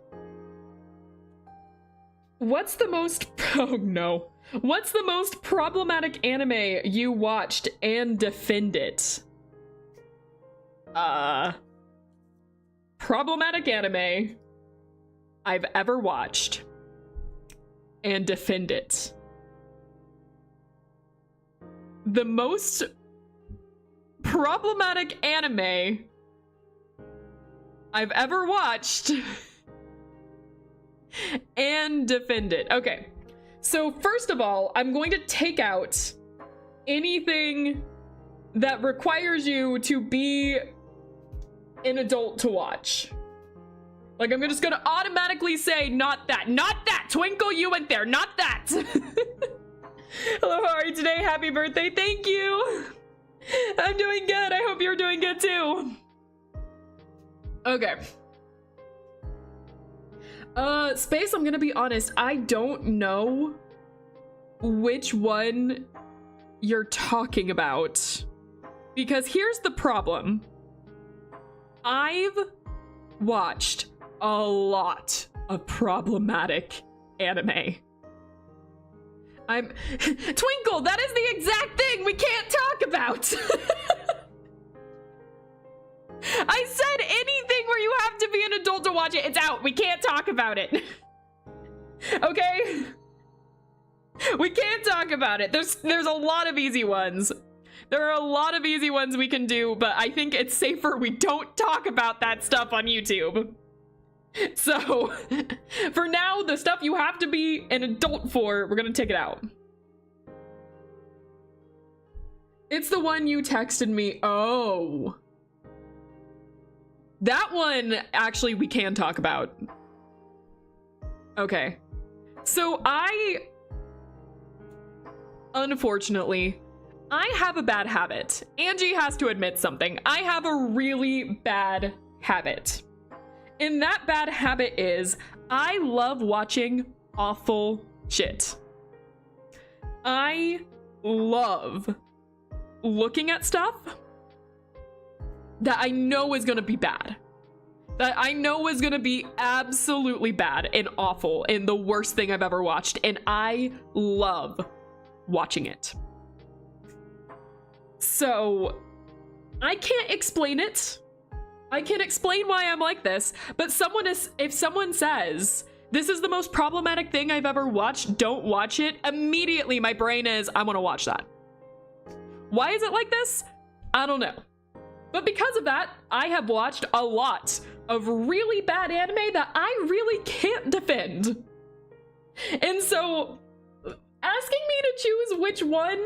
What's the most, oh no. What's the most problematic anime you watched and defend it? Problematic anime I've ever watched and defend it. The most problematic anime I've ever watched and defend it. Okay, so first of all, I'm going to take out anything that requires you to be an adult to watch. Like, I'm just gonna automatically say, not that, Twinkle, you went there, not that. Hello, how are you today? Happy birthday, thank you. I'm doing good, I hope you're doing good too. Okay. Space, I'm gonna be honest, I don't know which one you're talking about. Because here's the problem. I've watched a lot of problematic anime. Twinkle, that is the exact thing we can't talk about! I said anything where you have to be an adult to watch it, it's out. We can't talk about it. Okay? We can't talk about it. There's a lot of easy ones. There are a lot of easy ones we can do, but I think it's safer we don't talk about that stuff on YouTube. So, for now, the stuff you have to be an adult for, we're gonna take it out. It's the one you texted me. Oh. That one, actually, we can talk about. Okay. So unfortunately, I have a bad habit. Angie has to admit something. I have a really bad habit. And that bad habit is I love watching awful shit. I love looking at stuff that I know is gonna be bad. That I know is gonna be absolutely bad and awful and the worst thing I've ever watched. And I love watching it. So I can't explain it. I can explain why I'm like this, but if someone says, this is the most problematic thing I've ever watched, don't watch it, immediately my brain is, I wanna watch that. Why is it like this? I don't know. But because of that, I have watched a lot of really bad anime that I really can't defend. And so, asking me to choose which one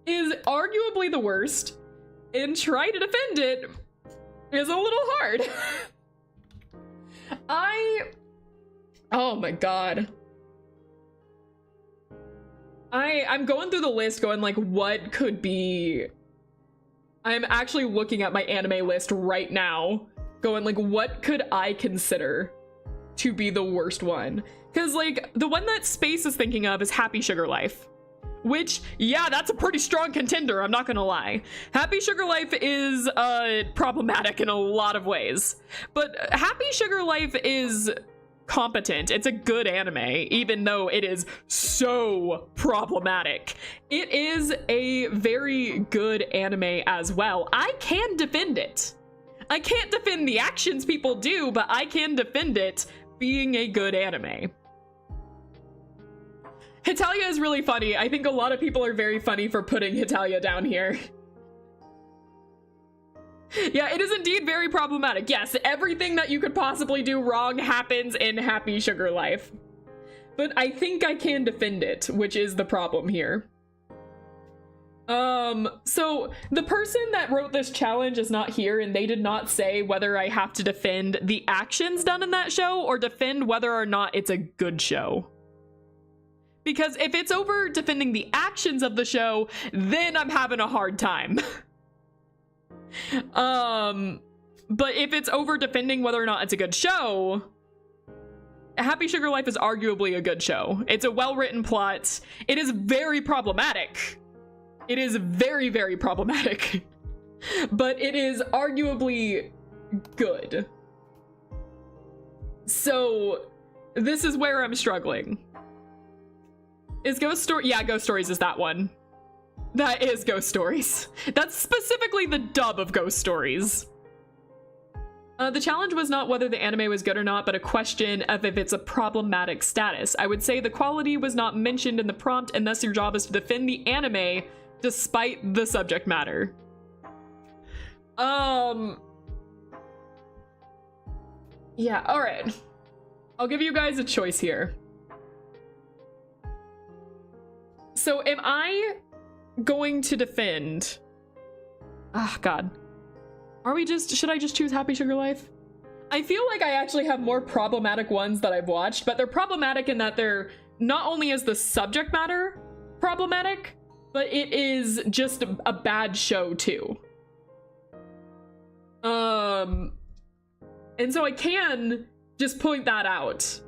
is arguably the worst and try to defend it is a little hard. Oh my god. I'm going through the list going like, what could be... I'm actually looking at my anime list right now going like, what could I consider to be the worst one? Because like, the one that Space is thinking of is Happy Sugar Life. Which, yeah, that's a pretty strong contender, I'm not gonna lie. Happy Sugar Life is problematic in a lot of ways. But Happy Sugar Life is competent. It's a good anime, even though it is so problematic. It is a very good anime as well. I can defend it. I can't defend the actions people do, but I can defend it being a good anime. Hitalia is really funny. I think a lot of people are very funny for putting Hitalia down here. Yeah, it is indeed very problematic. Yes, everything that you could possibly do wrong happens in Happy Sugar Life. But I think I can defend it, which is the problem here. So the person that wrote this challenge is not here, and they did not say whether I have to defend the actions done in that show or defend whether or not it's a good show. Because if it's over defending the actions of the show, then I'm having a hard time. But if it's over defending whether or not it's a good show, Happy Sugar Life is arguably a good show. It's a well-written plot. It is very problematic. It is very, very problematic. But it is arguably good. So this is where I'm struggling. Is Ghost Story? Yeah, Ghost Stories is that one. That is Ghost Stories. That's specifically the dub of Ghost Stories. The challenge was not whether the anime was good or not, but a question of if it's a problematic status. I would say the quality was not mentioned in the prompt, and thus your job is to defend the anime despite the subject matter. Yeah, all right. I'll give you guys a choice here. So am I going to defend? Ah, God. Should I just choose Happy Sugar Life? I feel like I actually have more problematic ones that I've watched, but they're problematic in that they're not only is the subject matter problematic, but it is just a bad show too. And so I can just point that out.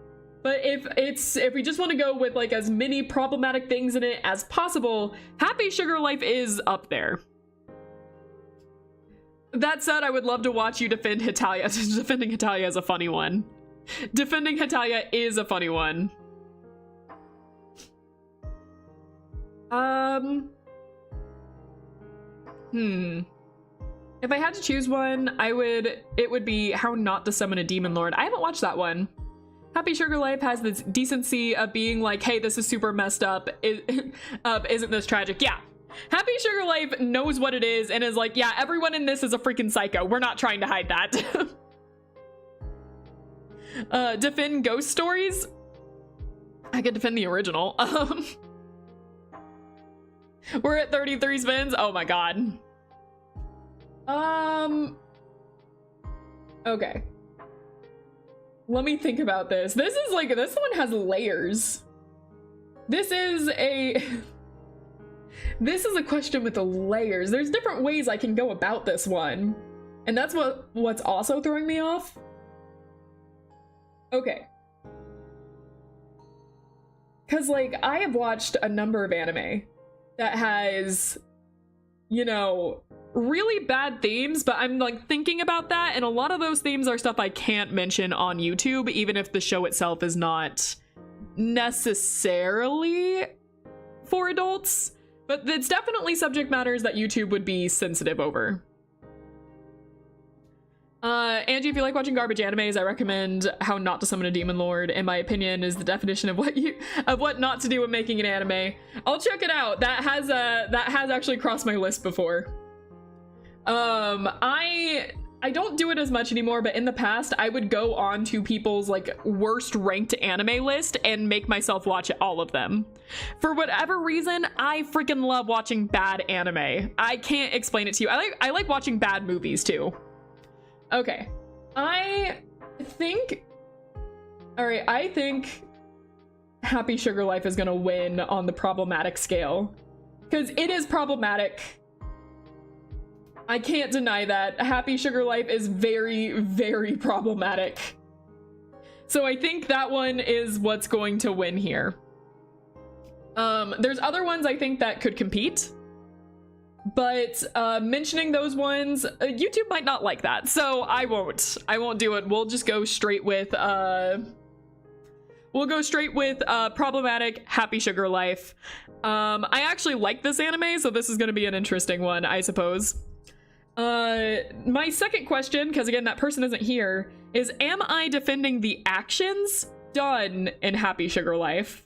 But if we just want to go with like as many problematic things in it as possible, Happy Sugar Life is up there. That said, I would love to watch you defend Hetalia. Defending Hetalia is a funny one. Defending Hetalia is a funny one. If I had to choose one, it would be How Not to Summon a Demon Lord. I haven't watched that one. Happy Sugar Life has this decency of being like, hey, this is super messed up. Isn't this tragic? Yeah. Happy Sugar Life knows what it is and is like, yeah, everyone in this is a freaking psycho. We're not trying to hide that. Defend Ghost Stories? I could defend the original. We're at 33 spins. Oh my God. Okay. Let me think about this. This one has layers. This is a question with the layers. There's different ways I can go about this one. And that's what's also throwing me off. Okay. Cause like I have watched a number of anime that has, you know, really bad themes, but I'm like thinking about that, and a lot of those themes are stuff I can't mention on YouTube, even if the show itself is not necessarily for adults, but it's definitely subject matters that YouTube would be sensitive over. Angie, if you like watching garbage animes, I recommend How Not to Summon a Demon Lord. In my opinion, is the definition of what not to do when making an anime. I'll check it out. That has actually crossed my list before. I don't do it as much anymore, but in the past I would go on to people's like worst ranked anime list and make myself watch all of them. For whatever reason, I freaking love watching bad anime. I can't explain it to you. I like watching bad movies too. Okay. I think Happy Sugar Life is gonna win on the problematic scale, because it is problematic. I can't deny that. Happy Sugar Life is very, very problematic. So I think that one is what's going to win here. There's other ones I think that could compete, but mentioning those ones, YouTube might not like that, so I won't do it. We'll just go straight with problematic Happy Sugar Life. I actually like this anime, so this is gonna be an interesting one, I suppose. My second question, because again, that person isn't here, is am I defending the actions done in Happy Sugar Life?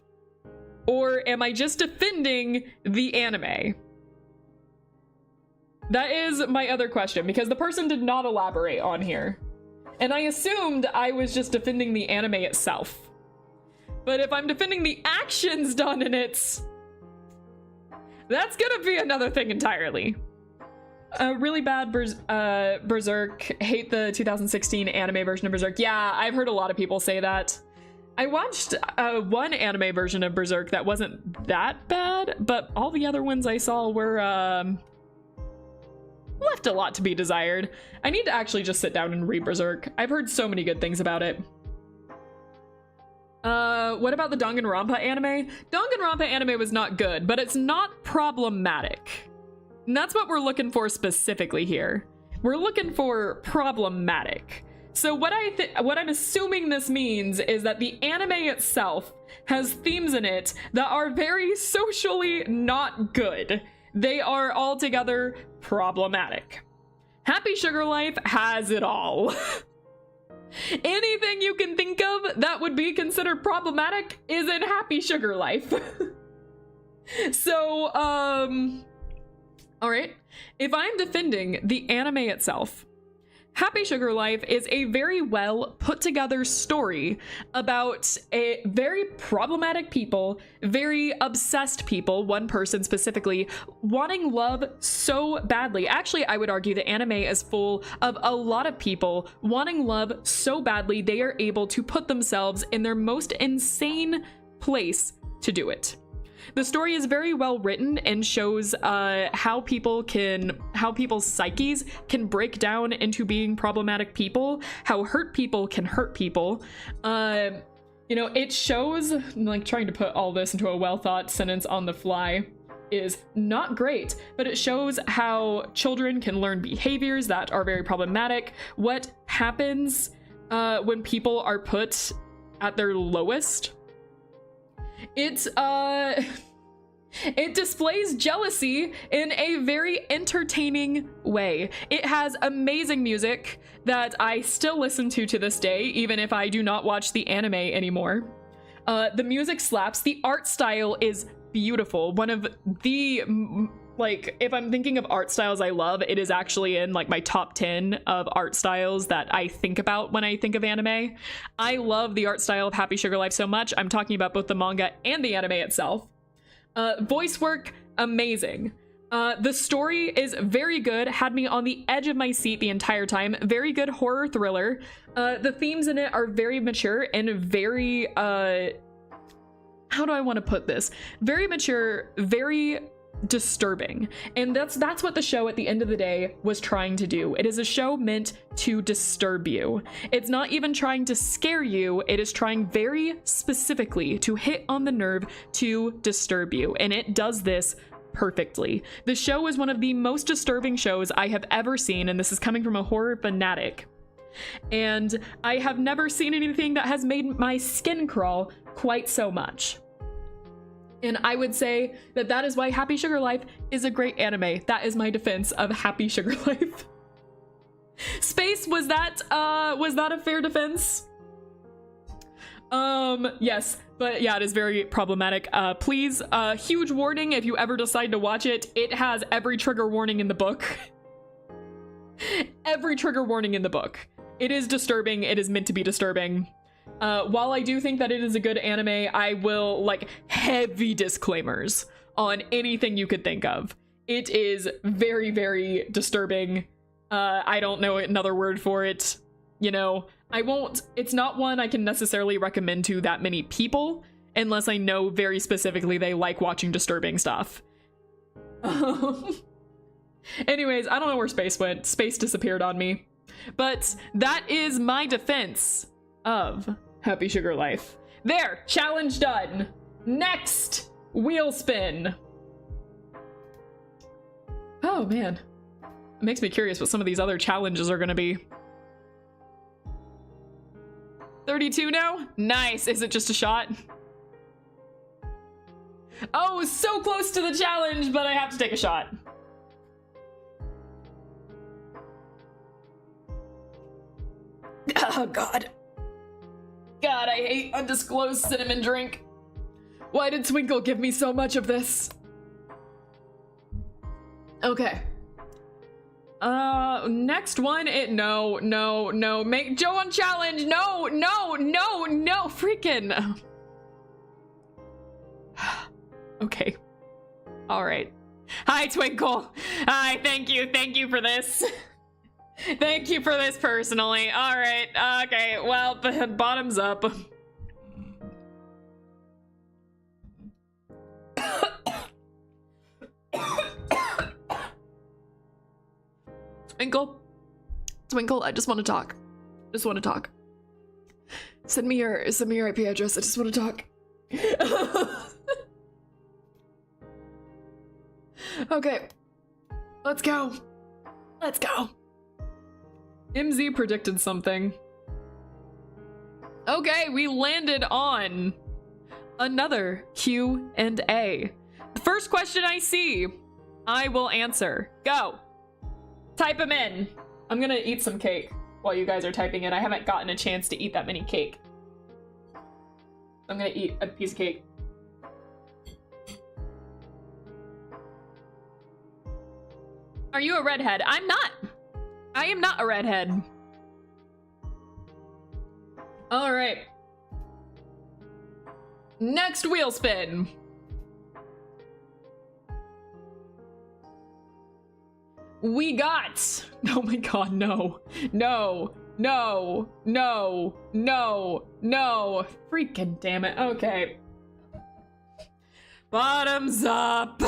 Or am I just defending the anime? That is my other question, because the person did not elaborate on here. And I assumed I was just defending the anime itself. But if I'm defending the actions done in it, that's gonna be another thing entirely. Really bad Berserk. Hate the 2016 anime version of Berserk. Yeah, I've heard a lot of people say that. I watched one anime version of Berserk that wasn't that bad, but all the other ones I saw were left a lot to be desired. I need to actually just sit down and read Berserk. I've heard so many good things about it. What about the Danganronpa anime? Danganronpa anime was not good, but it's not problematic. And that's what we're looking for specifically here. We're looking for problematic. So what I'm assuming this means is that the anime itself has themes in it that are very socially not good. They are altogether problematic. Happy Sugar Life has it all. Anything you can think of that would be considered problematic is in Happy Sugar Life. So, all right. If I'm defending the anime itself, Happy Sugar Life is a very well put together story about a very problematic people, very obsessed people, one person specifically, wanting love so badly. Actually, I would argue the anime is full of a lot of people wanting love so badly they are able to put themselves in their most insane place to do it. The story is very well written and shows how people's psyches can break down into being problematic people, how hurt people can hurt people. You know, it shows, like, trying to put all this into a well thought sentence on the fly is not great, but it shows how children can learn behaviors that are very problematic, what happens when people are put at their lowest. It displays jealousy in a very entertaining way. It has amazing music that I still listen to this day, even if I do not watch the anime anymore. The music slaps. The art style is beautiful. One of the, like, if I'm thinking of art styles I love, it is actually in like my top 10 of art styles that I think about when I think of anime. I love the art style of Happy Sugar Life so much. I'm talking about both the manga and the anime itself. Voice work, amazing. The story is very good, had me on the edge of my seat the entire time. Very good horror thriller. The themes in it are very mature and very, how do I want to put this? Very mature, very disturbing. And that's what the show at the end of the day was trying to do. It is a show meant to disturb you. It's not even trying to scare you. It is trying very specifically to hit on the nerve to disturb you. And it does this perfectly. The show is one of the most disturbing shows I have ever seen, and this is coming from a horror fanatic. And I have never seen anything that has made my skin crawl quite so much. And I would say that that is why Happy Sugar Life is a great anime. That is my defense of Happy Sugar Life. Space, was that a fair defense? Yes, but yeah, it is very problematic. Please, huge warning if you ever decide to watch it. It has every trigger warning in the book. Every trigger warning in the book. It is disturbing. It is meant to be disturbing. While I do think that it is a good anime, I will, like, heavy disclaimers on anything you could think of. It is very, very disturbing. I don't know another word for it. You know, it's not one I can necessarily recommend to that many people, unless I know very specifically they like watching disturbing stuff. Anyways, I don't know where Space went. Space disappeared on me. But that is my defense of Happy Sugar Life. There, challenge done. Next, wheel spin. Oh man, it makes me curious what some of these other challenges are gonna be. 32 now? Nice. Is it just a shot? Oh, so close to the challenge, but I have to take a shot. Oh god. God, I hate undisclosed cinnamon drink. Why did Twinkle give me so much of this? Okay. Next one, no. Make Joe on challenge. No, freaking. Okay. All right. Hi, Twinkle. Hi, thank you for this. Thank you for this personally. All right. Okay. Well, bottoms up. Twinkle, I just want to talk. Just want to talk. Send me your IP address. I just want to talk. Okay. Let's go. Let's go. MZ predicted something. Okay, we landed on another Q&A. The first question I see, I will answer. Go. Type them in. I'm gonna eat some cake while you guys are typing in. I haven't gotten a chance to eat that many cake. I'm gonna eat a piece of cake. Are you a redhead? I'm not. I am not a redhead. All right. Next wheel spin. We got, oh my god, no, no, no, no, no, no, freaking damn it, okay. Bottoms up.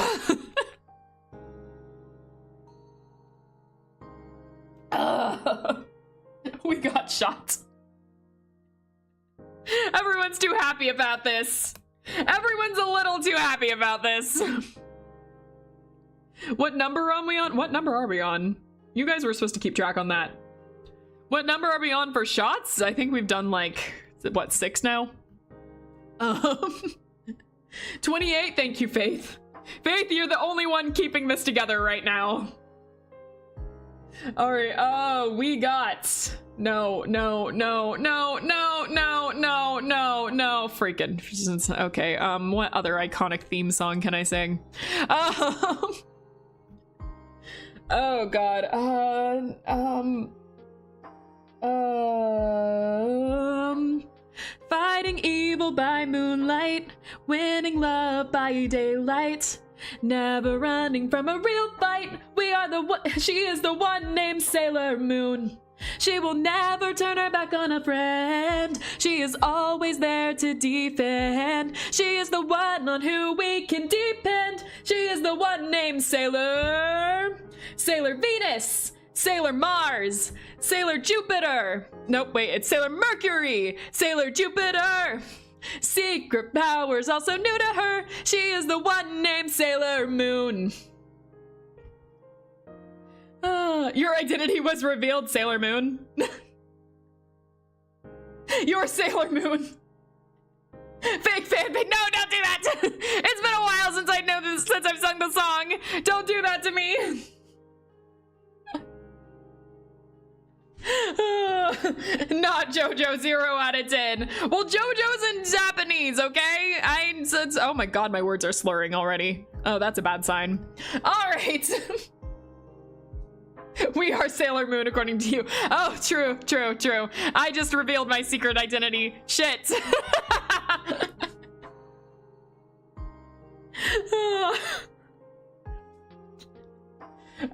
We got shot. Everyone's too happy about this. Everyone's a little too happy about this. What number are we on? What number are we on? You guys were supposed to keep track on that. What number are we on for shots? I think we've done like, what, 6 now? 28, thank you, Faith. Faith, you're the only one keeping this together right now. All right, we got, no, freaking, okay, what other iconic theme song can I sing? Oh god, fighting evil by moonlight, winning love by daylight, never running from a real fight. We are the one, she is the one named Sailor Moon. She will never turn her back on a friend. She is always there to defend. She is the one on who we can depend. She is the one named Sailor Venus, Sailor Mars, Sailor Jupiter. Nope, wait, it's Sailor Mercury, Sailor Jupiter. Secret powers also new to her. She is the one named Sailor Moon. Your identity was revealed, Sailor Moon. You're Sailor Moon. Fake fanfic. No, don't do that. It's been a while since since I've sung the song. Don't do that to me. Not JoJo, 0 out of 10. Well, JoJo's in Japanese, okay? Oh my god, my words are slurring already. Oh, that's a bad sign. All right. We are Sailor Moon, according to you. Oh, true. I just revealed my secret identity. Shit.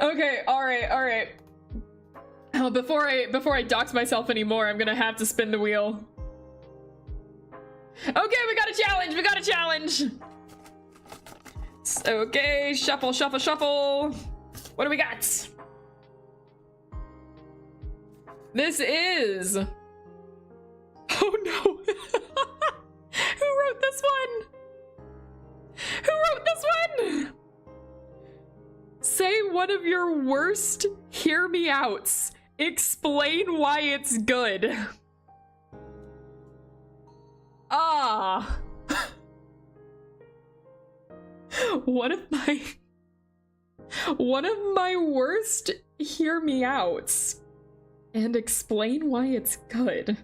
Okay, all right. Before I dox myself anymore, I'm gonna have to spin the wheel. Okay, we got a challenge. Okay, shuffle. What do we got? This is... Oh no. Who wrote this one? Say one of your worst hear me outs. Explain why it's good. One of my worst hear me outs. And explain why it's good.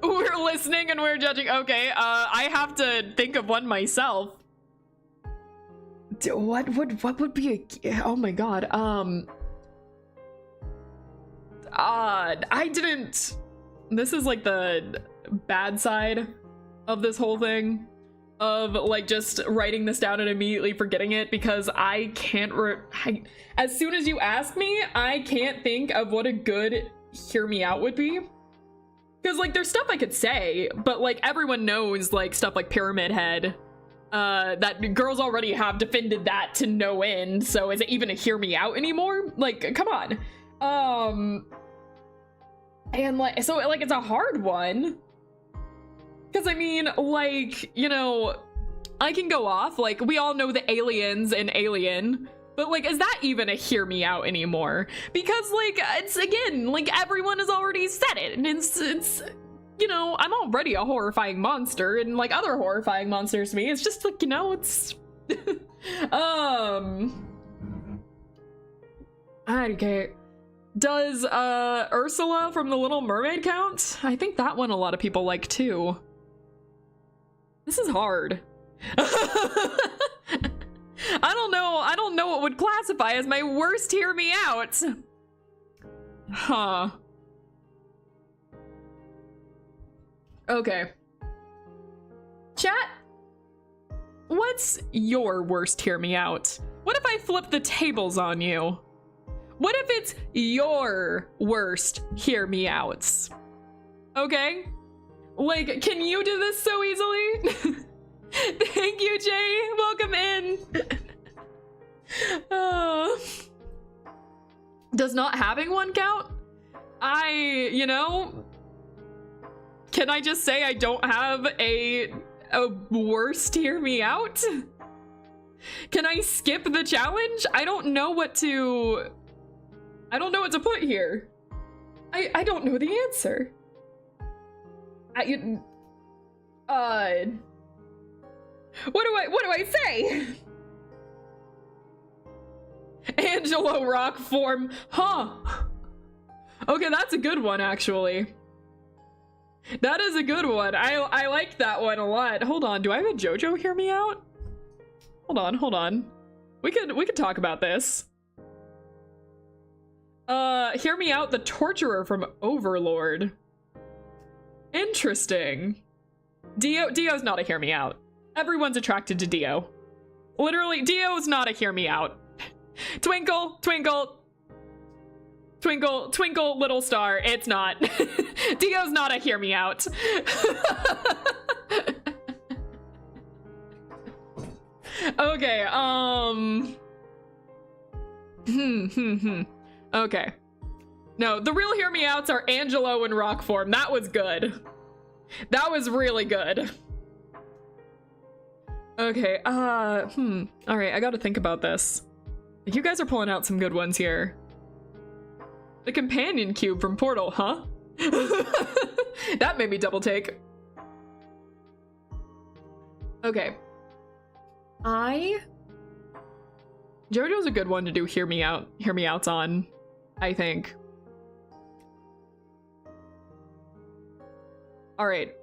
We're listening and we're judging. Okay, I have to think of one myself. What would be a... Oh my god, I didn't... This is like the bad side of this whole thing. Of like just writing this down and immediately forgetting it, because I can't as soon as you ask me, I can't think of what a good hear me out would be. Because like there's stuff I could say, but like everyone knows like stuff like Pyramid Head that girls already have defended that to no end, so is it even a hear me out anymore? Like, come on. And like, so like it's a hard one, because I mean, like, you know, I can go off, like, we all know the aliens in Alien, but like, is that even a hear me out anymore? Because like, it's, again, like, everyone has already said it, and it's you know, I'm already a horrifying monster, and like other horrifying monsters to me, it's just like, you know, it's okay. Does Ursula from The Little Mermaid count? I think that one a lot of people like too. This is hard. I don't know what would classify as my worst hear me out. Huh. Okay. Chat, what's your worst hear me out? What if I flip the tables on you? What if it's your worst hear me outs? Okay? Like, can you do this so easily? Thank you, Jay. Welcome in. Does not having one count? You know, can I just say I don't have a worst hear me out? Can I skip the challenge? I don't know what to put here. I don't know the answer. What do I say? Angelo rock form, huh? Okay, that's a good one, actually. That is a good one. I like that one a lot. Hold on, do I have a JoJo hear me out? Hold on. We could talk about this. Hear me out, the torturer from Overlord. Interesting. Dio's not a hear me out. Everyone's attracted to Dio. Literally, Dio's not a hear me out. Twinkle, twinkle, twinkle, twinkle, little star. It's not. Dio's not a hear me out. Okay, okay. No, the real hear me outs are Angelo and Rockform. That was good. That was really good. Okay, all right, I gotta think about this. You guys are pulling out some good ones here. The companion cube from Portal, huh? That made me double take. Okay. JoJo's a good one to do hear me outs on, I think. All right.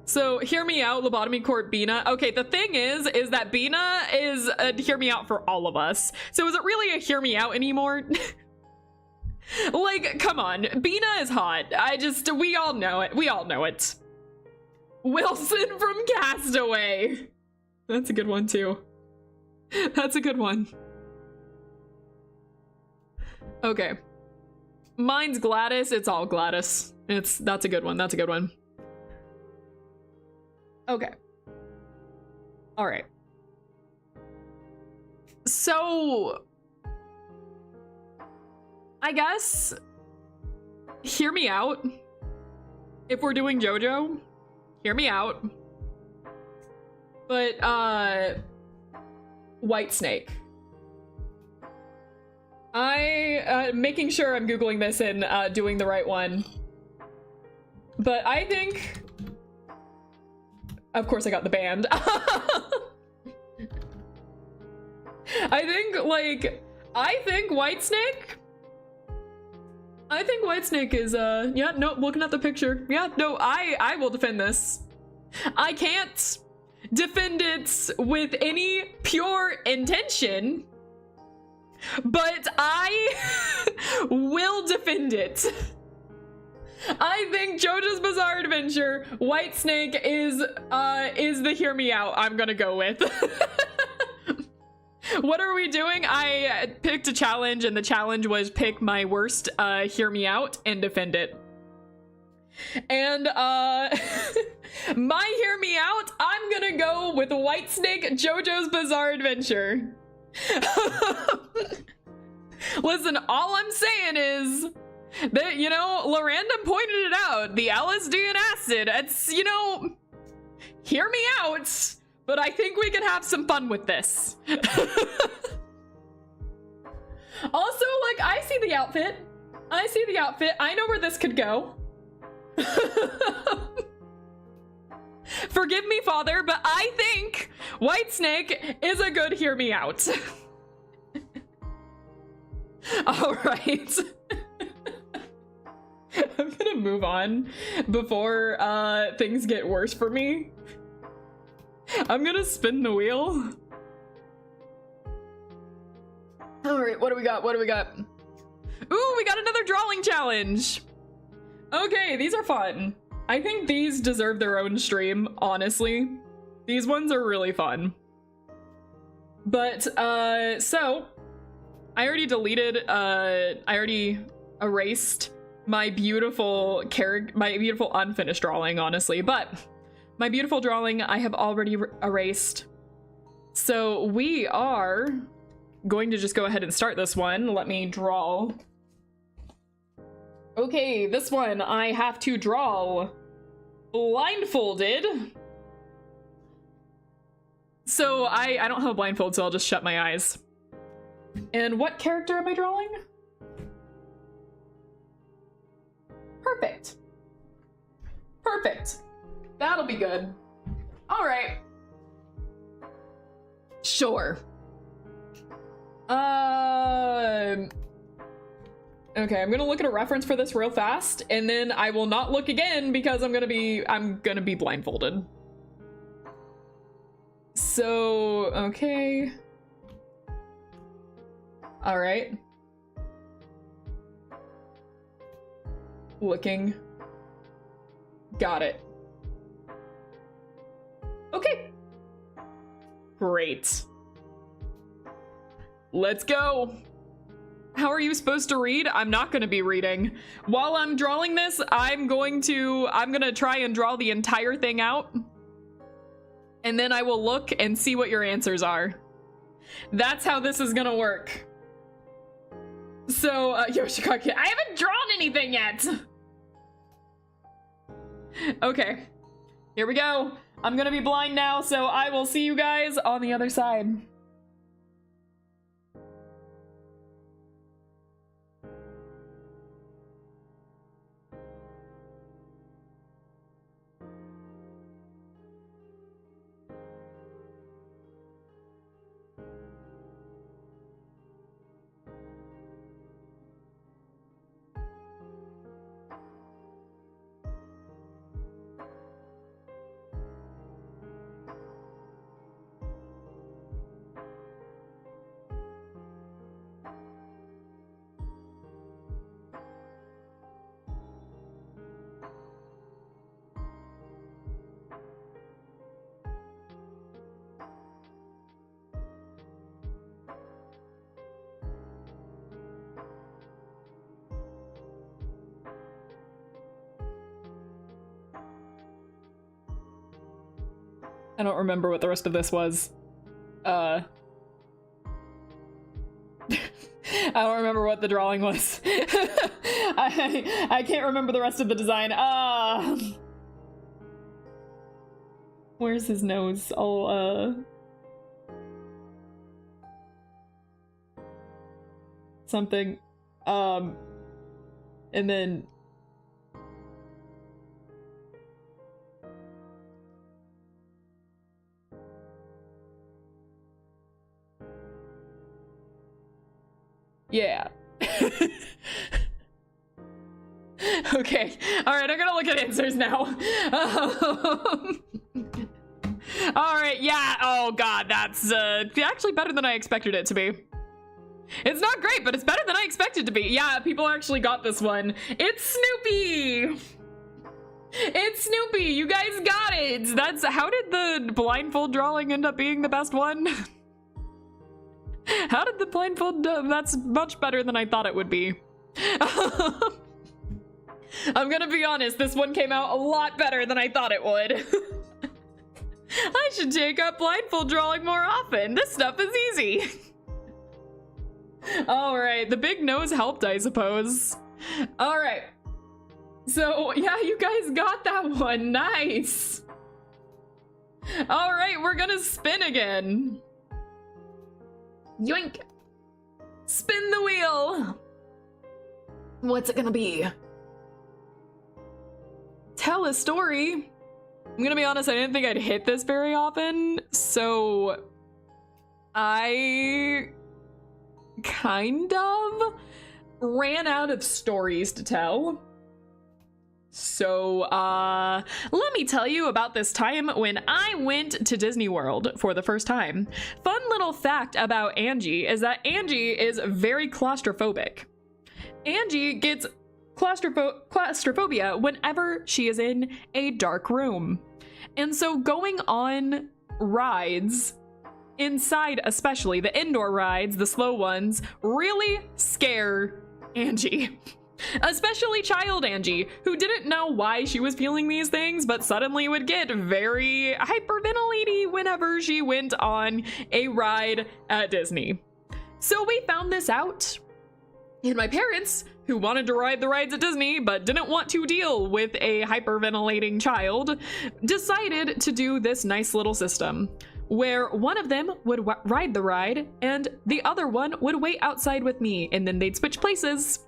So, hear me out, lobotomy court Bina. Okay, the thing is that Bina is a hear me out for all of us. So is it really a hear me out anymore? Like, come on, Bina is hot. We all know it. We all know it. Wilson from Castaway. That's a good one too. That's a good one. Okay. Mine's Gladys. It's all Gladys. That's a good one. That's a good one. Okay. All right. So, I guess, hear me out. If we're doing JoJo, hear me out. But, White Snake. Making sure I'm Googling this and doing the right one. But I think... Of course I got the band. I think White Snake? I think White Snake is, yeah, no, looking at the picture. Yeah, no, I will defend this. I can't defend it with any pure intention, but I will defend it. I think JoJo's Bizarre Adventure, White Snake is the hear me out I'm gonna go with. What are we doing? I picked a challenge, and the challenge was pick my worst hear me out and defend it. And my hear me out, I'm gonna go with Whitesnake JoJo's Bizarre Adventure. Listen, all I'm saying is that, you know, Loranda pointed it out, the LSD and acid, it's, you know, hear me out, but I think we can have some fun with this. Also, like, I see the outfit. I know where this could go. Forgive me, Father, but I think Whitesnake is a good hear me out. All right. I'm gonna move on before things get worse for me. I'm gonna spin the wheel. All right, what do we got? What do we got? Ooh, we got another drawing challenge. Okay, these are fun. I think these deserve their own stream, honestly. These ones are really fun. But, so, I already deleted, I already erased my beautiful unfinished drawing, honestly, but my beautiful drawing I have already erased. So we are going to just go ahead and start this one. Let me draw. Okay, this one I have to draw blindfolded. So I don't have a blindfold, so I'll just shut my eyes. And what character am I drawing? Perfect. Perfect. That'll be good. All right. Sure. Okay, I'm gonna look at a reference for this real fast, and then I will not look again because I'm gonna be blindfolded. So, okay. All right. Looking. Got it. Okay. Great. Let's go. How are you supposed to read? I'm not gonna be reading. While I'm drawing this, I'm gonna try and draw the entire thing out. And then I will look and see what your answers are. That's how this is gonna work. So, Yoshikage, I haven't drawn anything yet! Okay, here we go. I'm gonna be blind now, so I will see you guys on the other side. I don't remember what the rest of this was. I don't remember what the drawing was. I can't remember the rest of the design. Where's his nose? Something. And then yeah. Okay. All right, I'm gonna look at answers now. All right, yeah. Oh God, that's actually better than I expected it to be. It's not great, but it's better than I expected it to be. Yeah, people actually got this one. It's Snoopy. It's Snoopy. You guys got it. How did the blindfold drawing end up being the best one? How did the blindfold, that's much better than I thought it would be. I'm gonna be honest, this one came out a lot better than I thought it would. I should take up blindfold drawing more often. This stuff is easy. All right, the big nose helped, I suppose. All right. So, yeah, you guys got that one. Nice. All right, we're gonna spin again. Yoink. Spin the wheel. What's it gonna be? Tell a story. I'm gonna be honest, I didn't think I'd hit this very often, so I kind of ran out of stories to tell. So, let me tell you about this time when I went to Disney World for the first time. Fun little fact about Angie is that Angie is very claustrophobic. Angie gets claustrophobia whenever she is in a dark room. And so going on rides, inside especially, the indoor rides, the slow ones, really scare Angie. Especially child Angie, who didn't know why she was feeling these things, but suddenly would get very hyperventilating whenever she went on a ride at Disney. So we found this out, and my parents, who wanted to ride the rides at Disney but didn't want to deal with a hyperventilating child, decided to do this nice little system where one of them would ride the ride and the other one would wait outside with me, and then they'd switch places.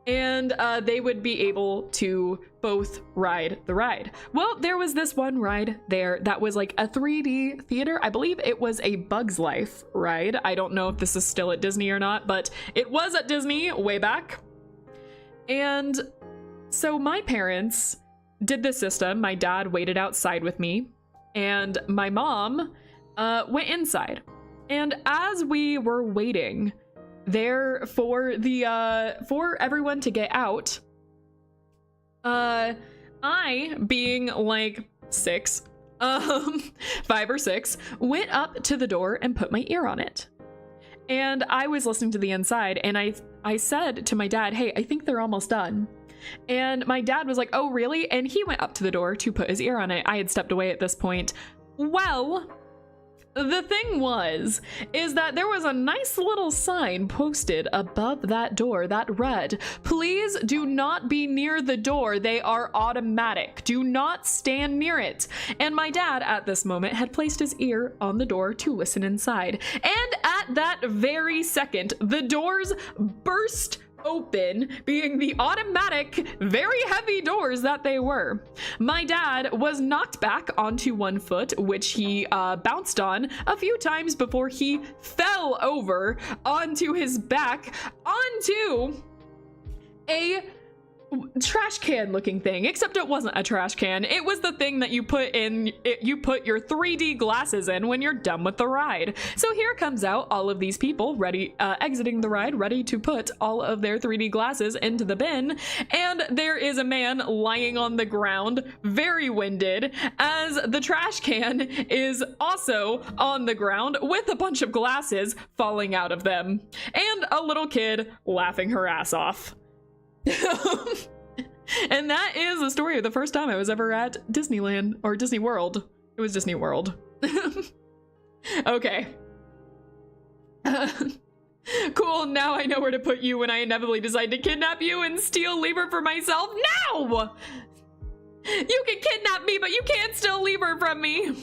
And they would be able to both ride the ride. Well, there was this one ride there that was like a 3D theater. I believe it was a Bug's Life ride. I don't know if this is still at Disney or not, but it was at Disney way back. And so my parents did this system. My dad waited outside with me, and my mom went inside. And as we were waiting there for the for everyone to get out, I, being like 5 or 6, went up to the door and put my ear on it. And I was listening to the inside, and I said to my dad, hey, I think they're almost done. And my dad was like, oh, really? And he went up to the door to put his ear on it. I had stepped away at this point. Well, the thing is that there was a nice little sign posted above that door that read, please do not be near the door. They are automatic. Do not stand near it. And my dad at this moment had placed his ear on the door to listen inside. And at that very second, the doors burst open, being the automatic, very heavy doors that they were. My dad was knocked back onto one foot, which he bounced on a few times before he fell over onto his back onto a trash can looking thing, except it wasn't a trash can. It was the thing that you put your 3D glasses in when you're done with the ride. So here comes out all of these people ready, exiting the ride, ready to put all of their 3D glasses into the bin. And there is a man lying on the ground, very winded, as the trash can is also on the ground with a bunch of glasses falling out of them, and a little kid laughing her ass off. And that is the story of the first time I was ever at Disneyland, or Disney World. It was Disney World. Okay. Cool, now I know where to put you when I inevitably decide to kidnap you and steal Lieber for myself. No! You can kidnap me, but you can't steal Lieber from me.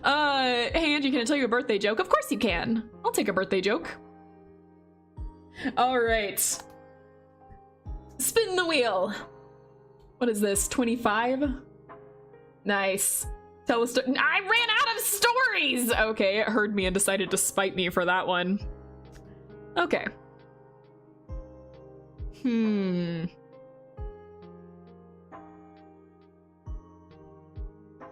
Hey Angie, can I tell you a birthday joke? Of course you can. I'll take a birthday joke. All right. Spin the wheel. What is this, 25? Nice. Tell a story. I ran out of stories! Okay, it heard me and decided to spite me for that one. Okay. Do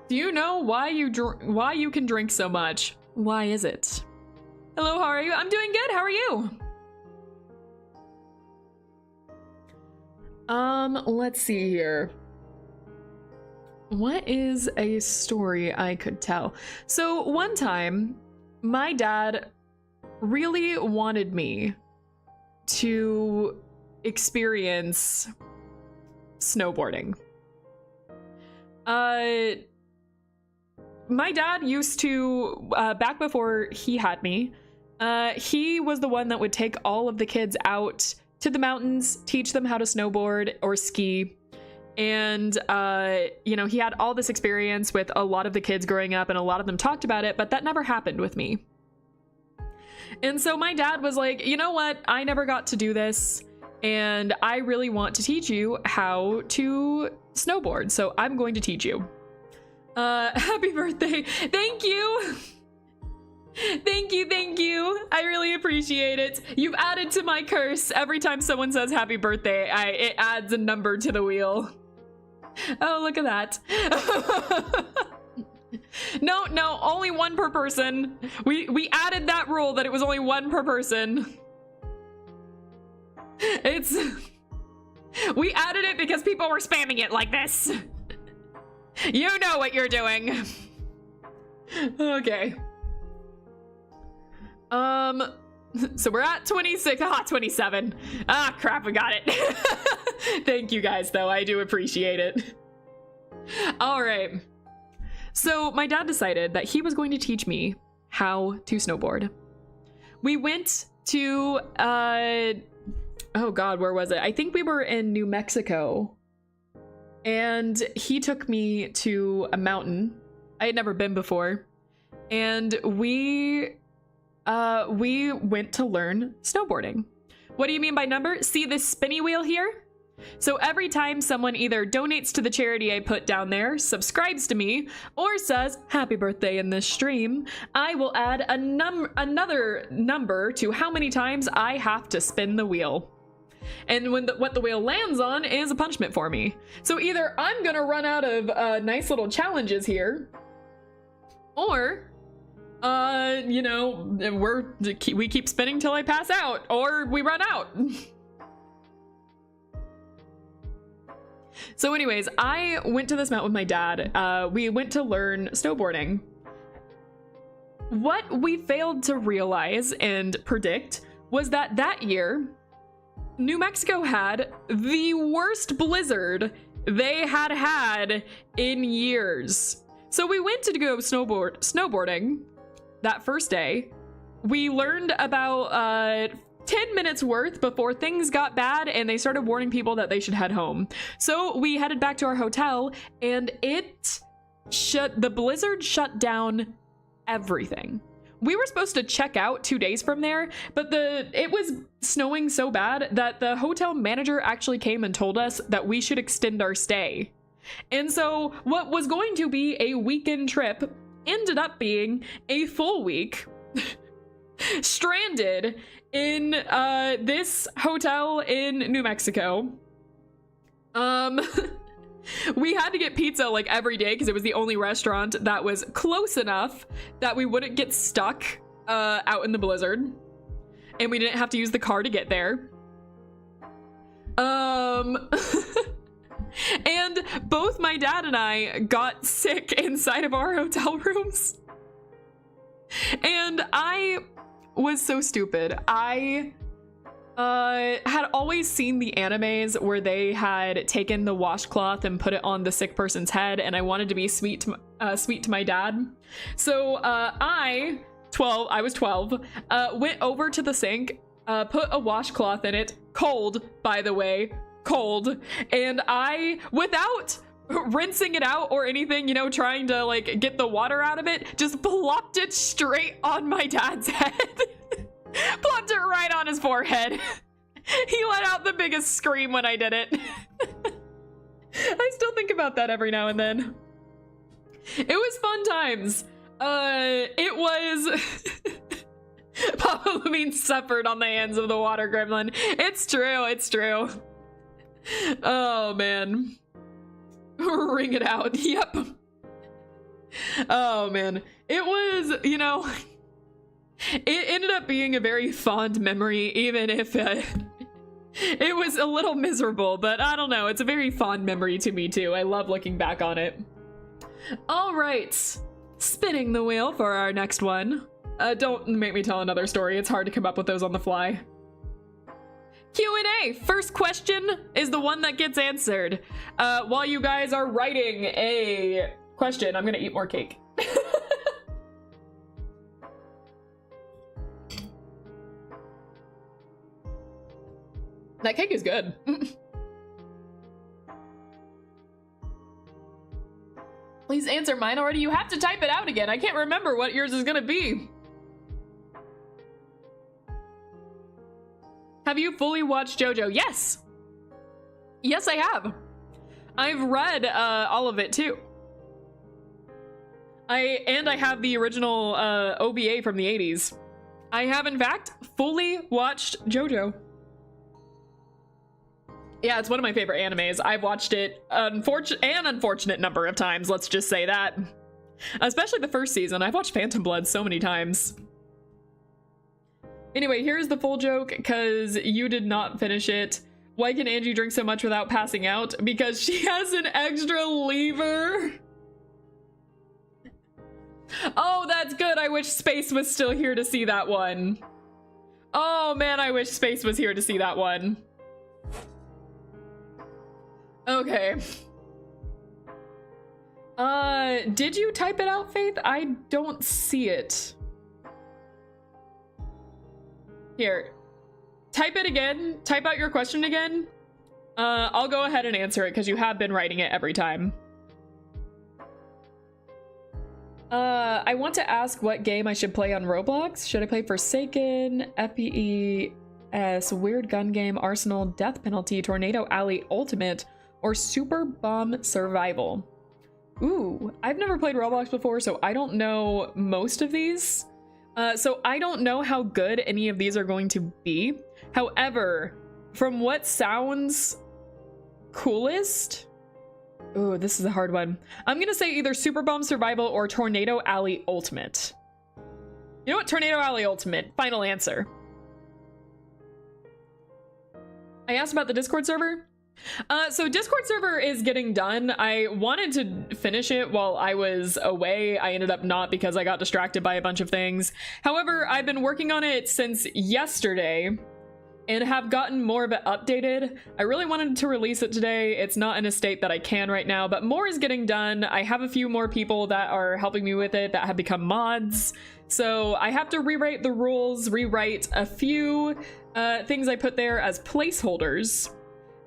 you know why you can drink so much? Why is it? Hello, how are you? I'm doing good, how are you? Let's see here. What is a story I could tell? So one time, my dad really wanted me to experience snowboarding. My dad used to, back before he had me, he was the one that would take all of the kids out to the mountains, teach them how to snowboard or ski. And, you know, he had all this experience with a lot of the kids growing up, and a lot of them talked about it, but that never happened with me. And so my dad was like, you know what? I never got to do this, and I really want to teach you how to snowboard, so I'm going to teach you. Happy birthday. Thank you. Thank you. I really appreciate it. You've added to my curse. Every time someone says happy birthday, it adds a number to the wheel. Oh, look at that. No, only one per person. We added that rule that it was only one per person. We added it because people were spamming it like this. You know what you're doing. Okay. So we're at 26. 27. Ah, crap, we got it. Thank you guys, though. I do appreciate it. All right. So my dad decided that he was going to teach me how to snowboard. We went to, oh God, where was it? I think we were in New Mexico. And he took me to a mountain I had never been before. And we went to learn snowboarding. What do you mean by number? See this spinny wheel here? So every time someone either donates to the charity I put down there, subscribes to me, or says happy birthday in this stream, I will add another number to how many times I have to spin the wheel. And when what the wheel lands on is a punishment for me. So either I'm gonna run out of nice little challenges here, or you know, we keep spinning till I pass out, or we run out. So anyways, I went to this mountain with my dad. We went to learn snowboarding. What we failed to realize and predict was that that year, New Mexico had the worst blizzard they had in years. So we went to go snowboarding that first day. We learned about 10 minutes worth before things got bad and they started warning people that they should head home. So we headed back to our hotel, and the blizzard shut down everything. We were supposed to check out 2 days from there, but it was snowing so bad that the hotel manager actually came and told us that we should extend our stay. And so what was going to be a weekend trip ended up being a full week stranded in this hotel in New Mexico. We had to get pizza like every day because it was the only restaurant that was close enough that we wouldn't get stuck out in the blizzard, and we didn't have to use the car to get there. And both my dad and I got sick inside of our hotel rooms, and I was so stupid. I had always seen the animes where they had taken the washcloth and put it on the sick person's head, and I wanted to be sweet to my dad. So I was 12, went over to the sink, put a washcloth in it, cold, by the way, cold, and I, without rinsing it out or anything, you know, trying to like get the water out of it, just plopped it straight on my dad's head. Plopped it right on his forehead. He let out the biggest scream when I did it. I still think about that every now and then. It was fun times. It was... Papa Lumine suffered on the hands of the water gremlin. It's true. Oh, man. Ring it out. Yep. Oh, man. It was, you know... It ended up being a very fond memory, even if it was a little miserable, but I don't know. It's a very fond memory to me, too. I love looking back on it. All right. Spinning the wheel for our next one. Don't make me tell another story. It's hard to come up with those on the fly. Q&A. First question is the one that gets answered. While you guys are writing a question, I'm gonna eat more cake. That cake is good. Please answer mine already. You have to type it out again. I can't remember what yours is gonna be. Have you fully watched JoJo? Yes. Yes, I have. I've read all of it too. I have the original OVA from the 80s. I have in fact fully watched JoJo. Yeah, it's one of my favorite animes. I've watched it an unfortunate number of times, let's just say that. Especially the first season. I've watched Phantom Blood so many times. Anyway, here's the full joke, because you did not finish it. Why can Angie drink so much without passing out? Because she has an extra lever. Oh, that's good. I wish Space was still here to see that one. Oh man, I wish Space was here to see that one. Okay. Did you type it out, Faith? I don't see it. Here. Type it again. Type out your question again. I'll go ahead and answer it because you have been writing it every time. I want to ask what game I should play on Roblox. Should I play Forsaken, FPES, Weird Gun Game, Arsenal, Death Penalty, Tornado Alley Ultimate, or Super Bomb Survival? Ooh, I've never played Roblox before, so I don't know most of these. So I don't know how good any of these are going to be. However, from what sounds coolest... Ooh, this is a hard one. I'm gonna say either Super Bomb Survival or Tornado Alley Ultimate. You know what? Tornado Alley Ultimate. Final answer. I asked about the Discord server. So Discord server is getting done. I wanted to finish it while I was away. I ended up not because I got distracted by a bunch of things. However, I've been working on it since yesterday and have gotten more of it updated. I really wanted to release it today. It's not in a state that I can right now, but more is getting done. I have a few more people that are helping me with it that have become mods. So I have to rewrite the rules, rewrite a few things I put there as placeholders.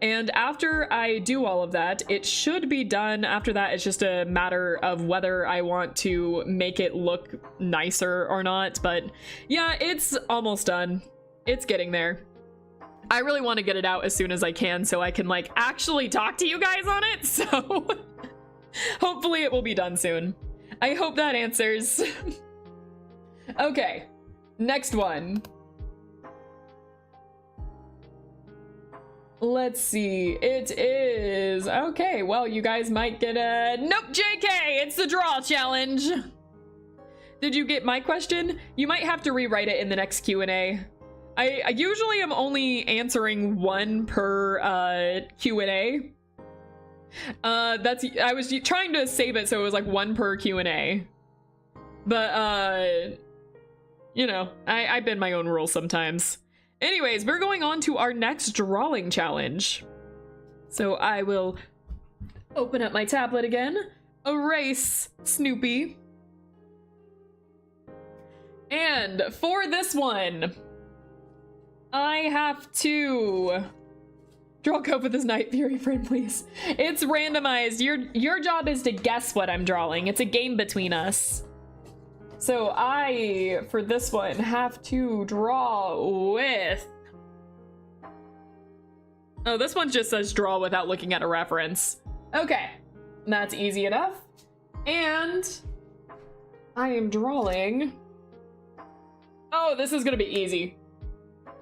And after I do all of that, it should be done. After that, it's just a matter of whether I want to make it look nicer or not. But yeah, it's almost done. It's getting there. I really want to get it out as soon as I can so I can like actually talk to you guys on it. So hopefully it will be done soon. I hope that answers. Okay, next one. Let's see. It is... Okay, well, you guys might get a... Nope, JK! It's the draw challenge! Did you get my question? You might have to rewrite it in the next Q&A. I usually am only answering one per Q&A. I was trying to save it so it was like one per Q&A. But, you know, I bend my own rules sometimes. Anyways, we're going on to our next drawing challenge. So I will open up my tablet again, erase Snoopy. And for this one, I have to draw Cope with his Night Fury friend, please. It's randomized. Your job is to guess what I'm drawing. It's a game between us. So I, for this one, have to draw with... Oh, this one just says draw without looking at a reference. Okay, that's easy enough. And I am drawing... Oh, this is gonna be easy.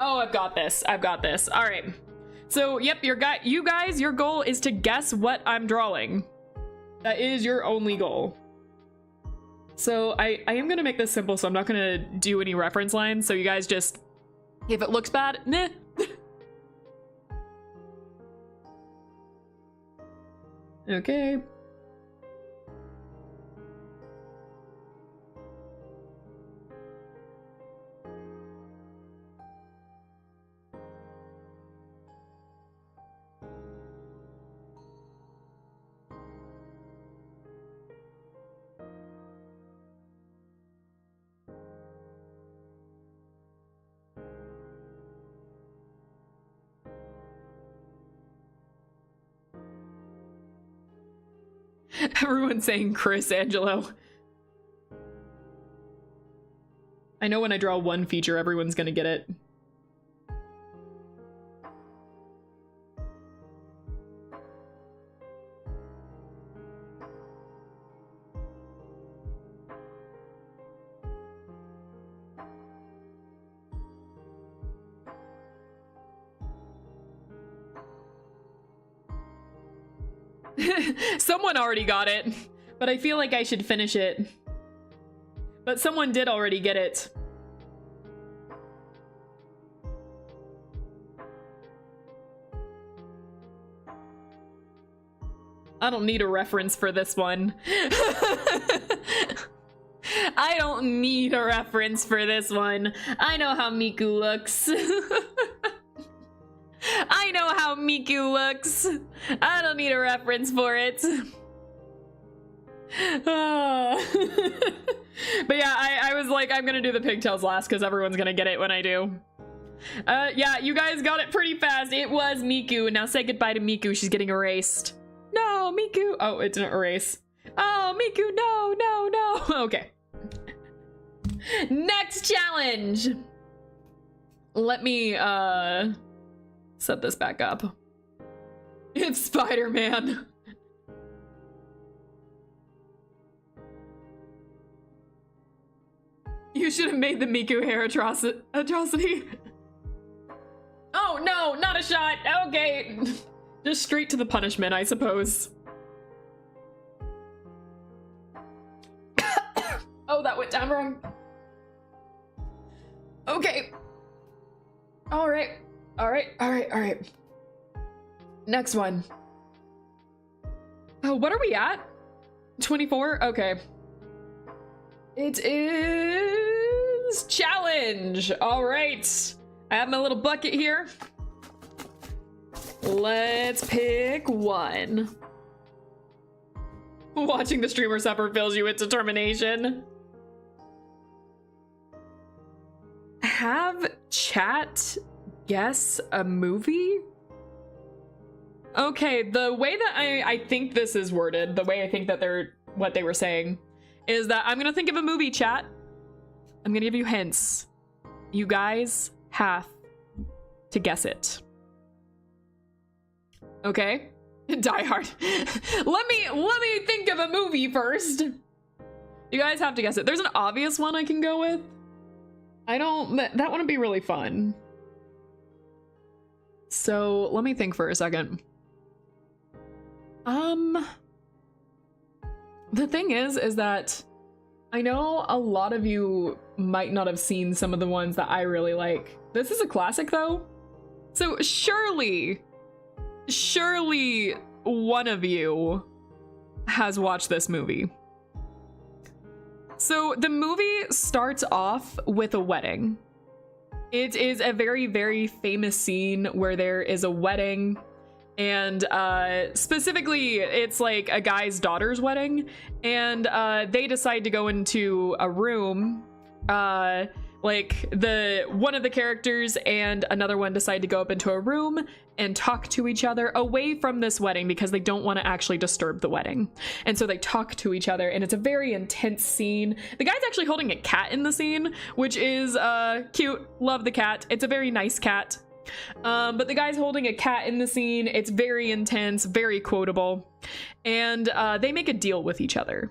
Oh, I've got this. I've got this. All right. So, yep, you guys, your goal is to guess what I'm drawing. That is your only goal. So I am gonna make this simple, so I'm not gonna do any reference lines. So you guys just, if it looks bad, meh. Okay. Everyone's saying Chris Angelo. I know when I draw one feature, everyone's gonna get it. Someone already got it, but I feel like I should finish it. But someone did already get it. I don't need a reference for this one. I don't need a reference for this one. I know how Miku looks. I know how Miku looks. I don't need a reference for it. But yeah, I was like, I'm gonna do the pigtails last because everyone's gonna get it when I do. Yeah, you guys got it pretty fast. It was Miku. Now say goodbye to Miku. She's getting erased. No, Miku. Oh, it didn't erase. Oh, Miku, no, no, no. Okay. Next challenge. Let me, set this back up. It's Spider-Man. You should have made the Miku hair atrocity. Oh, no, not a shot. Okay. Just straight to the punishment, I suppose. Oh, that went down wrong. Okay. All right. All right. All right. All right. Next one. Oh, what are we at? 24? Okay. It is challenge. All right. I have my little bucket here. Let's pick one. Watching the streamer suffer fills you with determination. Have chat guess a movie? Okay, the way that I think this is worded, the way I think that what they were saying, is that I'm gonna think of a movie, chat. I'm gonna give you hints. You guys have to guess it. Okay? Die Hard. let me think of a movie first. You guys have to guess it. There's an obvious one I can go with. That wouldn't be really fun. So let me think for a second. The thing is that I know a lot of you might not have seen some of the ones that I really like. This is a classic though. So surely one of you has watched this movie. So the movie starts off with a wedding. It is a very, very famous scene where there is a wedding, and specifically it's like a guy's daughter's wedding, and they decide to go into a room. Like one of the characters and another one decide to go up into a room and talk to each other away from this wedding because they don't want to actually disturb the wedding. And so they talk to each other, and it's a very intense scene. The guy's actually holding a cat in the scene, which is cute. Love the cat. It's a very nice cat. But the guy's holding a cat in the scene. It's very intense, very quotable. And they make a deal with each other.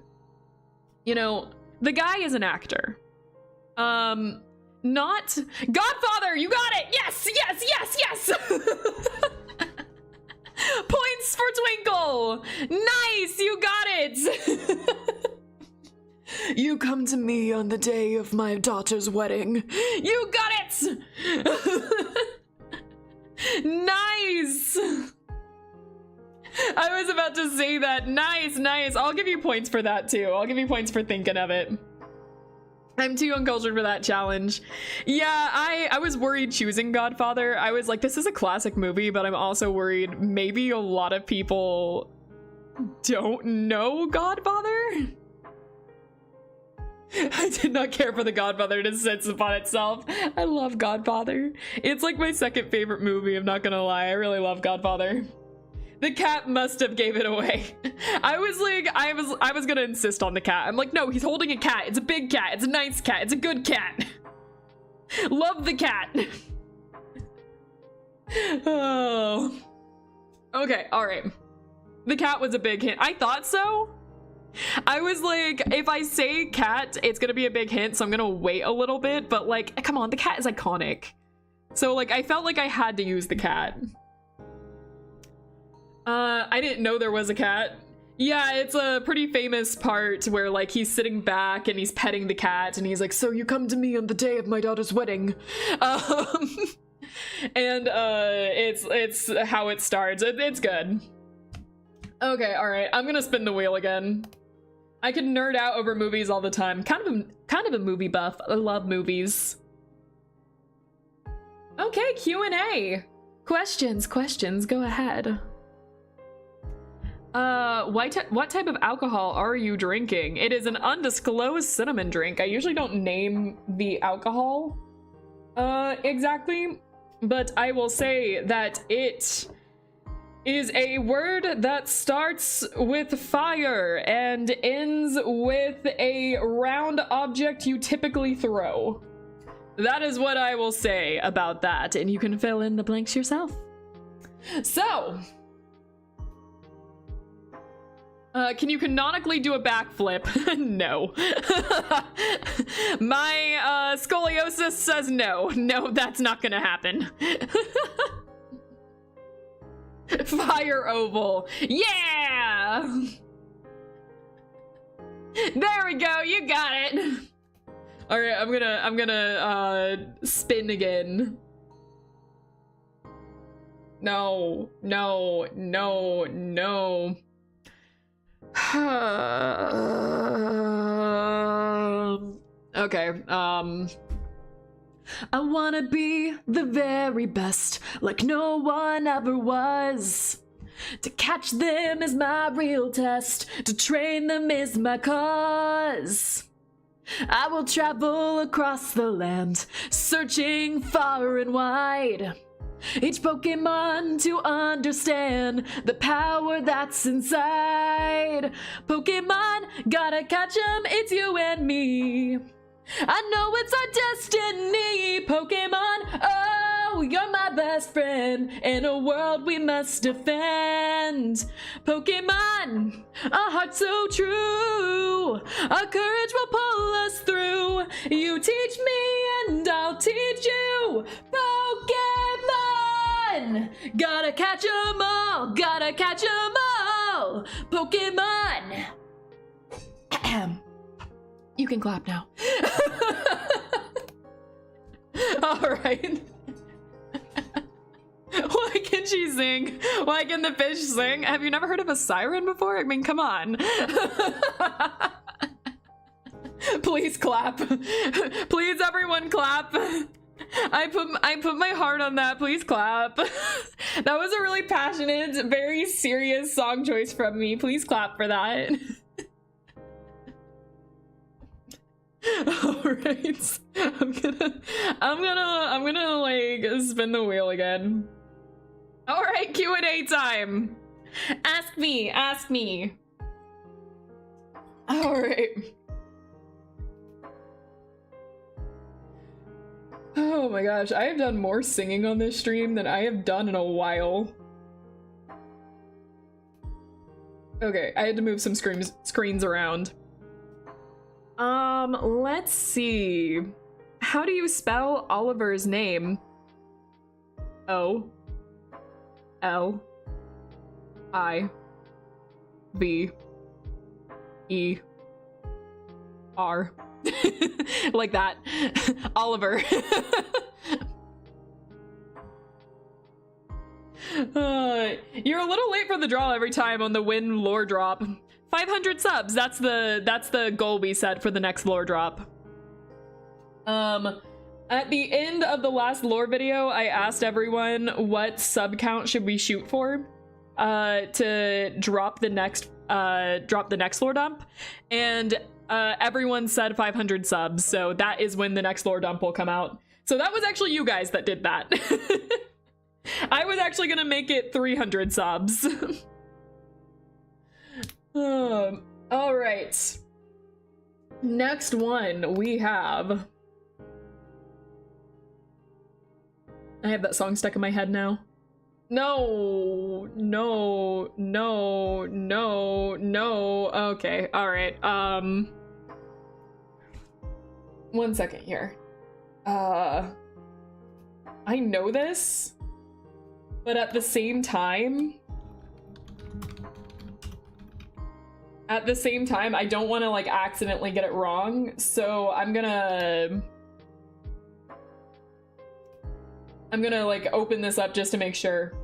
You know, the guy is an actor. Not Godfather, you got it. Yes, yes, yes, yes. Points for Twinkle. Nice, you got it. You come to me on the day of my daughter's wedding. You got it. Nice. I was about to say that. Nice, nice. I'll give you points for that too. I'll give you points for thinking of it. I'm too uncultured for that challenge. Yeah, I was worried choosing Godfather. I was like, this is a classic movie, but I'm also worried maybe a lot of people don't know Godfather. I did not care for the Godfather to sit upon itself. I love Godfather. It's like my second favorite movie, I'm not gonna lie. I really love Godfather. The cat must have gave it away. I was like, I was gonna insist on the cat. I'm like, no, he's holding a cat. It's a big cat. It's a nice cat. It's a good cat. Love the cat. Oh. Okay, all right. The cat was a big hint. I thought so. I was like, if I say cat, it's gonna be a big hint, so I'm gonna wait a little bit, but like, come on, the cat is iconic. So like, I felt like I had to use the cat. I didn't know there was a cat. Yeah, it's a pretty famous part where like he's sitting back and he's petting the cat and he's like, so you come to me on the day of my daughter's wedding. And it's how it starts. It's good. Okay, all right, I'm gonna spin the wheel again. I can nerd out over movies all the time. Kind of a movie buff. I love movies. Okay, Q&A. Questions, go ahead. What type of alcohol are you drinking? It is an undisclosed cinnamon drink. I usually don't name the alcohol exactly, but I will say that it is a word that starts with fire and ends with a round object you typically throw. That is what I will say about that, and you can fill in the blanks yourself. So, can you canonically do a backflip? No. My scoliosis says no. No, that's not gonna happen. Fire oval. Yeah! There we go, you got it. All right, I'm gonna spin again. No. Okay, I wanna be the very best, like no one ever was. To catch them is my real test, to train them is my cause. I will travel across the land, searching far and wide. Each Pokemon to understand the power that's inside. Pokemon, gotta catch 'em, it's you and me. I know it's our destiny, Pokemon. Oh, you're my best friend in a world we must defend. Pokemon, a heart so true, our courage will pull us through. You teach me and I'll teach you, Pokemon. Gotta catch 'em all, gotta catch 'em all, Pokemon. You can clap now. All right. Why can she sing? Why can the fish sing? Have you never heard of a siren before? I mean, come on. Please clap. Please, everyone, clap. I put my heart on that. Please clap. That was a really passionate, very serious song choice from me. Please clap for that. All right, I'm gonna like spin the wheel again. All right, Q&A time. Ask me. All right. Oh my gosh, I have done more singing on this stream than I have done in a while. Okay, I had to move some screens around. Let's see. How do you spell Oliver's name? O-L-I-V-E-R. Like that. Oliver. You're a little late for the draw every time on the win lore drop. 500 subs, that's the goal we set for the next lore drop. At the end of the last lore video, I asked everyone what sub count should we shoot for to drop the next lore dump, and everyone said 500 subs, so that is when the next lore dump will come out. So that was actually you guys that did that. I was actually gonna make it 300 subs. All right. Next one we have. I have that song stuck in my head now. No, no, no, no, no. Okay, all right. 1 second here. I know this, but at the same time, I don't want to like accidentally get it wrong. So I'm gonna like open this up just to make sure.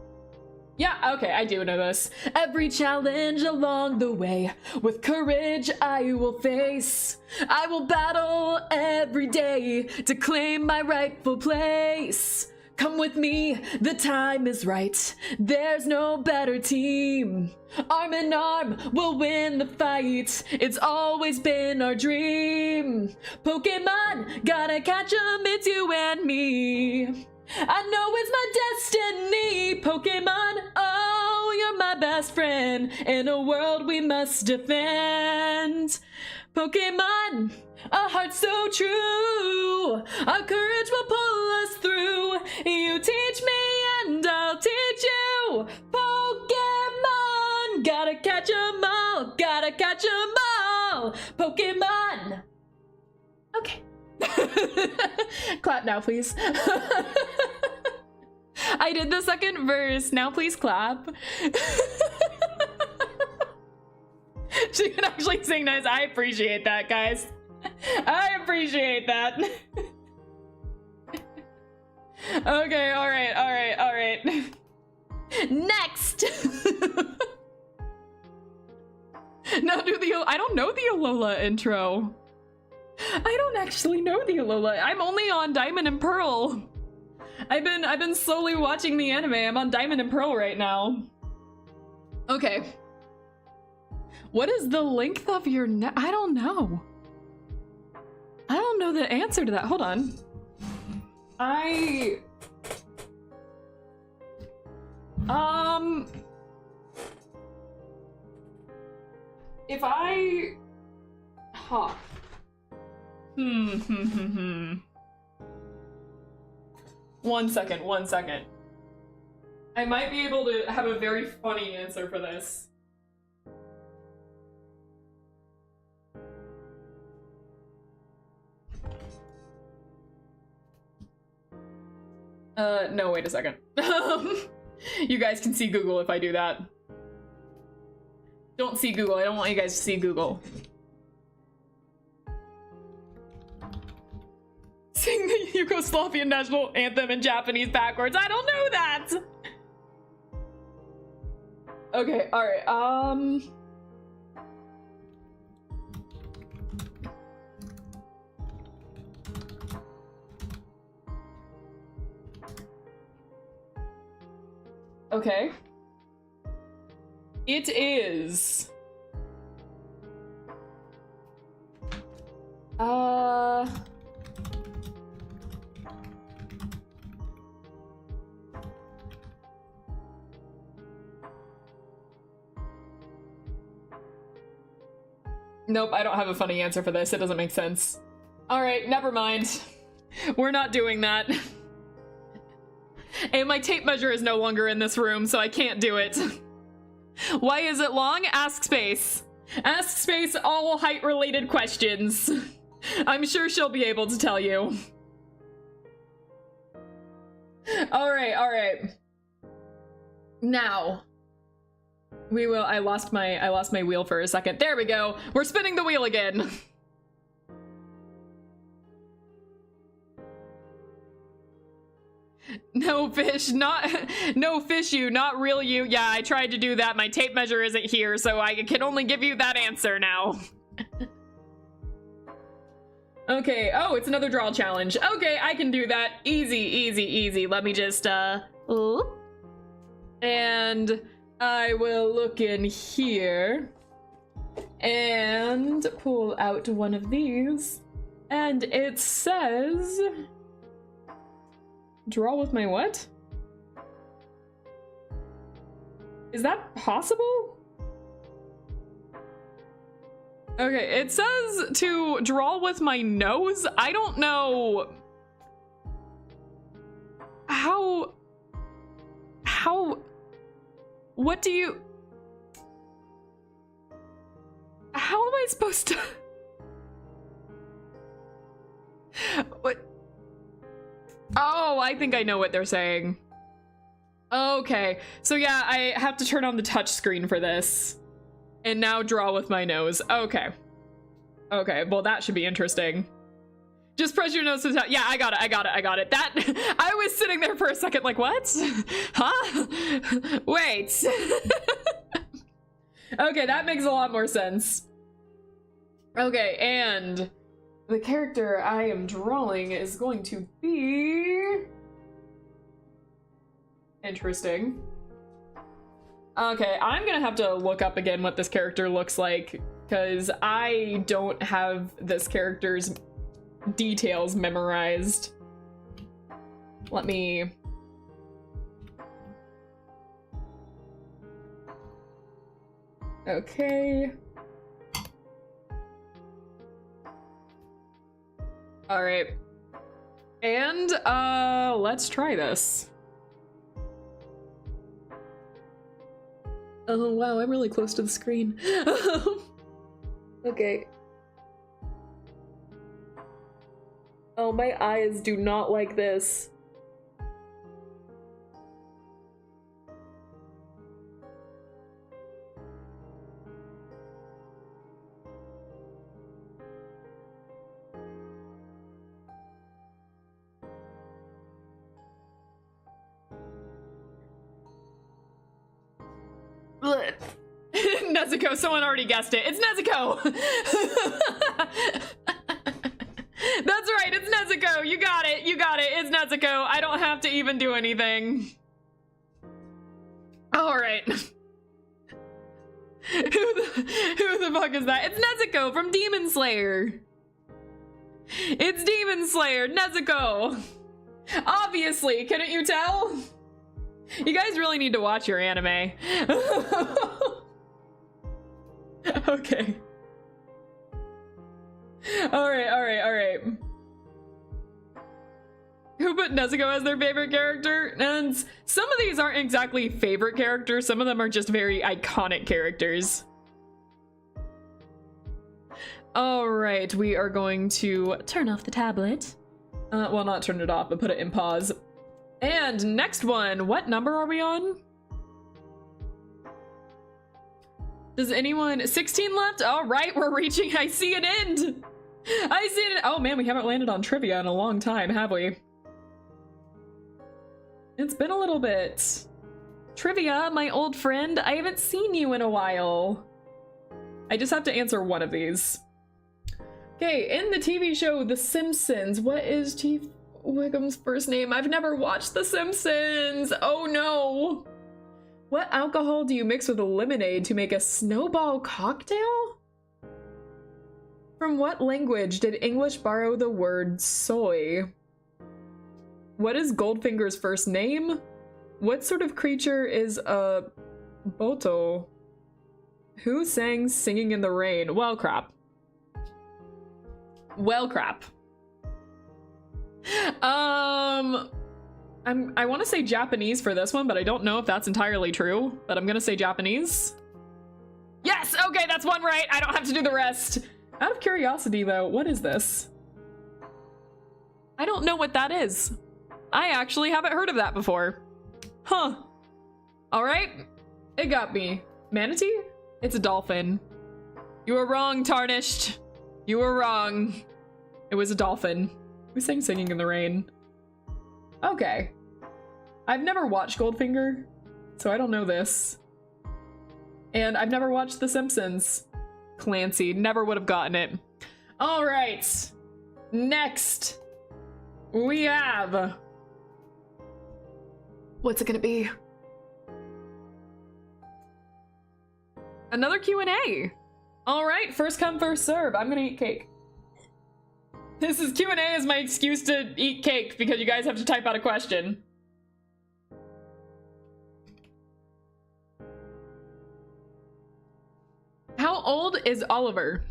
Yeah, okay, I do know this. Every challenge along the way, with courage I will face. I will battle every day to claim my rightful place. Come with me, the time is right. There's no better team. Arm in arm, we'll win the fight. It's always been our dream. Pokemon, gotta catch 'em, it's you and me. I know it's my destiny, Pokemon, oh, you're my best friend, in a world we must defend. Pokemon, a heart so true, our courage will pull us through. You teach me and I'll teach you, Pokemon, gotta catch 'em all, gotta catch 'em all, Pokemon. Okay. Clap now, please. I did the second verse. Now please clap. She can actually sing nice. I appreciate that, guys. I appreciate that. Okay, all right. Next. Now do the, I don't know the Alola intro. I don't actually know the Alola. I'm only on Diamond and Pearl. I've been slowly watching the anime. I'm on Diamond and Pearl right now. Okay. What is the length of your neck? I don't know. I don't know the answer to that. Hold on. If I hop. One second. I might be able to have a very funny answer for this. No, wait a second. You guys can see Google if I do that. Don't see Google. I don't want you guys to see Google. Sing the Yugoslavian national anthem in Japanese backwards. I don't know that. Okay, all right. Okay. It is. Nope, I don't have a funny answer for this. It doesn't make sense. All right, never mind. We're not doing that. And my tape measure is no longer in this room, so I can't do it. Why is it long? Ask Space. Ask Space all height-related questions. I'm sure she'll be able to tell you. All right. Now, we will. I lost my wheel for a second. There we go. We're spinning the wheel again. No fish, no fish you, not real you. Yeah, I tried to do that. My tape measure isn't here, so I can only give you that answer now. Okay, oh, it's another draw challenge. Okay, I can do that. Easy. Let me just, and I will look in here and pull out one of these. And it says... Draw with my what? Is that possible? Okay, it says to draw with my nose. I don't know how, what do you, how am I supposed to, what? Oh, I think I know what they're saying. Okay, so yeah, I have to turn on the touch screen for this. And now draw with my nose. Okay. Okay, well that should be interesting. Just press your nose to the top. Yeah, I got it. That, I was sitting there for a second like, what? Huh? Wait. Okay, that makes a lot more sense. Okay, and the character I am drawing is going to be... interesting. Okay, I'm gonna have to look up again what this character looks like, because I don't have this character's details memorized. Let me... Okay. Alright. And, let's try this. Oh wow, I'm really close to the screen. Okay. Oh, my eyes do not like this. Nezuko, someone already guessed it. It's Nezuko! That's right, it's Nezuko! You got it, it's Nezuko. I don't have to even do anything. Alright. Who the fuck is that? It's Nezuko from Demon Slayer! It's Demon Slayer, Nezuko! Obviously, couldn't you tell? You guys really need to watch your anime. Okay. Alright. Who put Nezuko as their favorite character? And some of these aren't exactly favorite characters, some of them are just very iconic characters. Alright, we are going to turn off the tablet. Well, not turn it off, but put it in pause. And next one, what number are we on? Does anyone, 16 left? All right, we're reaching, I see an end. I see it. Oh man, we haven't landed on trivia in a long time, have we? It's been a little bit. Trivia, my old friend, I haven't seen you in a while. I just have to answer one of these. Okay, in the TV show The Simpsons, what is Chief Wiggum's first name? I've never watched The Simpsons. Oh no. What alcohol do you mix with a lemonade to make a snowball cocktail? From what language did English borrow the word soy? What is Goldfinger's first name? What sort of creature is a boto? Who sang Singing in the Rain? Well, crap. Well, crap. I want to say Japanese for this one, but I don't know if that's entirely true, but I'm gonna say Japanese. Yes! Okay, that's one right. I don't have to do the rest. Out of curiosity, though, what is this? I don't know what that is. I actually haven't heard of that before. Huh. All right. It got me. Manatee? It's a dolphin. You were wrong, Tarnished. You were wrong. It was a dolphin. Who sang Singing in the Rain? Okay. I've never watched Goldfinger, so I don't know this. And I've never watched The Simpsons. Clancy, never would have gotten it. All right. Next, we have... What's it gonna be? Another Q&A. All right, first come, first serve. I'm gonna eat cake. This is Q&A is my excuse to eat cake because you guys have to type out a question. old is Oliver?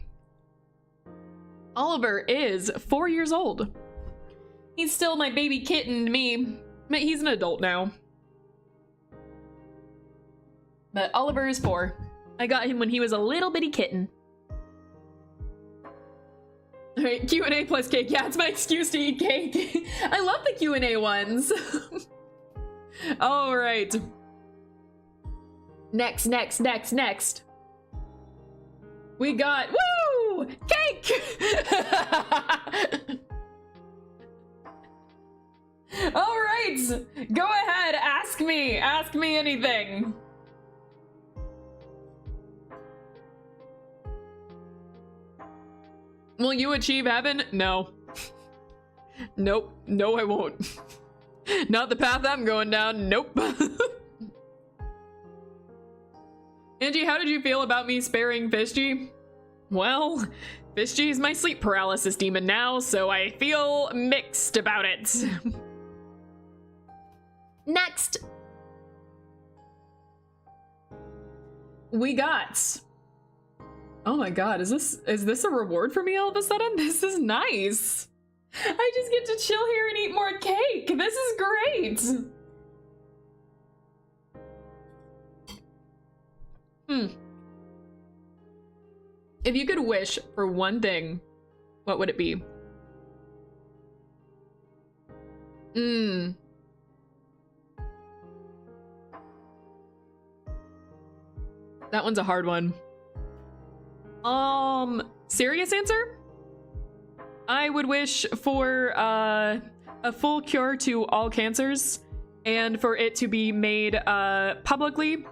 Oliver is 4 years old. He's still my baby kitten to me, but he's an adult now. But Oliver is 4. I got him when he was a little bitty kitten. All right, Q&A plus cake. Yeah, it's my excuse to eat cake. I love the Q&A ones. All right. Next. We got, woo! Cake! All right, go ahead, ask me anything. Will you achieve heaven? No. Nope, no I won't. Not the path I'm going down, nope. Angie, how did you feel about me sparing Fishgy? Well, Fishgy is my sleep paralysis demon now, so I feel mixed about it. Next! We got... Oh my god, is this a reward for me all of a sudden? This is nice. I just get to chill here and eat more cake. This is great. If you could wish for one thing, what would it be? That one's a hard one. Serious answer? I would wish for a full cure to all cancers and for it to be made publicly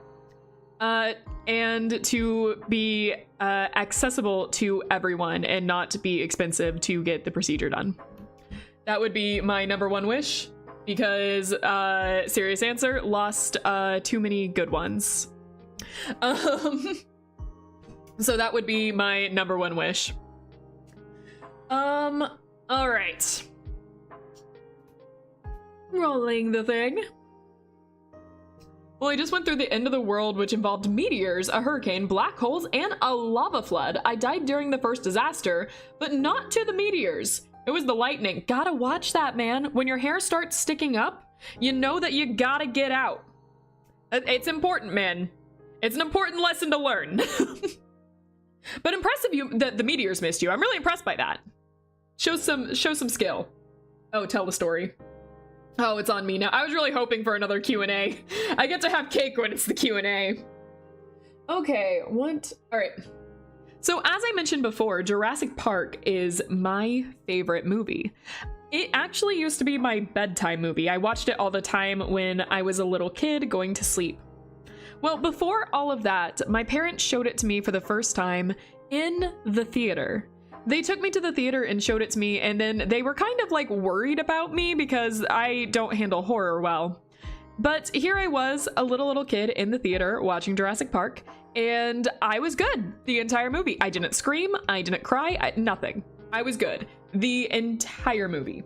and to be accessible to everyone and not to be expensive to get the procedure done. That would be my #1 wish because serious answer, lost too many good ones. So that would be my #1 wish. All right. Rolling the thing. Well, I just went through the end of the world, which involved meteors, a hurricane, black holes, and a lava flood. I died during the first disaster, but not to the meteors. It was the lightning. Gotta watch that, man. When your hair starts sticking up, you know that you gotta get out. It's important, man. It's an important lesson to learn. But impressive that the meteors missed you. I'm really impressed by that. Show some skill. Oh, tell the story. Oh, it's on me now. I was really hoping for another Q&A. I get to have cake when it's the Q&A. Okay, what? All right. So as I mentioned before, Jurassic Park is my favorite movie. It actually used to be my bedtime movie. I watched it all the time when I was a little kid going to sleep. Well, before all of that, my parents showed it to me for the first time in the theater. They took me to the theater and showed it to me, and then they were kind of like worried about me because I don't handle horror well. But here I was, a little kid in the theater watching Jurassic Park, and I was good the entire movie. I didn't scream, I didn't cry, nothing. I was good the entire movie.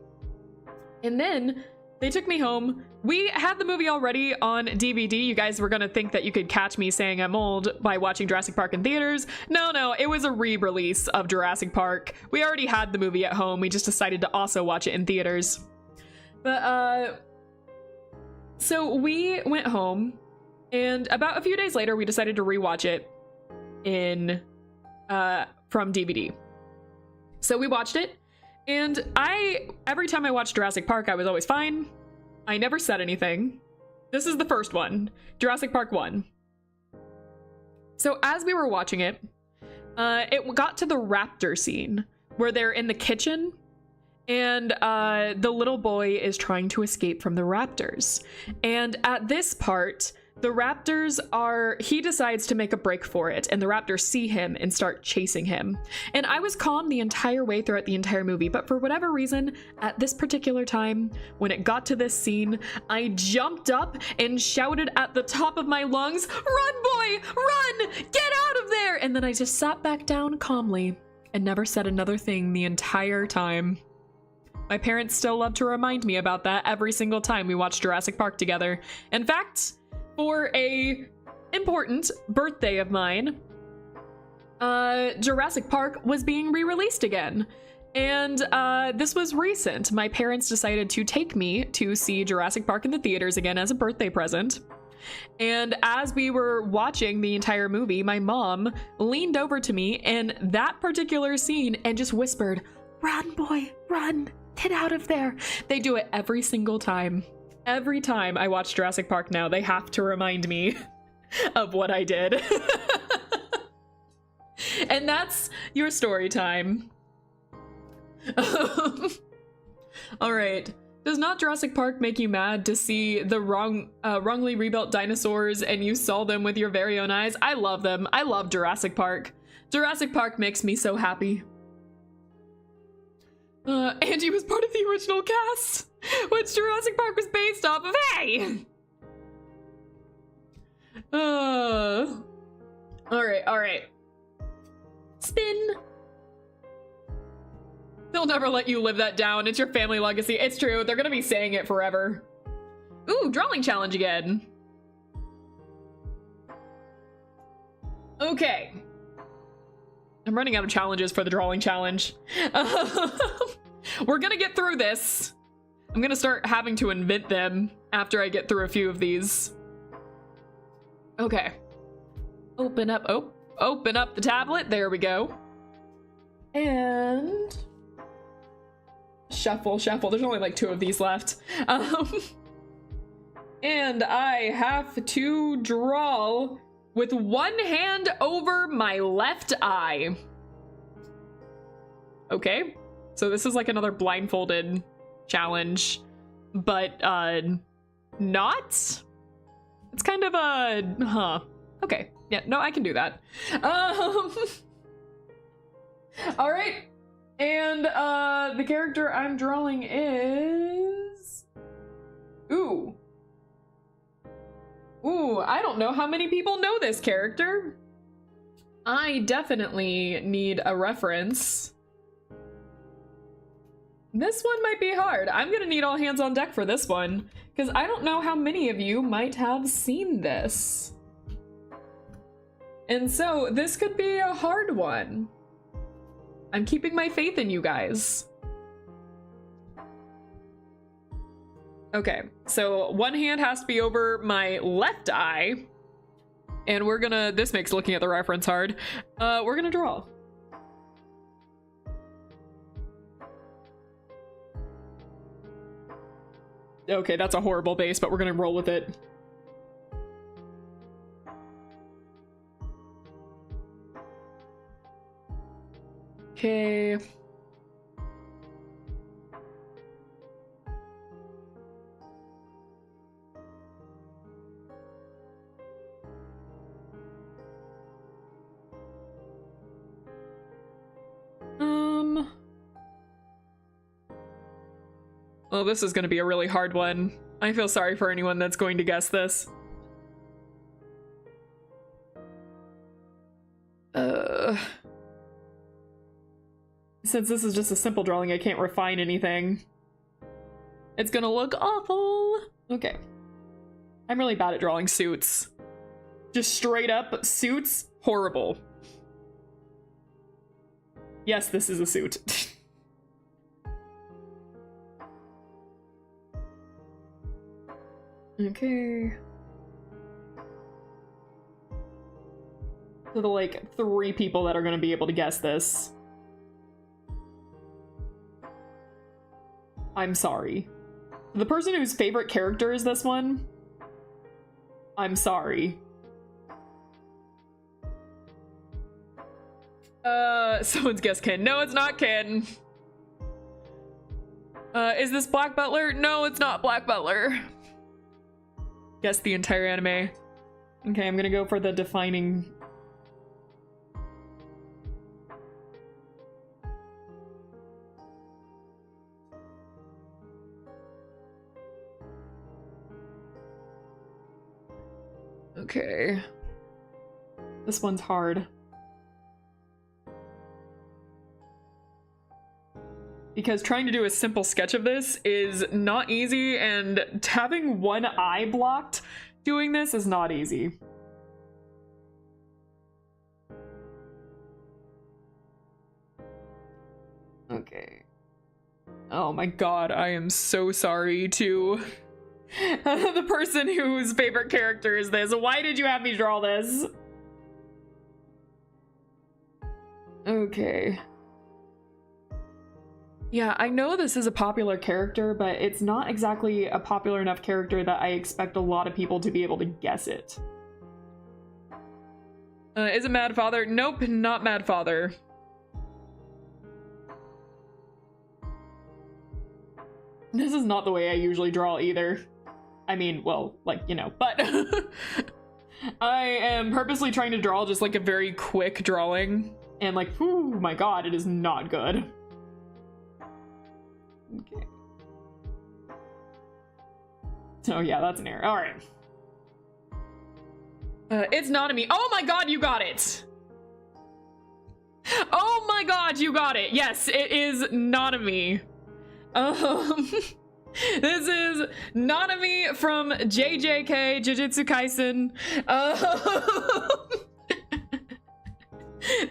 And then they took me home. We had the movie already on DVD. You guys were gonna think that you could catch me saying I'm old by watching Jurassic Park in theaters. No, it was a re-release of Jurassic Park. We already had the movie at home. We just decided to also watch it in theaters. But, so we went home, and about a few days later, we decided to rewatch it from DVD. So we watched it, and every time I watched Jurassic Park, I was always fine. I never said anything. This is the first one, Jurassic Park 1. So as we were watching it, it got to the raptor scene where they're in the kitchen and the little boy is trying to escape from the raptors. And at this part, the raptors he decides to make a break for it, and the raptors see him and start chasing him. And I was calm the entire way throughout the entire movie, but for whatever reason, at this particular time, when it got to this scene, I jumped up and shouted at the top of my lungs, "Run, boy, run! Get out of there!" And then I just sat back down calmly and never said another thing the entire time. My parents still love to remind me about that every single time we watch Jurassic Park together. In fact, for a important birthday of mine, Jurassic Park was being re-released again. And this was recent. My parents decided to take me to see Jurassic Park in the theaters again as a birthday present. And as we were watching the entire movie, my mom leaned over to me in that particular scene and just whispered, "Run, boy, run, get out of there." They do it every single time. Every time I watch Jurassic Park now, they have to remind me of what I did. And that's your story time. All right. Does not Jurassic Park make you mad to see the wrongly rebuilt dinosaurs and you saw them with your very own eyes? I love them. I love Jurassic Park. Jurassic Park makes me so happy. Angie was part of the original cast, which Jurassic Park was based off of. Hey! All right. Spin. They'll never let you live that down. It's your family legacy. It's true. They're gonna be saying it forever. Ooh, drawing challenge again. Okay. I'm running out of challenges for the drawing challenge. We're gonna get through this. I'm gonna start having to invent them after I get through a few of these. Okay. Open up the tablet. There we go. And shuffle. There's only like 2 of these left. And I have to draw with one hand over my left eye. Okay. So this is like another blindfolded challenge, but not? It's kind of a, okay. Yeah, no, I can do that. All right. And the character I'm drawing is... Ooh, I don't know how many people know this character. I definitely need a reference. This one might be hard. I'm gonna need all hands on deck for this one, because I don't know how many of you might have seen this. And so this could be a hard one. I'm keeping my faith in you guys. Okay, so one hand has to be over my left eye. And we're gonna, this makes looking at the reference hard. We're gonna draw. Okay, that's a horrible base, but we're gonna roll with it. Okay. Well, this is going to be a really hard one. I feel sorry for anyone that's going to guess this. Since this is just a simple drawing, I can't refine anything. It's gonna look awful. Okay. I'm really bad at drawing suits. Just straight up suits, horrible. Yes, this is a suit. Okay. So the like 3 people that are gonna be able to guess this. I'm sorry. The person whose favorite character is this one, I'm sorry. Someone's guessed Ken. No, it's not Ken. Is this Black Butler? No, it's not Black Butler. Guess the entire anime. Okay, I'm gonna go for the defining. Okay. This one's hard. Because trying to do a simple sketch of this is not easy, and having one eye blocked doing this is not easy. Okay. Oh my god, I am so sorry to the person whose favorite character is this. Why did you have me draw this? Okay. Yeah, I know this is a popular character, but it's not exactly a popular enough character that I expect a lot of people to be able to guess it. Is it Mad Father? Nope, not Mad Father. This is not the way I usually draw either. I mean, well, like, you know, but I am purposely trying to draw just like a very quick drawing, and like, oh my god, it is not good. Okay. Oh yeah, that's an error. All right. It's not me. Oh my god, you got it! Oh my god, you got it! Yes, it is Nanami. This is Nanami from JJK Jujutsu Kaisen.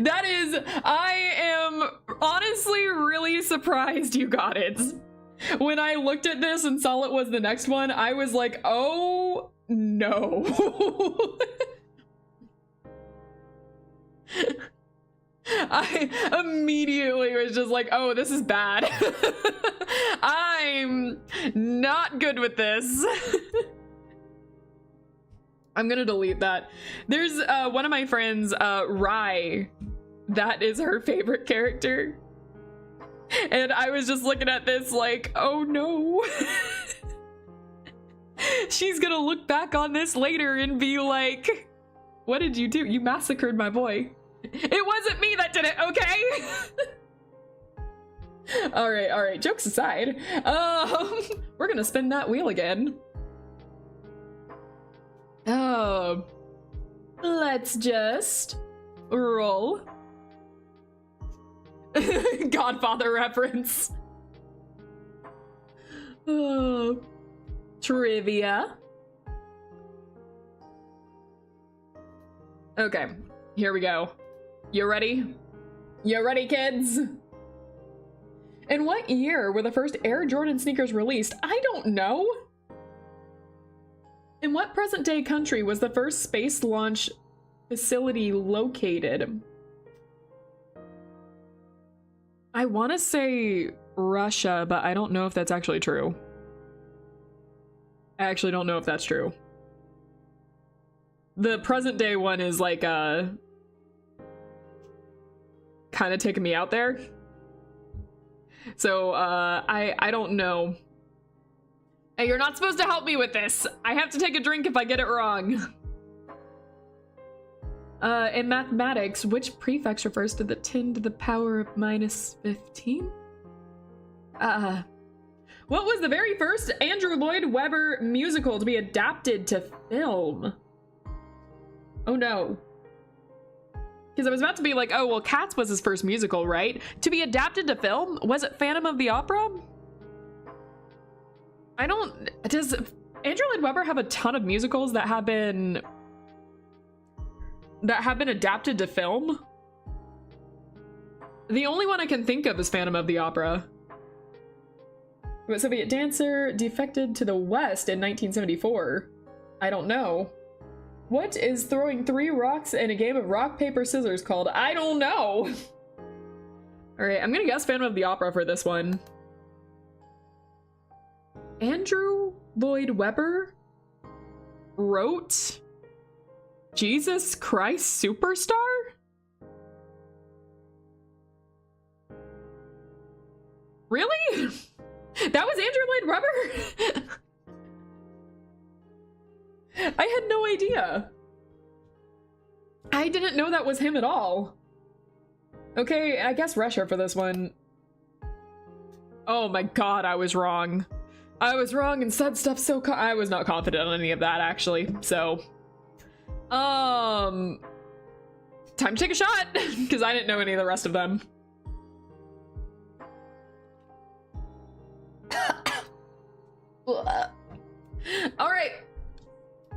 That is, I am honestly really surprised you got it. When I looked at this and saw it was the next one, I was like, oh no. I immediately was just like, oh, this is bad. I'm not good with this. I'm gonna delete that. There's one of my friends, Rai, that is her favorite character. And I was just looking at this like, oh no. She's gonna look back on this later and be like, what did you do? You massacred my boy. It wasn't me that did it, okay? all right, jokes aside. We're gonna spin that wheel again. Oh, let's just roll. Godfather reference. Oh, trivia. Okay, here we go. You ready? You ready, kids? In what year were the first Air Jordan sneakers released? I don't know. In what present-day country was the first space launch facility located? I want to say Russia, but I don't know if that's actually true. I actually don't know if that's true. The present-day one is like, kind of taking me out there. So, I don't know. Hey, you're not supposed to help me with this. I have to take a drink if I get it wrong. In mathematics, which prefix refers to the 10 to the power of minus 15? What was the very first Andrew Lloyd Webber musical to be adapted to film? Oh no. Because I was about to be like, oh, well, Cats was his first musical, right? To be adapted to film? Was it Phantom of the Opera? Does Andrew Lloyd Webber have a ton of musicals that have been adapted to film? The only one I can think of is Phantom of the Opera. What Soviet dancer defected to the West in 1974? I don't know. What is throwing 3 rocks in a game of rock, paper, scissors called? I don't know. All right, I'm gonna guess Phantom of the Opera for this one. Andrew Lloyd Webber wrote Jesus Christ Superstar? Really? That was Andrew Lloyd Webber? I had no idea. I didn't know that was him at all. Okay, I guess Russia for this one. Oh my god, I was wrong. I was wrong and said stuff so I was not confident on any of that, actually, so. Time to take a shot, because I didn't know any of the rest of them.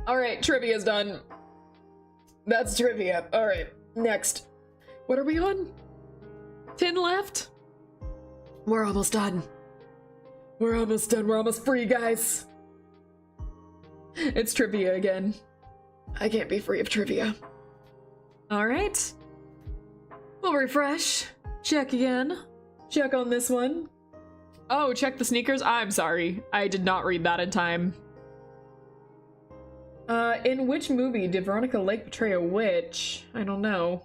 All right, trivia's done. That's trivia. All right, next. What are we on? 10 left? We're almost done. We're almost done. We're almost free, guys. It's trivia again. I can't be free of trivia. All right. We'll refresh. Check again. Check on this one. Oh, check the sneakers. I'm sorry. I did not read that in time. In which movie did Veronica Lake portray a witch? I don't know.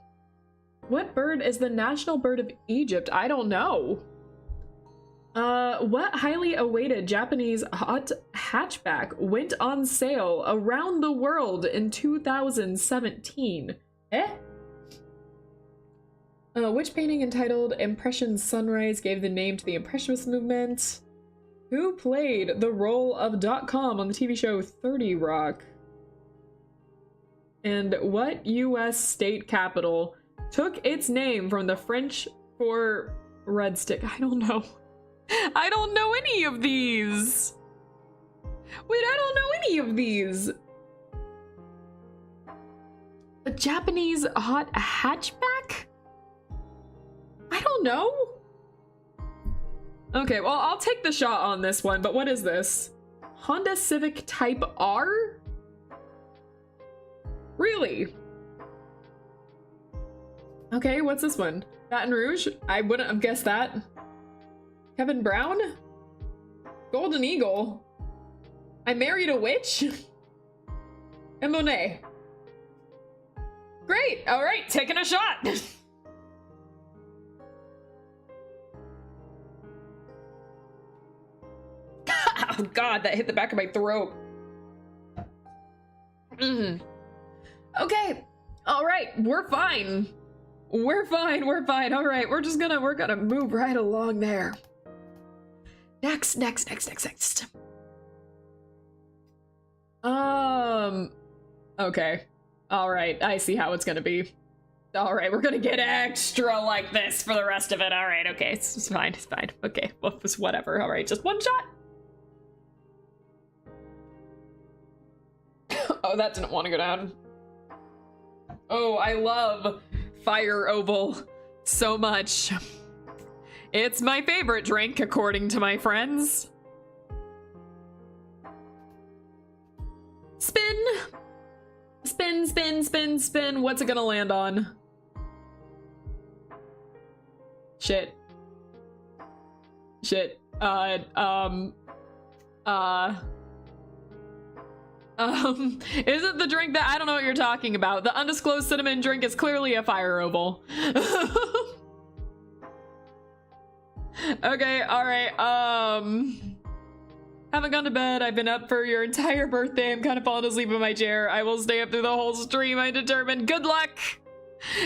What bird is the national bird of Egypt? I don't know. What highly awaited Japanese hot hatchback went on sale around the world in 2017? Which painting entitled Impression Sunrise gave the name to the Impressionist movement? Who played the role of .com on the TV show 30 Rock? And what US state capital took its name from the French for red stick? I don't know. I don't know any of these. Wait, I don't know any of these. A Japanese hot hatchback? I don't know. Okay, well, I'll take the shot on this one, but what is this? Honda Civic Type R? Really? Okay, what's this one? Baton Rouge? I wouldn't have guessed that. Kevin Brown? Golden Eagle? I Married a Witch? And Monet. Great, all right, taking a shot. Oh God, that hit the back of my throat. Okay, all right, we're fine. We're fine, we're fine. All right, we're gonna move right along there. Next. Okay. All right, I see how it's gonna be. All right, we're gonna get extra like this for the rest of it. All right, okay, it's fine, it's fine. Okay, well, it's whatever. All right, just one shot. Oh, that didn't want to go down. Oh, I love Fire Oval so much. It's my favorite drink, according to my friends. Spin! Spin, spin, spin, spin. What's it gonna land on? Shit. Shit. Is it the drink that I don't know what you're talking about? The undisclosed cinnamon drink is clearly a Fire Oval. Okay, alright, haven't gone to bed. I've been up for your entire birthday. I'm kind of falling asleep in my chair. I will stay up through the whole stream, I determined. Good luck!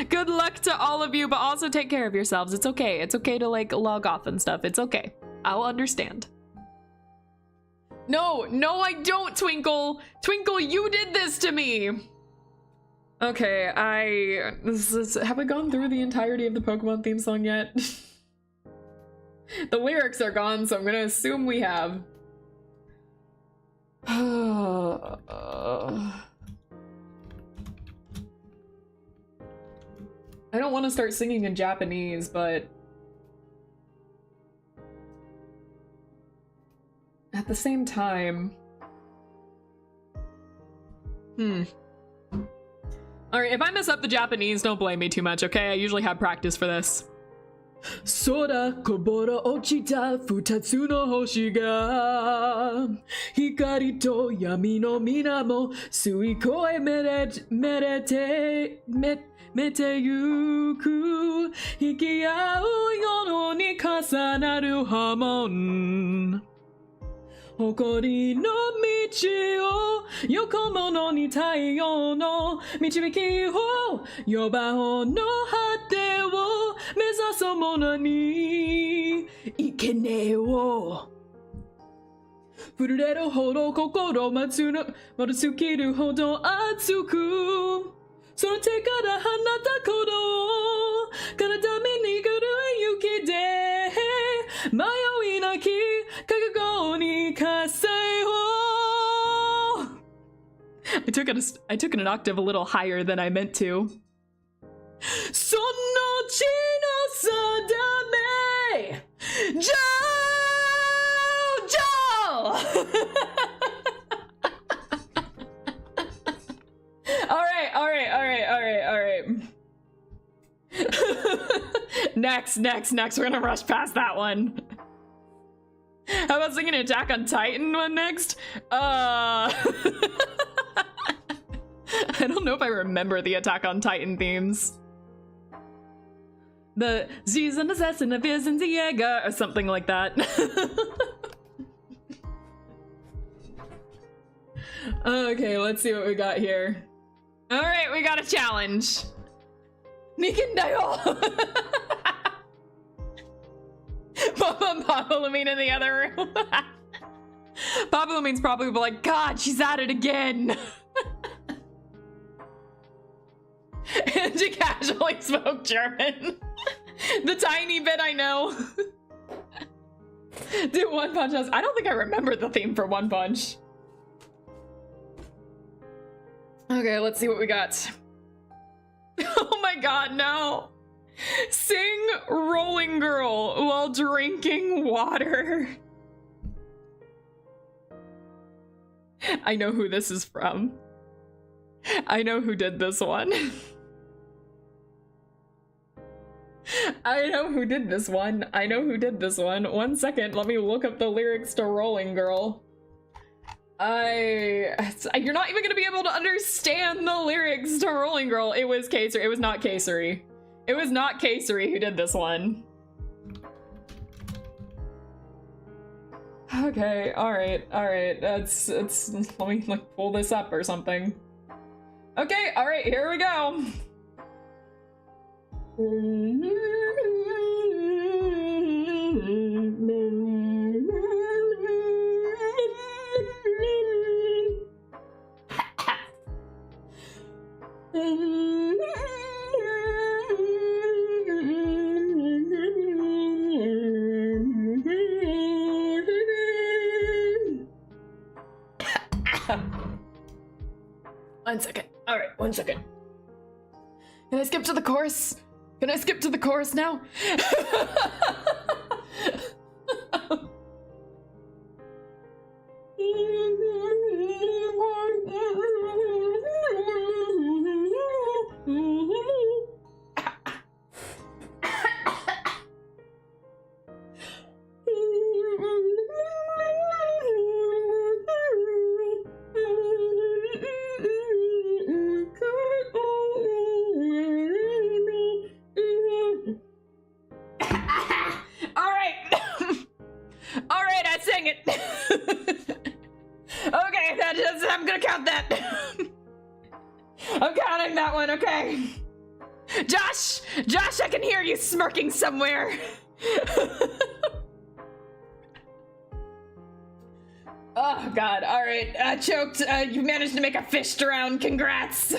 Good luck to all of you, but also take care of yourselves. It's okay. It's okay to, like, log off and stuff. It's okay. I'll understand. No, I don't, Twinkle! Twinkle, you did this to me! Okay, have we gone through the entirety of the Pokemon theme song yet? The lyrics are gone, so I'm gonna assume we have. I don't want to start singing in Japanese, but at the same time, Alright, if I mess up the Japanese, don't blame me too much, okay? I usually have practice for this. Sora koboro ochita futatsu no hoshi ga hikari to yami no mina mo suikoe mete yuku hikiau yono ni kasanaru hamon Hokori no michi o yokomono ni taiyo no michibiki o yoba no hate wo mezasu mono ni ikene wo fureru hodo kokoro matsukiru hodo atsuku sono te kara hanata kodo karada me ni guru yuki de mayoi naki kagago ni kasai wo. I took an octave a little higher than I meant to. Sono chi no sadame Hey! Joe! Alright. Next. We're gonna rush past that one. How about singing Attack on Titan one next? I don't know if I remember the Attack on Titan themes. The she's an assassin of his and Diego or something like that. Okay, let's see what we got here. All right, we got a challenge. Nikindayo. Papa Lamine in the other room. Papa Lamine's probably like, God, she's at it again. And she casually spoke German. The tiny bit I know. Do One Punch Us. I don't think I remember the theme for One Punch. Okay, let's see what we got. Oh my God, no. Sing Rolling Girl while drinking water. I know who this is from. I know who did this one. I know who did this one. 1 second, let me look up the lyrics to Rolling Girl. You're not even gonna be able to understand the lyrics to Rolling Girl. It was Kayseri. It was not Kayseri. It was not Kayseri who did this one. Okay, alright. Let me like pull this up or something. Okay, alright, here we go. One second. All right, 1 second. Can I skip to the chorus? Can I skip to the chorus now? I'm gonna count that. I'm counting that one, okay. Josh, I can hear you smirking somewhere. Oh God, all right, choked, you managed to make a fish drown, congrats.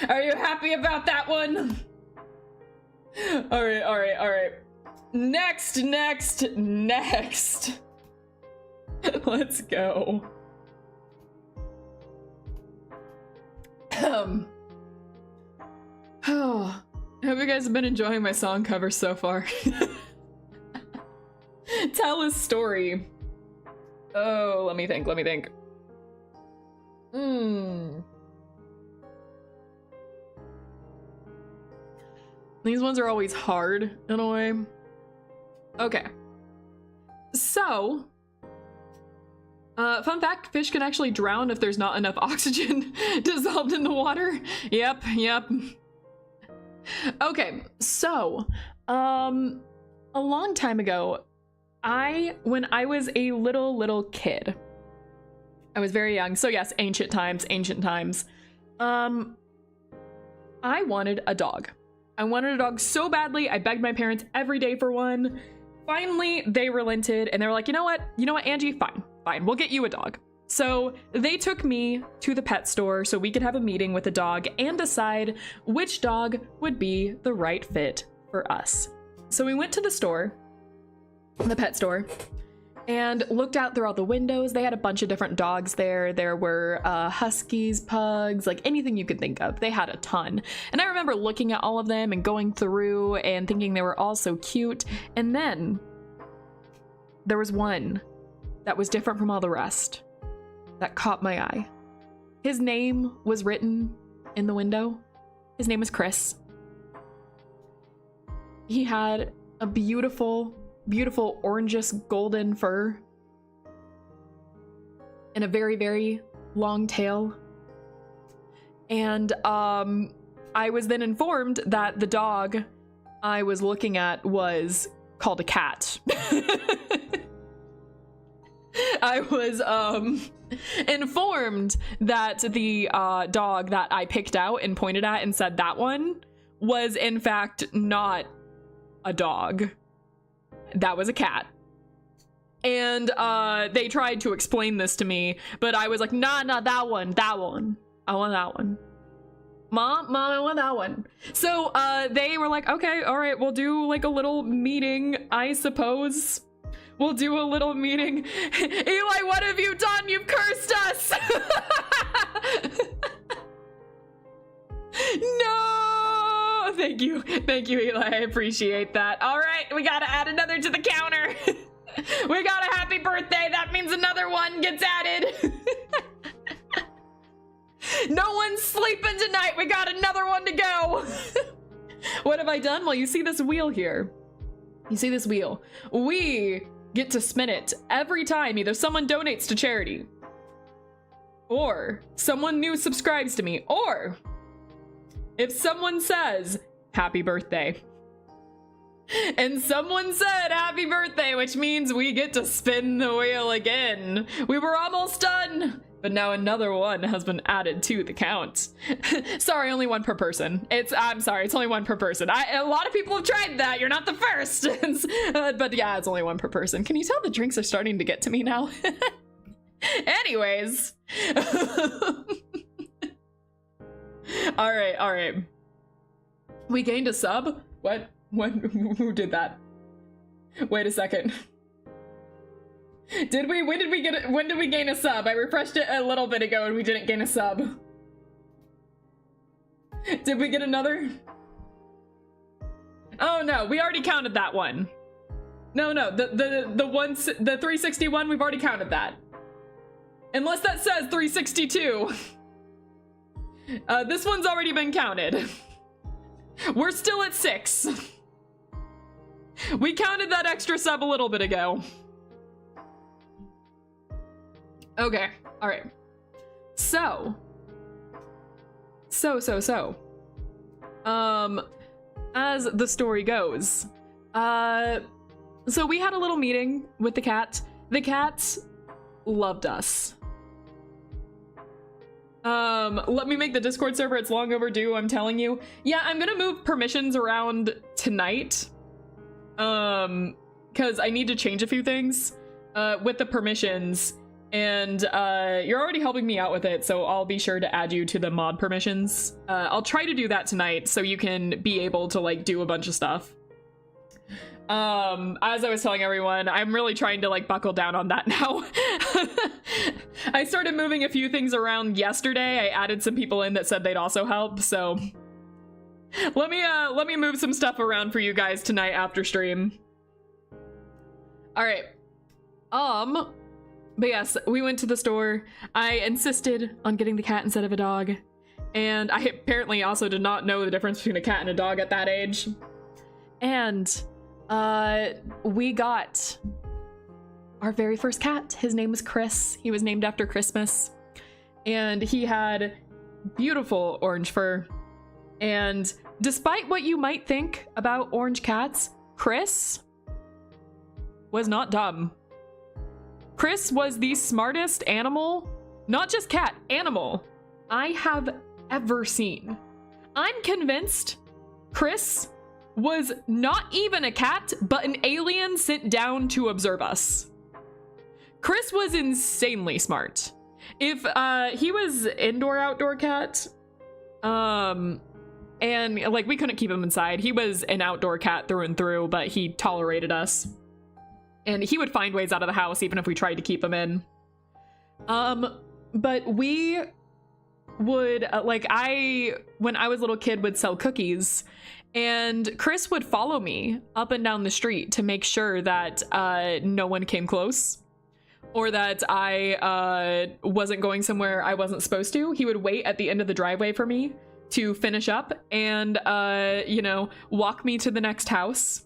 Are you happy about that one? All right. Next. Let's go. Oh, I hope you guys have been enjoying my song cover so far. Tell a story. Oh, let me think. These ones are always hard in a way. Okay. So, fun fact, fish can actually drown if there's not enough oxygen dissolved in the water. Yep. Okay, so, a long time ago, when I was a little kid, I was very young, so yes, ancient times. I wanted a dog. I wanted a dog so badly, I begged my parents every day for one. Finally, they relented, and they were like, you know what, Angie, fine, we'll get you a dog. So they took me to the pet store so we could have a meeting with the dog and decide which dog would be the right fit for us. So we went to the store, the pet store, and looked out throughout the windows. They had a bunch of different dogs there. There were huskies, pugs, like anything you could think of. They had a ton. And I remember looking at all of them and going through and thinking they were all so cute. And then there was one that was different from all the rest that caught my eye. His name was written in the window. His name was Chris. He had a beautiful, beautiful orangish golden fur and a very, very long tail. And I was then informed that the dog I was looking at was called a cat. I was informed that the dog that I picked out and pointed at and said that one was in fact not a dog. That was a cat. And they tried to explain this to me, but I was like, nah, that one. I want that one. Mom, I want that one. So they were like, okay, all right, we'll do like a little meeting, I suppose. We'll do a little meeting. Eli, what have you done? You've cursed us. No, thank you, Eli. I appreciate that. All right, we gotta add another to the counter. We got a happy birthday. That means another one gets added. No one's sleeping tonight. We got another one to go. What have I done? Well, you see this wheel here. You see this wheel. We get to spin it every time either someone donates to charity, or someone new subscribes to me, or if someone says happy birthday. And someone said happy birthday, which means we get to spin the wheel again. We were almost done, but now another one has been added to the count. Sorry, only one per person. I'm sorry, it's only one per person. A lot of people have tried that. You're not the first. But yeah, it's only one per person. Can you tell the drinks are starting to get to me now? Anyways. All right. We gained a sub? What? Who did that? Wait a second. Did we? When did we get it? When did we gain a sub? I refreshed it a little bit ago and we didn't gain a sub. Did we get another? Oh no, we already counted that one. No, the 361, we've already counted that. Unless that says 362. This one's already been counted. We're still at 6. We counted that extra sub a little bit ago. Okay, all right. So. As the story goes, so we had a little meeting with the cat. The cats loved us. Let me make the Discord server. It's long overdue, I'm telling you. Yeah, I'm gonna move permissions around tonight. Because I need to change a few things, with the permissions. And, you're already helping me out with it, so I'll be sure to add you to the mod permissions. I'll try to do that tonight so you can be able to, like, do a bunch of stuff. As I was telling everyone, I'm really trying to, like, buckle down on that now. I started moving a few things around yesterday. I added some people in that said they'd also help, so let me move some stuff around for you guys tonight after stream. All right. But yes, we went to the store. I insisted on getting the cat instead of a dog, and I apparently also did not know the difference between a cat and a dog at that age. And we got our very first cat. His name was Chris. He was named after Christmas, and he had beautiful orange fur. And despite what you might think about orange cats, Chris was not dumb. Chris was the smartest animal, not just cat, animal, I have ever seen. I'm convinced Chris was not even a cat, but an alien sent down to observe us. Chris was insanely smart. If he was indoor-outdoor cat, and like we couldn't keep him inside. He was an outdoor cat through and through, but he tolerated us. and he would find ways out of the house even if we tried to keep him in. But we would, when I was a little kid, would sell cookies, and Chris would follow me up and down the street to make sure that no one came close, or that I wasn't going somewhere I wasn't supposed to. He would wait at the end of the driveway for me to finish up and, walk me to the next house.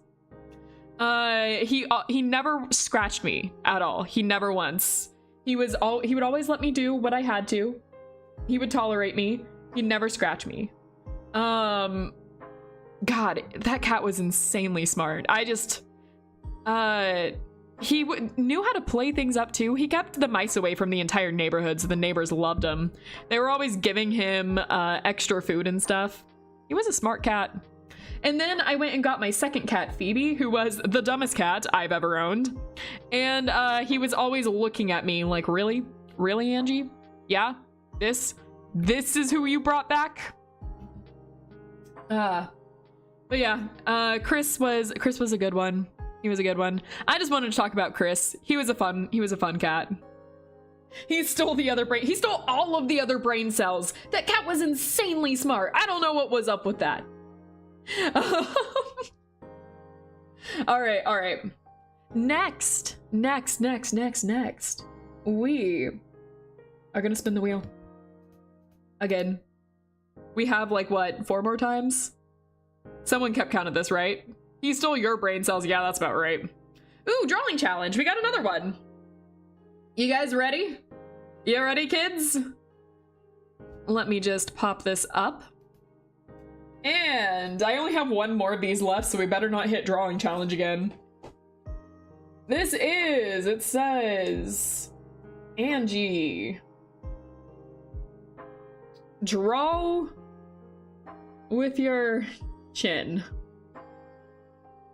He never scratched me at all. He never once. He would always let me do what I had to. He would tolerate me. He'd never scratch me. God, that cat was insanely smart. He knew how to play things up too. He kept the mice away from the entire neighborhood, so the neighbors loved him. They were always giving him extra food and stuff. He was a smart cat. And then I went and got my second cat, Phoebe, who was the dumbest cat I've ever owned. And he was always looking at me like, really? Really, Angie? Yeah? This is who you brought back? But yeah, Chris was a good one. He was a good one. I just wanted to talk about Chris. He was a fun cat. He stole all of the other brain cells. That cat was insanely smart. I don't know what was up with that. All right. Next. We are gonna spin the wheel. Again. We have, 4 more times? Someone kept count of this, right? He stole your brain cells. Yeah, that's about right. Ooh, drawing challenge. We got another one. You guys ready? You ready, kids? Let me just pop this up. And I only have 1 more of these left, so we better not hit drawing challenge again. It says, Angie, draw with your chin.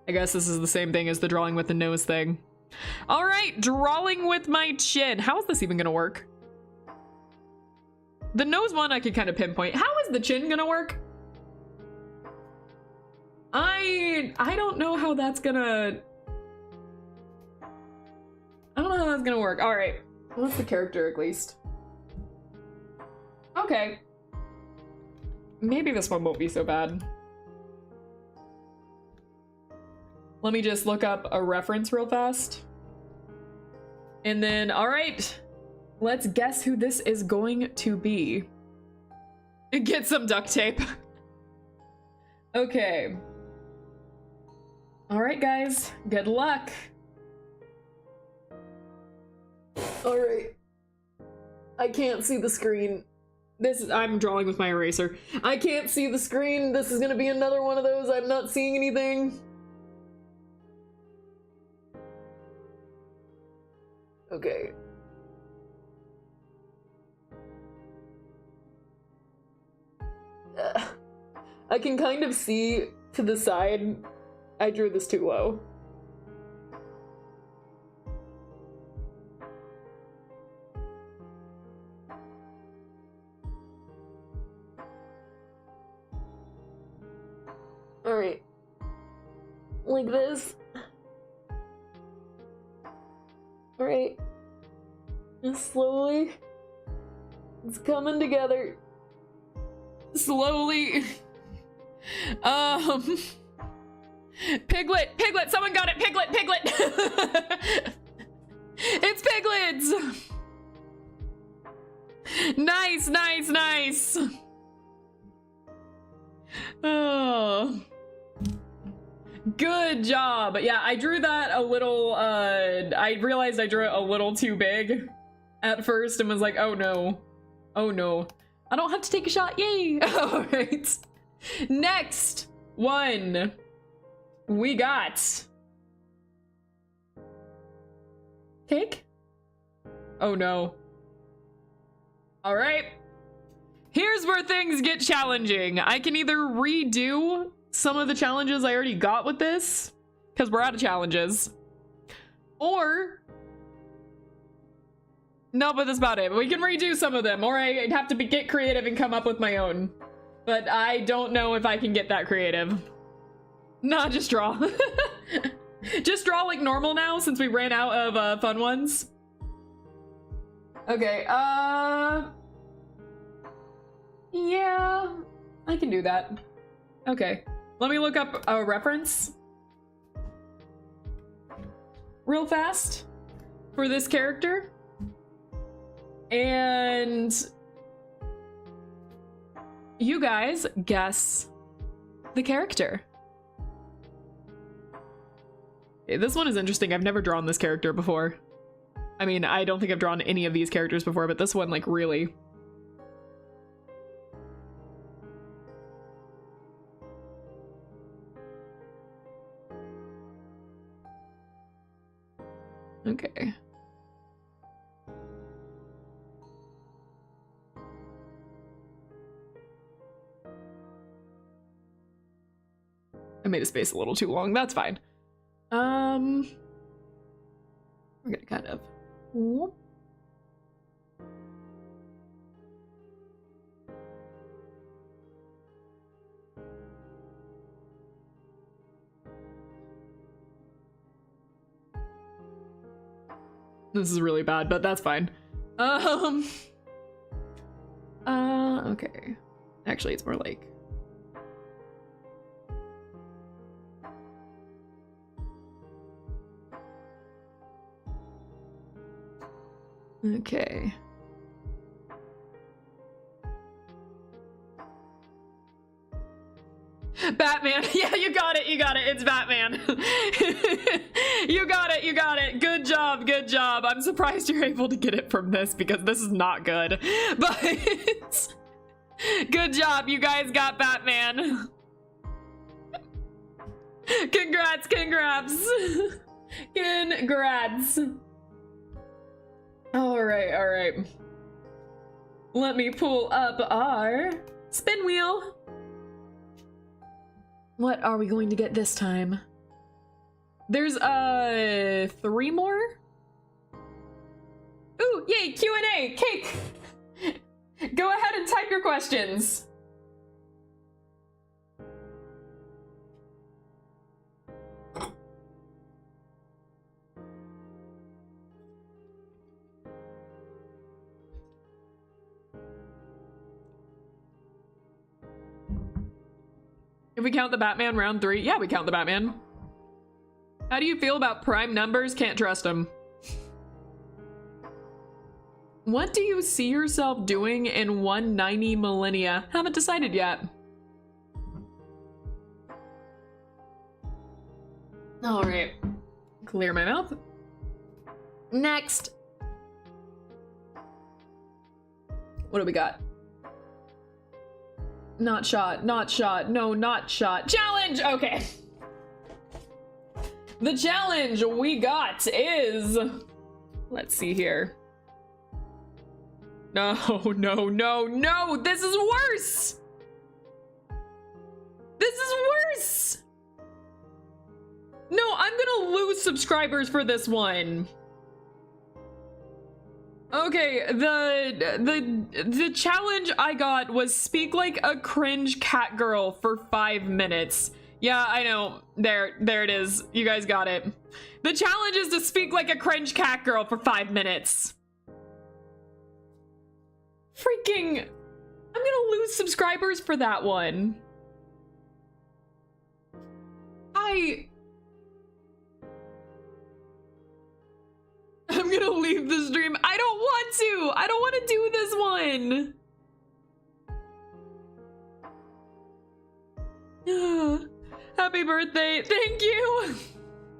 I guess this is the same thing as the drawing with the nose thing. All right, drawing with my chin. How is this even gonna work? The nose one I could kind of pinpoint. How is the chin gonna work? I don't know how that's gonna... I don't know how that's gonna work. All right, what's the character at least? Okay. Maybe this one won't be so bad. Let me just look up a reference real fast. And then, all right, let's guess who this is going to be. Get some duct tape. Okay. All right, guys, good luck. All right. I can't see the screen. I'm drawing with my eraser. I can't see the screen. This is gonna be another one of those. I'm not seeing anything. Okay. I can kind of see to the side. I drew this too low. All right. Like this. All right. Just slowly. It's coming together. Slowly. Piglet, someone got it. Piglet. It's piglets. Nice. Oh. Good job. Yeah, I drew that a little, I realized I drew it a little too big at first and was like, oh no. I don't have to take a shot, yay! All right. Next one, we got cake. Oh no. All right. Here's where things get challenging. I can either redo some of the challenges I already got with this, because we're out of challenges, or no, but that's about it. We can redo some of them, or I'd have to get creative and come up with my own. But I don't know if I can get that creative. Nah, just draw. Just draw like normal now since we ran out of fun ones. Okay, yeah, I can do that. Okay, let me look up a reference real fast for this character. And you guys guess the character. Okay, this one is interesting. I've never drawn this character before. I mean, I don't think I've drawn any of these characters before, but this one, like, really. Okay. I made a space a little too long. That's fine. We're gonna kind of. Whoop. This is really bad, but that's fine. Okay. Actually, it's more like. Okay. Batman. Yeah, you got it. You got it. It's Batman. You got it. You got it. Good job. Good job. I'm surprised you're able to get it from this because this is not good. But good job. You guys got Batman. Congrats. Congrats. Congrats. All right. All right. Let me pull up our spin wheel. What are we going to get this time? There's 3 more? Ooh, yay, Q&A, cake! Go ahead and type your questions. If we count the Batman round 3, yeah, we count the Batman. How do you feel about prime numbers? Can't trust them. What do you see yourself doing in 190 millennia? Haven't decided yet. All right, clear my mouth. Next. What do we got? Not shot, not shot, no, not shot. Challenge! Okay. The challenge we got is... Let's see here. No, no, no, no! This is worse! This is worse! No, I'm gonna lose subscribers for this one. Okay, the challenge I got was speak like a cringe cat girl for 5 minutes. Yeah, I know. There it is. You guys got it. The challenge is to speak like a cringe cat girl for 5 minutes. Freaking, I'm gonna lose subscribers for that one. I'm gonna leave the stream. I don't want to. I don't want to do this one. Happy birthday. Thank you.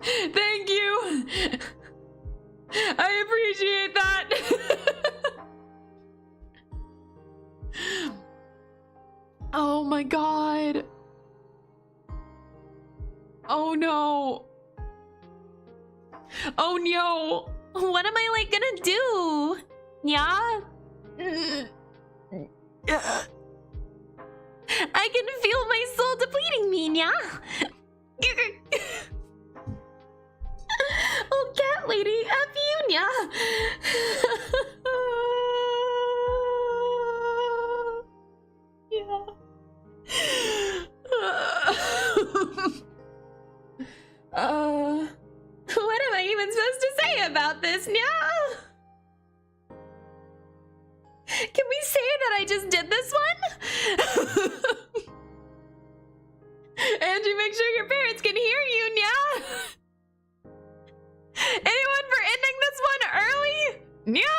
Thank you. I appreciate that. Oh my God. Oh no. Oh no. What am I like gonna do? Yeah? I can feel my soul depleting me, yeah? Oh, cat lady, F you, yeah? Yeah. would you make sure your parents can hear you, Nya? Anyone for ending this one early? Nya?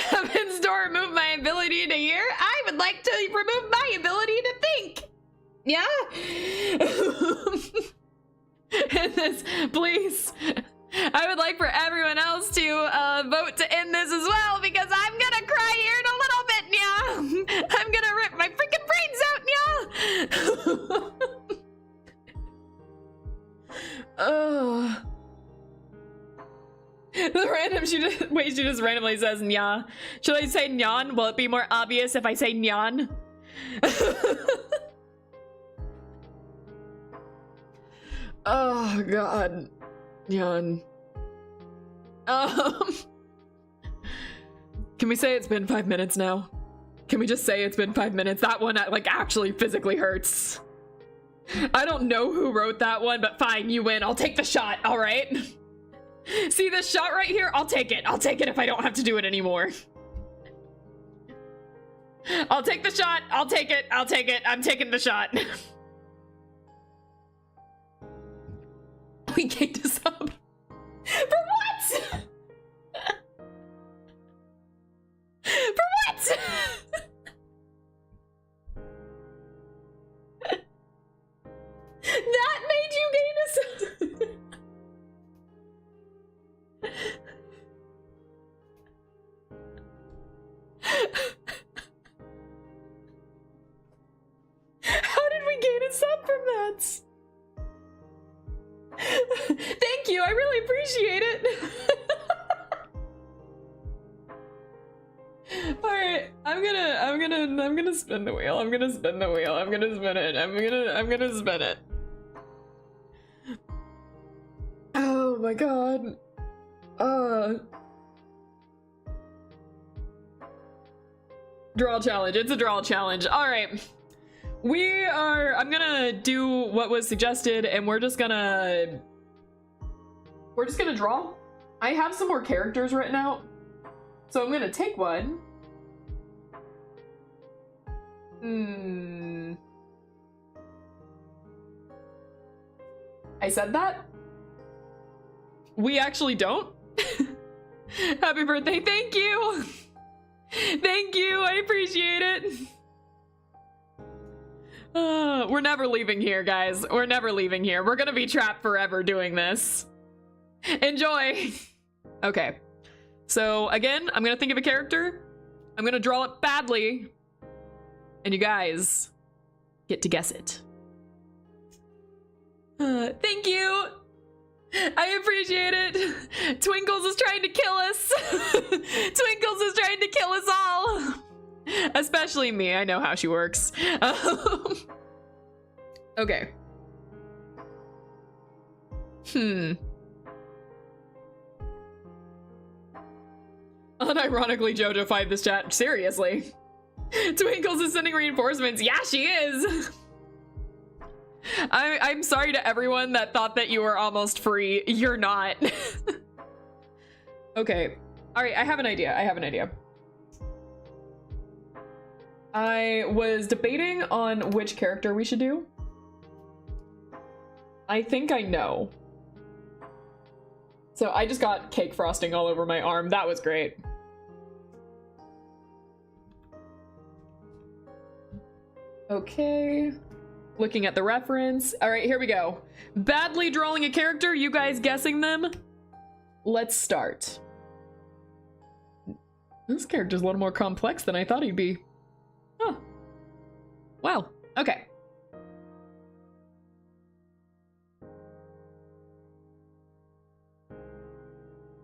Heaven's door remove my ability to hear? I would like to remove my ability to think. Yeah? End this, please. I would like for everyone else to vote to end this as well, because I'm gonna cry here in a little bit, Nya. I'm gonna rip my freaking brains out, Nya. The random, she just randomly says Nya. Should I say Nyan? Will it be more obvious if I say Nyan? Oh god. Nyan. Can we say it's been 5 minutes now? Can we just say it's been 5 minutes? That one like actually physically hurts. I don't know who wrote that one, but fine, you win. I'll take the shot, all right? See this shot right here? I'll take it. I'll take it if I don't have to do it anymore. I'll take the shot. I'll take it. I'll take it. I'm taking the shot. We gained this up. For what? For what? That made you gain a sub. How did we gain a sub from that? Thank you, I really appreciate it. Alright, I'm gonna spin the wheel. I'm gonna spin the wheel. I'm gonna spin it. I'm gonna spin it. Oh my god. Draw challenge. It's a draw challenge. Alright. I'm gonna do what was suggested, and we're just gonna draw. I have some more characters written out, so I'm gonna take one. I said that? We actually don't? Happy birthday, thank you! Thank you, I appreciate it. We're never leaving here, guys. We're never leaving here. We're gonna be trapped forever doing this. Enjoy! Okay. So, again, I'm gonna think of a character. I'm gonna draw it badly. And you guys get to guess it. Thank you! I appreciate it! Twinkles is trying to kill us! Twinkles is trying to kill us all! Especially me, I know how she works. Okay. Unironically, JoJo-fied this chat. Seriously. Twinkles is sending reinforcements. Yeah, she is! I'm sorry to everyone that thought that you were almost free. You're not. Okay. Alright, I have an idea. I was debating on which character we should do. I think I know. So I just got cake frosting all over my arm. That was great. Okay. Looking at the reference. All right, here we go. Badly drawing a character, you guys guessing them? Let's start. This character's a little more complex than I thought he'd be. Huh. Wow. Okay.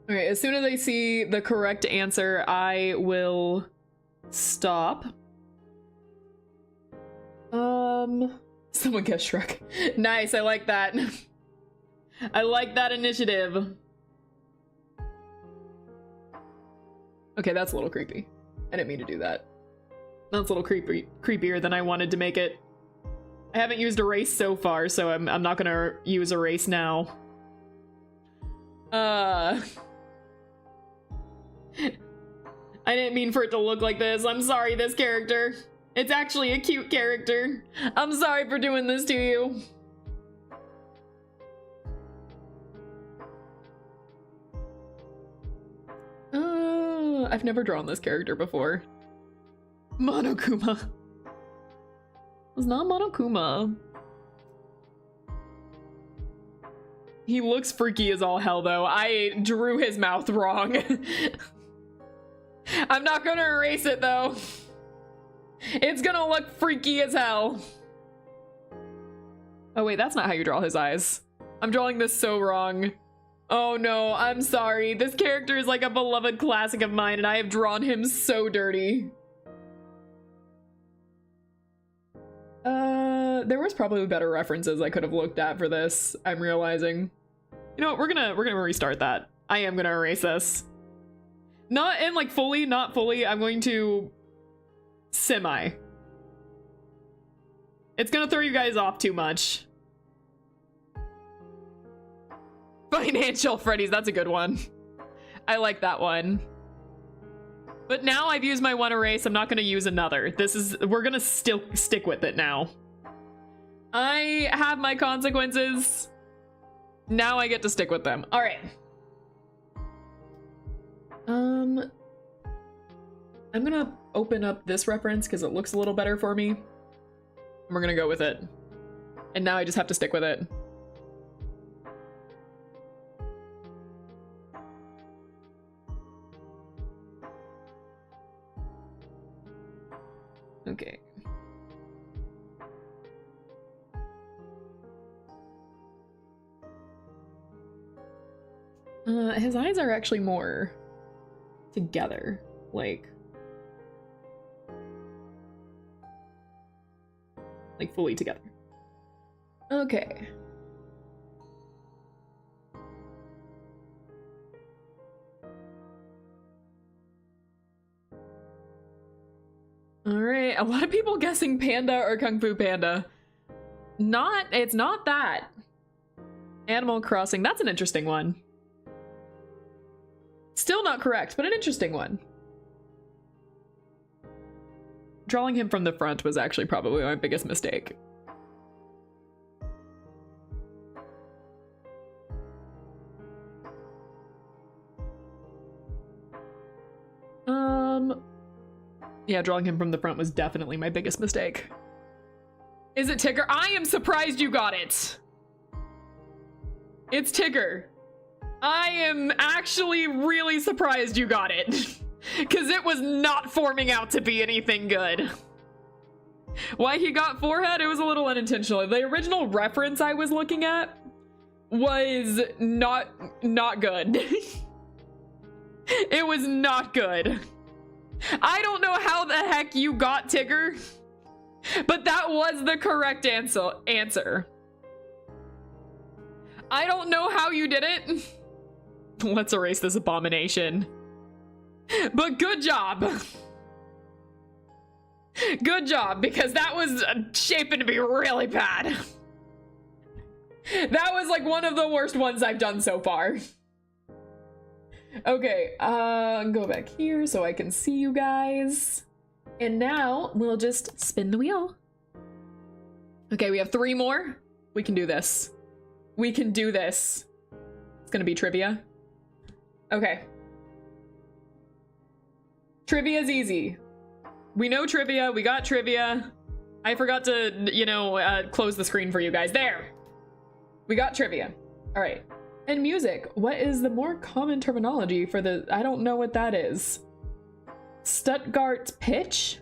Okay, as soon as I see the correct answer, I will stop. Someone guess Shrek. Nice, I like that. I like that initiative. Okay, that's a little creepy. I didn't mean to do that. That's a little creepier than I wanted to make it. I haven't used erase so far, so I'm not gonna use erase now. I didn't mean for it to look like this. I'm sorry, this character. It's actually a cute character. I'm sorry for doing this to you. I've never drawn this character before. Monokuma. It's not Monokuma. He looks freaky as all hell, though. I drew his mouth wrong. I'm not gonna erase it, though. It's gonna look freaky as hell. Oh, wait, that's not how you draw his eyes. I'm drawing this so wrong. Oh, no, I'm sorry. This character is like a beloved classic of mine, and I have drawn him so dirty. There was probably better references I could have looked at for this, I'm realizing. You know what, we're gonna restart that. I am gonna erase this. Not in like fully, not fully. I'm going to semi. It's gonna throw you guys off too much. Financial Freddy's, that's a good one. I like that one. But now I've used my one erase, I'm not gonna use another. We're gonna still stick with it now. I have my consequences. Now I get to stick with them. All right. I'm gonna open up this reference because it looks a little better for me. And we're gonna go with it. And now I just have to stick with it. Okay. His eyes are actually more together, like fully together. Okay. All right, a lot of people guessing Panda or Kung Fu Panda. It's not that. Animal Crossing, that's an interesting one. Still not correct, but an interesting one. Drawing him from the front was actually probably my biggest mistake. Yeah, drawing him from the front was definitely my biggest mistake. Is it Tigger? I am surprised you got it. It's Tigger. I am actually really surprised you got it. Because it was not forming out to be anything good. Why he got forehead? It was a little unintentional. The original reference I was looking at was not good. It was not good. I don't know how the heck you got Tigger, but that was the correct answer. I don't know how you did it. Let's erase this abomination. But good job. Good job, because that was shaping to be really bad. That was like one of the worst ones I've done so far. Okay, go back here so I can see you guys. And now we'll just spin the wheel. Okay, we have 3 more. We can do this. We can do this. It's gonna be trivia. Okay. Trivia's easy. We know trivia, we got trivia. I forgot to, close the screen for you guys. There! We got trivia. All right. And music, what is the more common terminology for the, I don't know what that is. Stuttgart pitch?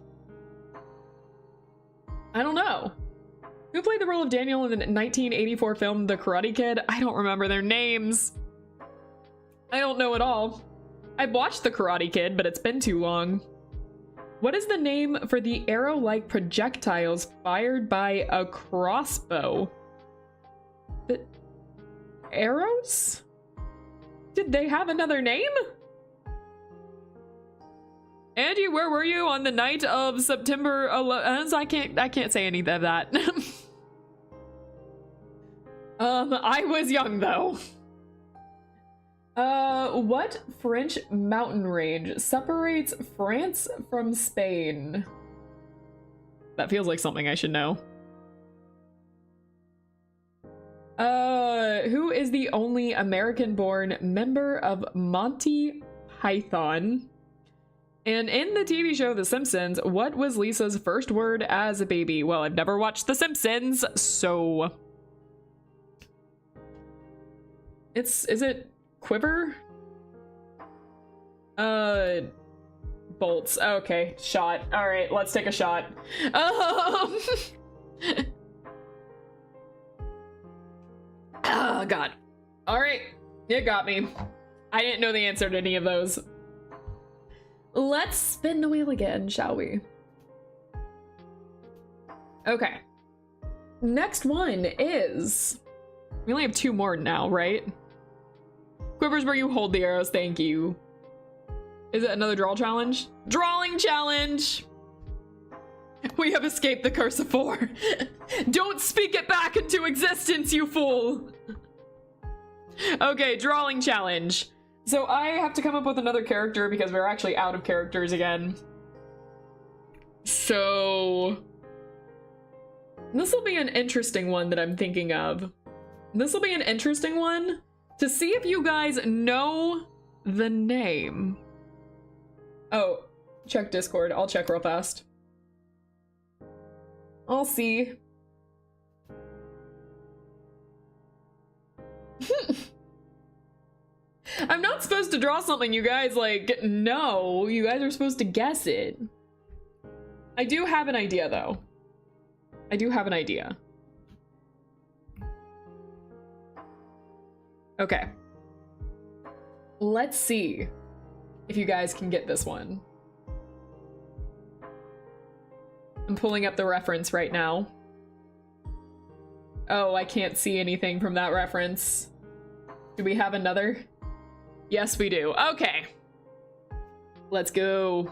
I don't know. Who played the role of Daniel in the 1984 film The Karate Kid? I don't remember their names. I don't know at all. I watched The Karate Kid, but it's been too long. What is the name for the arrow-like projectiles fired by a crossbow? The arrows? Did they have another name? Angie, where were you on the night of September 11th? I can't say any of that. I was young though. What French mountain range separates France from Spain? That feels like something I should know. Who is the only American-born member of Monty Python? And in the TV show The Simpsons, what was Lisa's first word as a baby? Well, I've never watched The Simpsons, so... is it quiver? Bolts. Okay, shot. All right, let's take a shot. Oh, God. All right, it got me. I didn't know the answer to any of those. Let's spin the wheel again, shall we? Okay. Next one is... We only have 2 more now, right? Quivers where you hold the arrows, thank you. Is it another draw challenge? Drawing challenge! We have escaped the curse of 4. Don't speak it back into existence, you fool! Okay, drawing challenge. So I have to come up with another character because we're actually out of characters again. So... this will be an interesting one that I'm thinking of. This will be an interesting one to see if you guys know the name. Oh, check Discord. I'll check real fast. I'll see. I'm not supposed to draw something you guys, like, know. You guys are supposed to guess it. I do have an idea, though. I do have an idea. Okay. Let's see if you guys can get this one. I'm pulling up the reference right now. Oh, I can't see anything from that reference. Do we have another? Yes, we do. Okay. Let's go.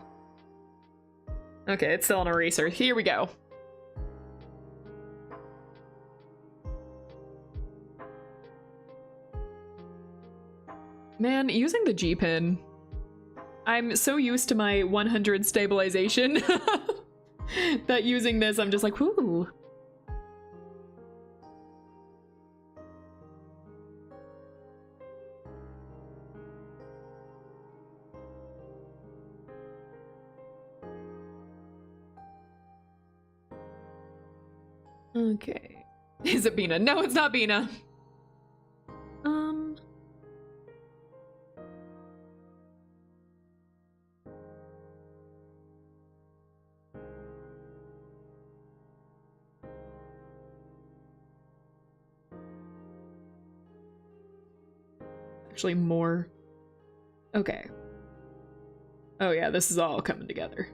Okay, it's still an eraser. Here we go. Man, using the G-pin. I'm so used to my 100 stabilization that using this, I'm just like, whoo. Okay. Is it Bina? No, it's not Bina. Actually more. Okay. Oh yeah, this is all coming together.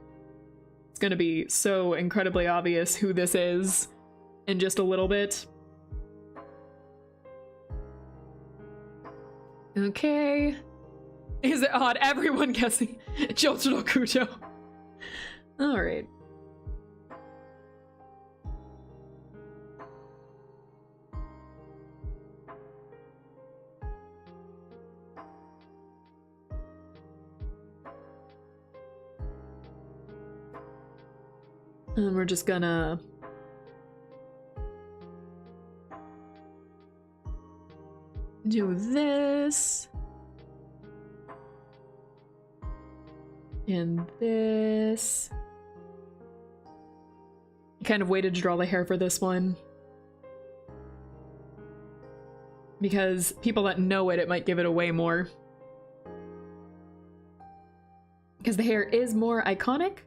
It's gonna be so incredibly obvious who this is in just a little bit. Okay. Is it odd? Everyone guessing Jotaro Kujo. Alright. And we're just gonna do this and this. Kind of waited to draw the hair for this one because people that know it might give it away more because the hair is more iconic.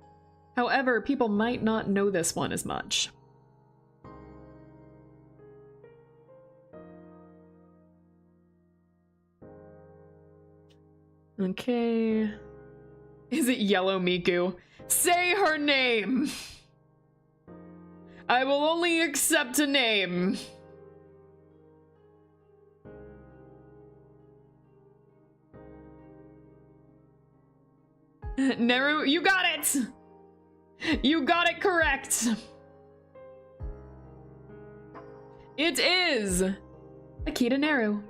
However, people might not know this one as much. Okay. Is it Yellow Miku? Say her name! I will only accept a name. Neru, you got it! You got it correct! It is Akita Neru.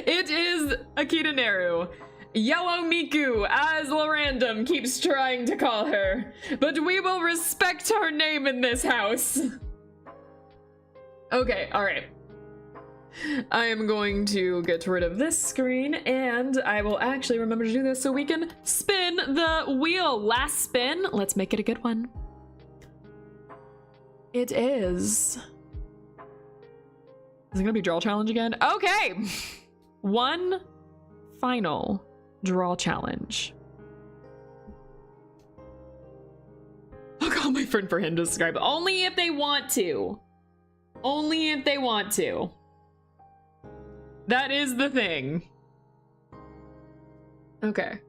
It is Akita Neru. Yellow Miku, as Lorandom keeps trying to call her. But we will respect her name in this house. Okay, alright. I am going to get rid of this screen, and I will actually remember to do this so we can spin the wheel. Last spin. Let's make it a good one. It is... Is it gonna be draw challenge again? Okay! One final draw challenge. I'll call my friend for him to subscribe. Only if they want to. Only if they want to. That is the thing. Okay.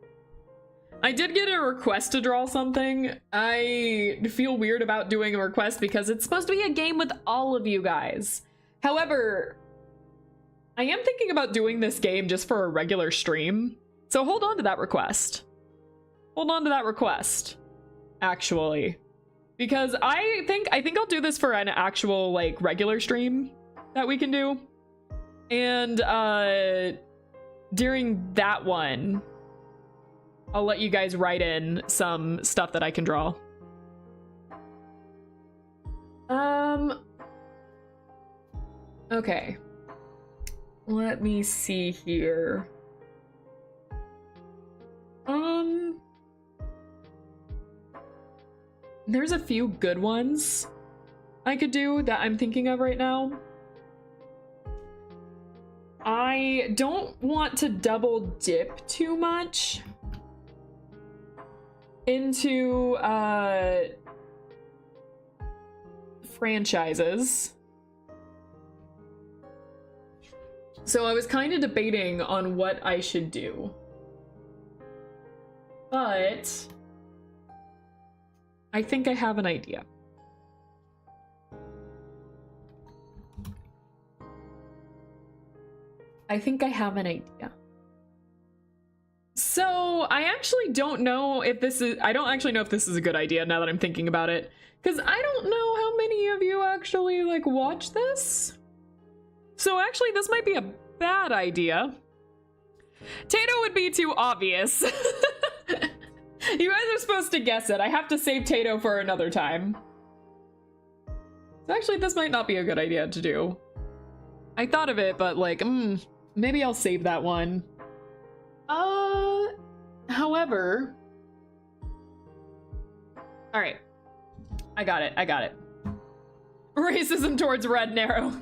I did get a request to draw something. I feel weird about doing a request because it's supposed to be a game with all of you guys. However, I am thinking about doing this game just for a regular stream. So hold on to that request. Hold on to that request, actually. Because I think I'll do this for an actual, like, regular stream that we can do. And during that one, I'll let you guys write in some stuff that I can draw. Okay. Let me see here. There's a few good ones I could do that I'm thinking of right now. I don't want to double dip too much into franchises. So I was kind of debating on what I should do. But I think I have an idea. I think I have an idea. So I actually don't know if this is, I don't actually know if this is a good idea now that I'm thinking about it. Because I don't know how many of you actually like watch this. So actually this might be a bad idea. Tato would be too obvious. You guys are supposed to guess it. I have to save Tato for another time. So actually this might not be a good idea to do. I thought of it, but like, maybe I'll save that one. However, all right, I got it. Racism towards Red Narrow.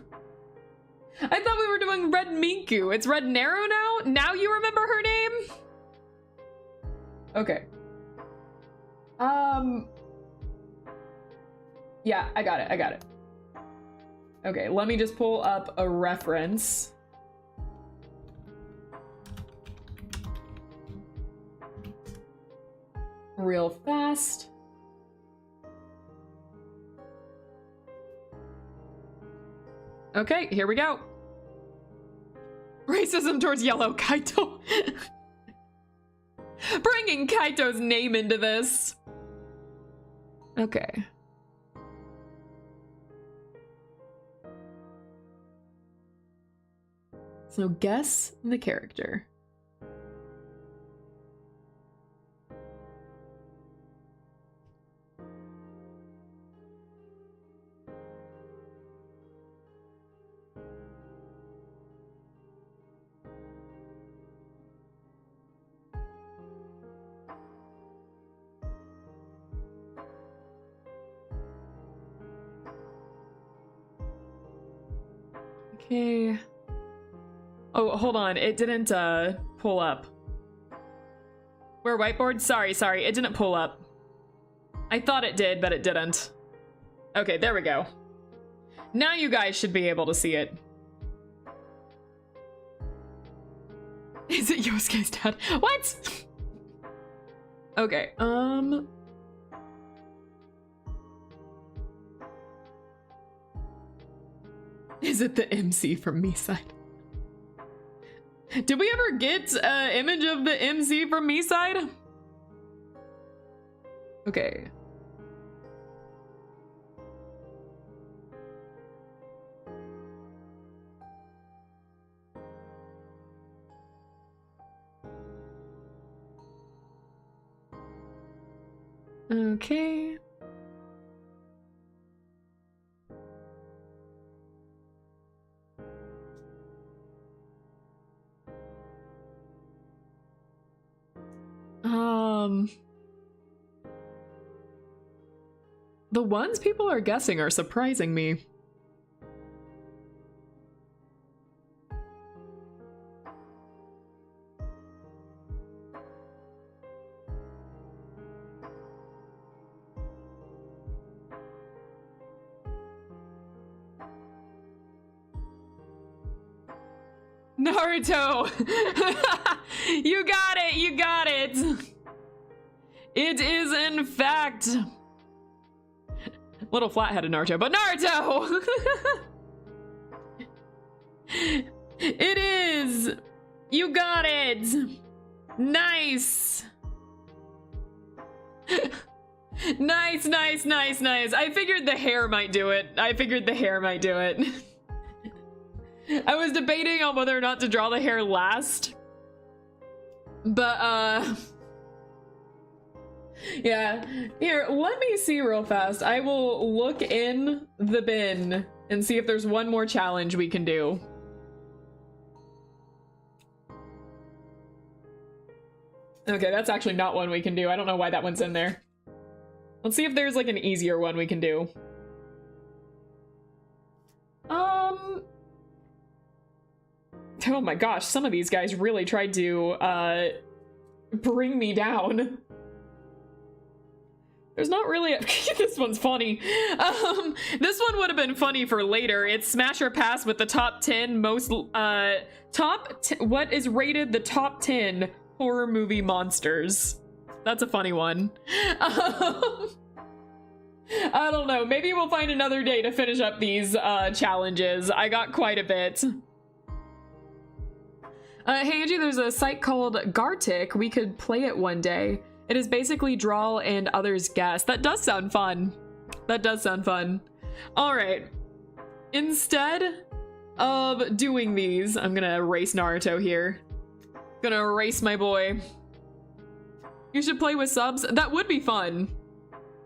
I thought we were doing Red Miku. It's Red Narrow now? Now you remember her name? Okay. Yeah, I got it. Okay, let me just pull up a reference. Real fast. Okay, here we go. Racism towards Yellow Kaito. Bringing Kaito's name into this. Okay. So guess the character. Okay. Oh, hold on. It didn't pull up. Where whiteboard? Sorry. It didn't pull up. I thought it did, but it didn't. Okay, there we go. Now you guys should be able to see it. Is it Yosuke's dad? What? Okay, Is it the MC from Me Side? Did we ever get an image of the MC from Me Side? Okay. Okay. The ones people are guessing are surprising me. Naruto! You got it! You got it! It is, in fact... Little flat-headed Naruto, but Naruto! It is! You got it! Nice! Nice, nice, nice, nice. I figured the hair might do it. I was debating on whether or not to draw the hair last. But, yeah. Here, let me see real fast. I will look in the bin and see if there's one more challenge we can do. Okay, that's actually not one we can do. I don't know why that one's in there. Let's see if there's like an easier one we can do. Oh my gosh, some of these guys really tried to, bring me down. There's not really a this one's funny. This one would have been funny for later. It's Smash or Pass with the top 10 most, what is rated the top 10 horror movie monsters. That's a funny one. I don't know. Maybe we'll find another day to finish up these challenges. I got quite a bit. Hey Angie, there's a site called Gartic. We could play it one day. It is basically draw and others guess. That does sound fun. That does sound fun. All right. Instead of doing these, I'm gonna erase Naruto here. Gonna erase my boy. You should play with subs. That would be fun.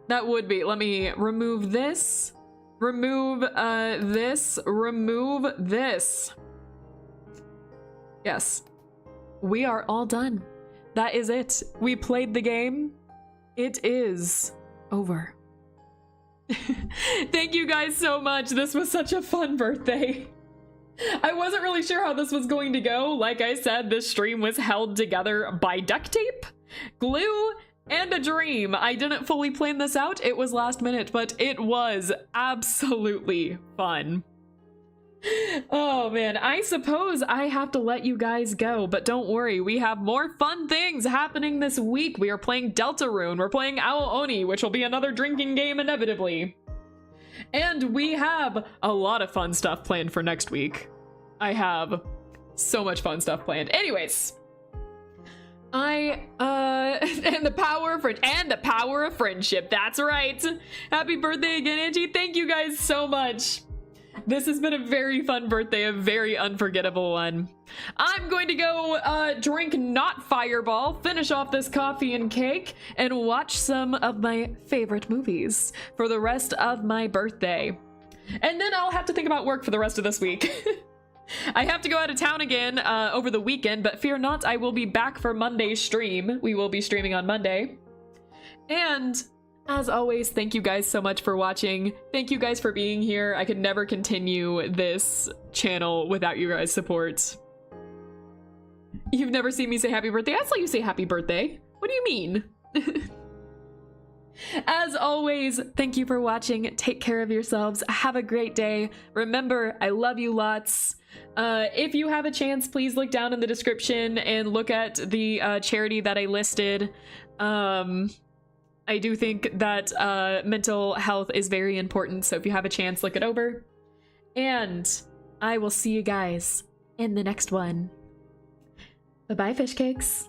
That would be. Let me remove this. Remove this. Remove this. Yes. We are all done. That is it. We played the game. It is over. Thank you guys so much. This was such a fun birthday. I wasn't really sure how this was going to go. Like I said, this stream was held together by duct tape, glue, and a dream. I didn't fully plan this out. It was last minute, but it was absolutely fun. Oh man, I suppose I have to let you guys go, but don't worry, we have more fun things happening this week. We are playing Deltarune, we're playing Ao Oni, which will be another drinking game inevitably. And we have a lot of fun stuff planned for next week. I have so much fun stuff planned. Anyways, and the power of friendship. That's right. Happy birthday again, Angie. Thank you guys so much. This has been a very fun birthday, a very unforgettable one. I'm going to go drink not Fireball, finish off this coffee and cake, and watch some of my favorite movies for the rest of my birthday. And then I'll have to think about work for the rest of this week. I have to go out of town again over the weekend, but fear not, I will be back for Monday's stream. We will be streaming on Monday. And as always, thank you guys so much for watching. Thank you guys for being here. I could never continue this channel without you guys' support. You've never seen me say happy birthday? I saw you say happy birthday. What do you mean? As always, thank you for watching. Take care of yourselves. Have a great day. Remember, I love you lots. If you have a chance, please look down in the description and look at the charity that I listed. I do think that mental health is very important, so if you have a chance, look it over. And I will see you guys in the next one. Bye-bye, fish cakes.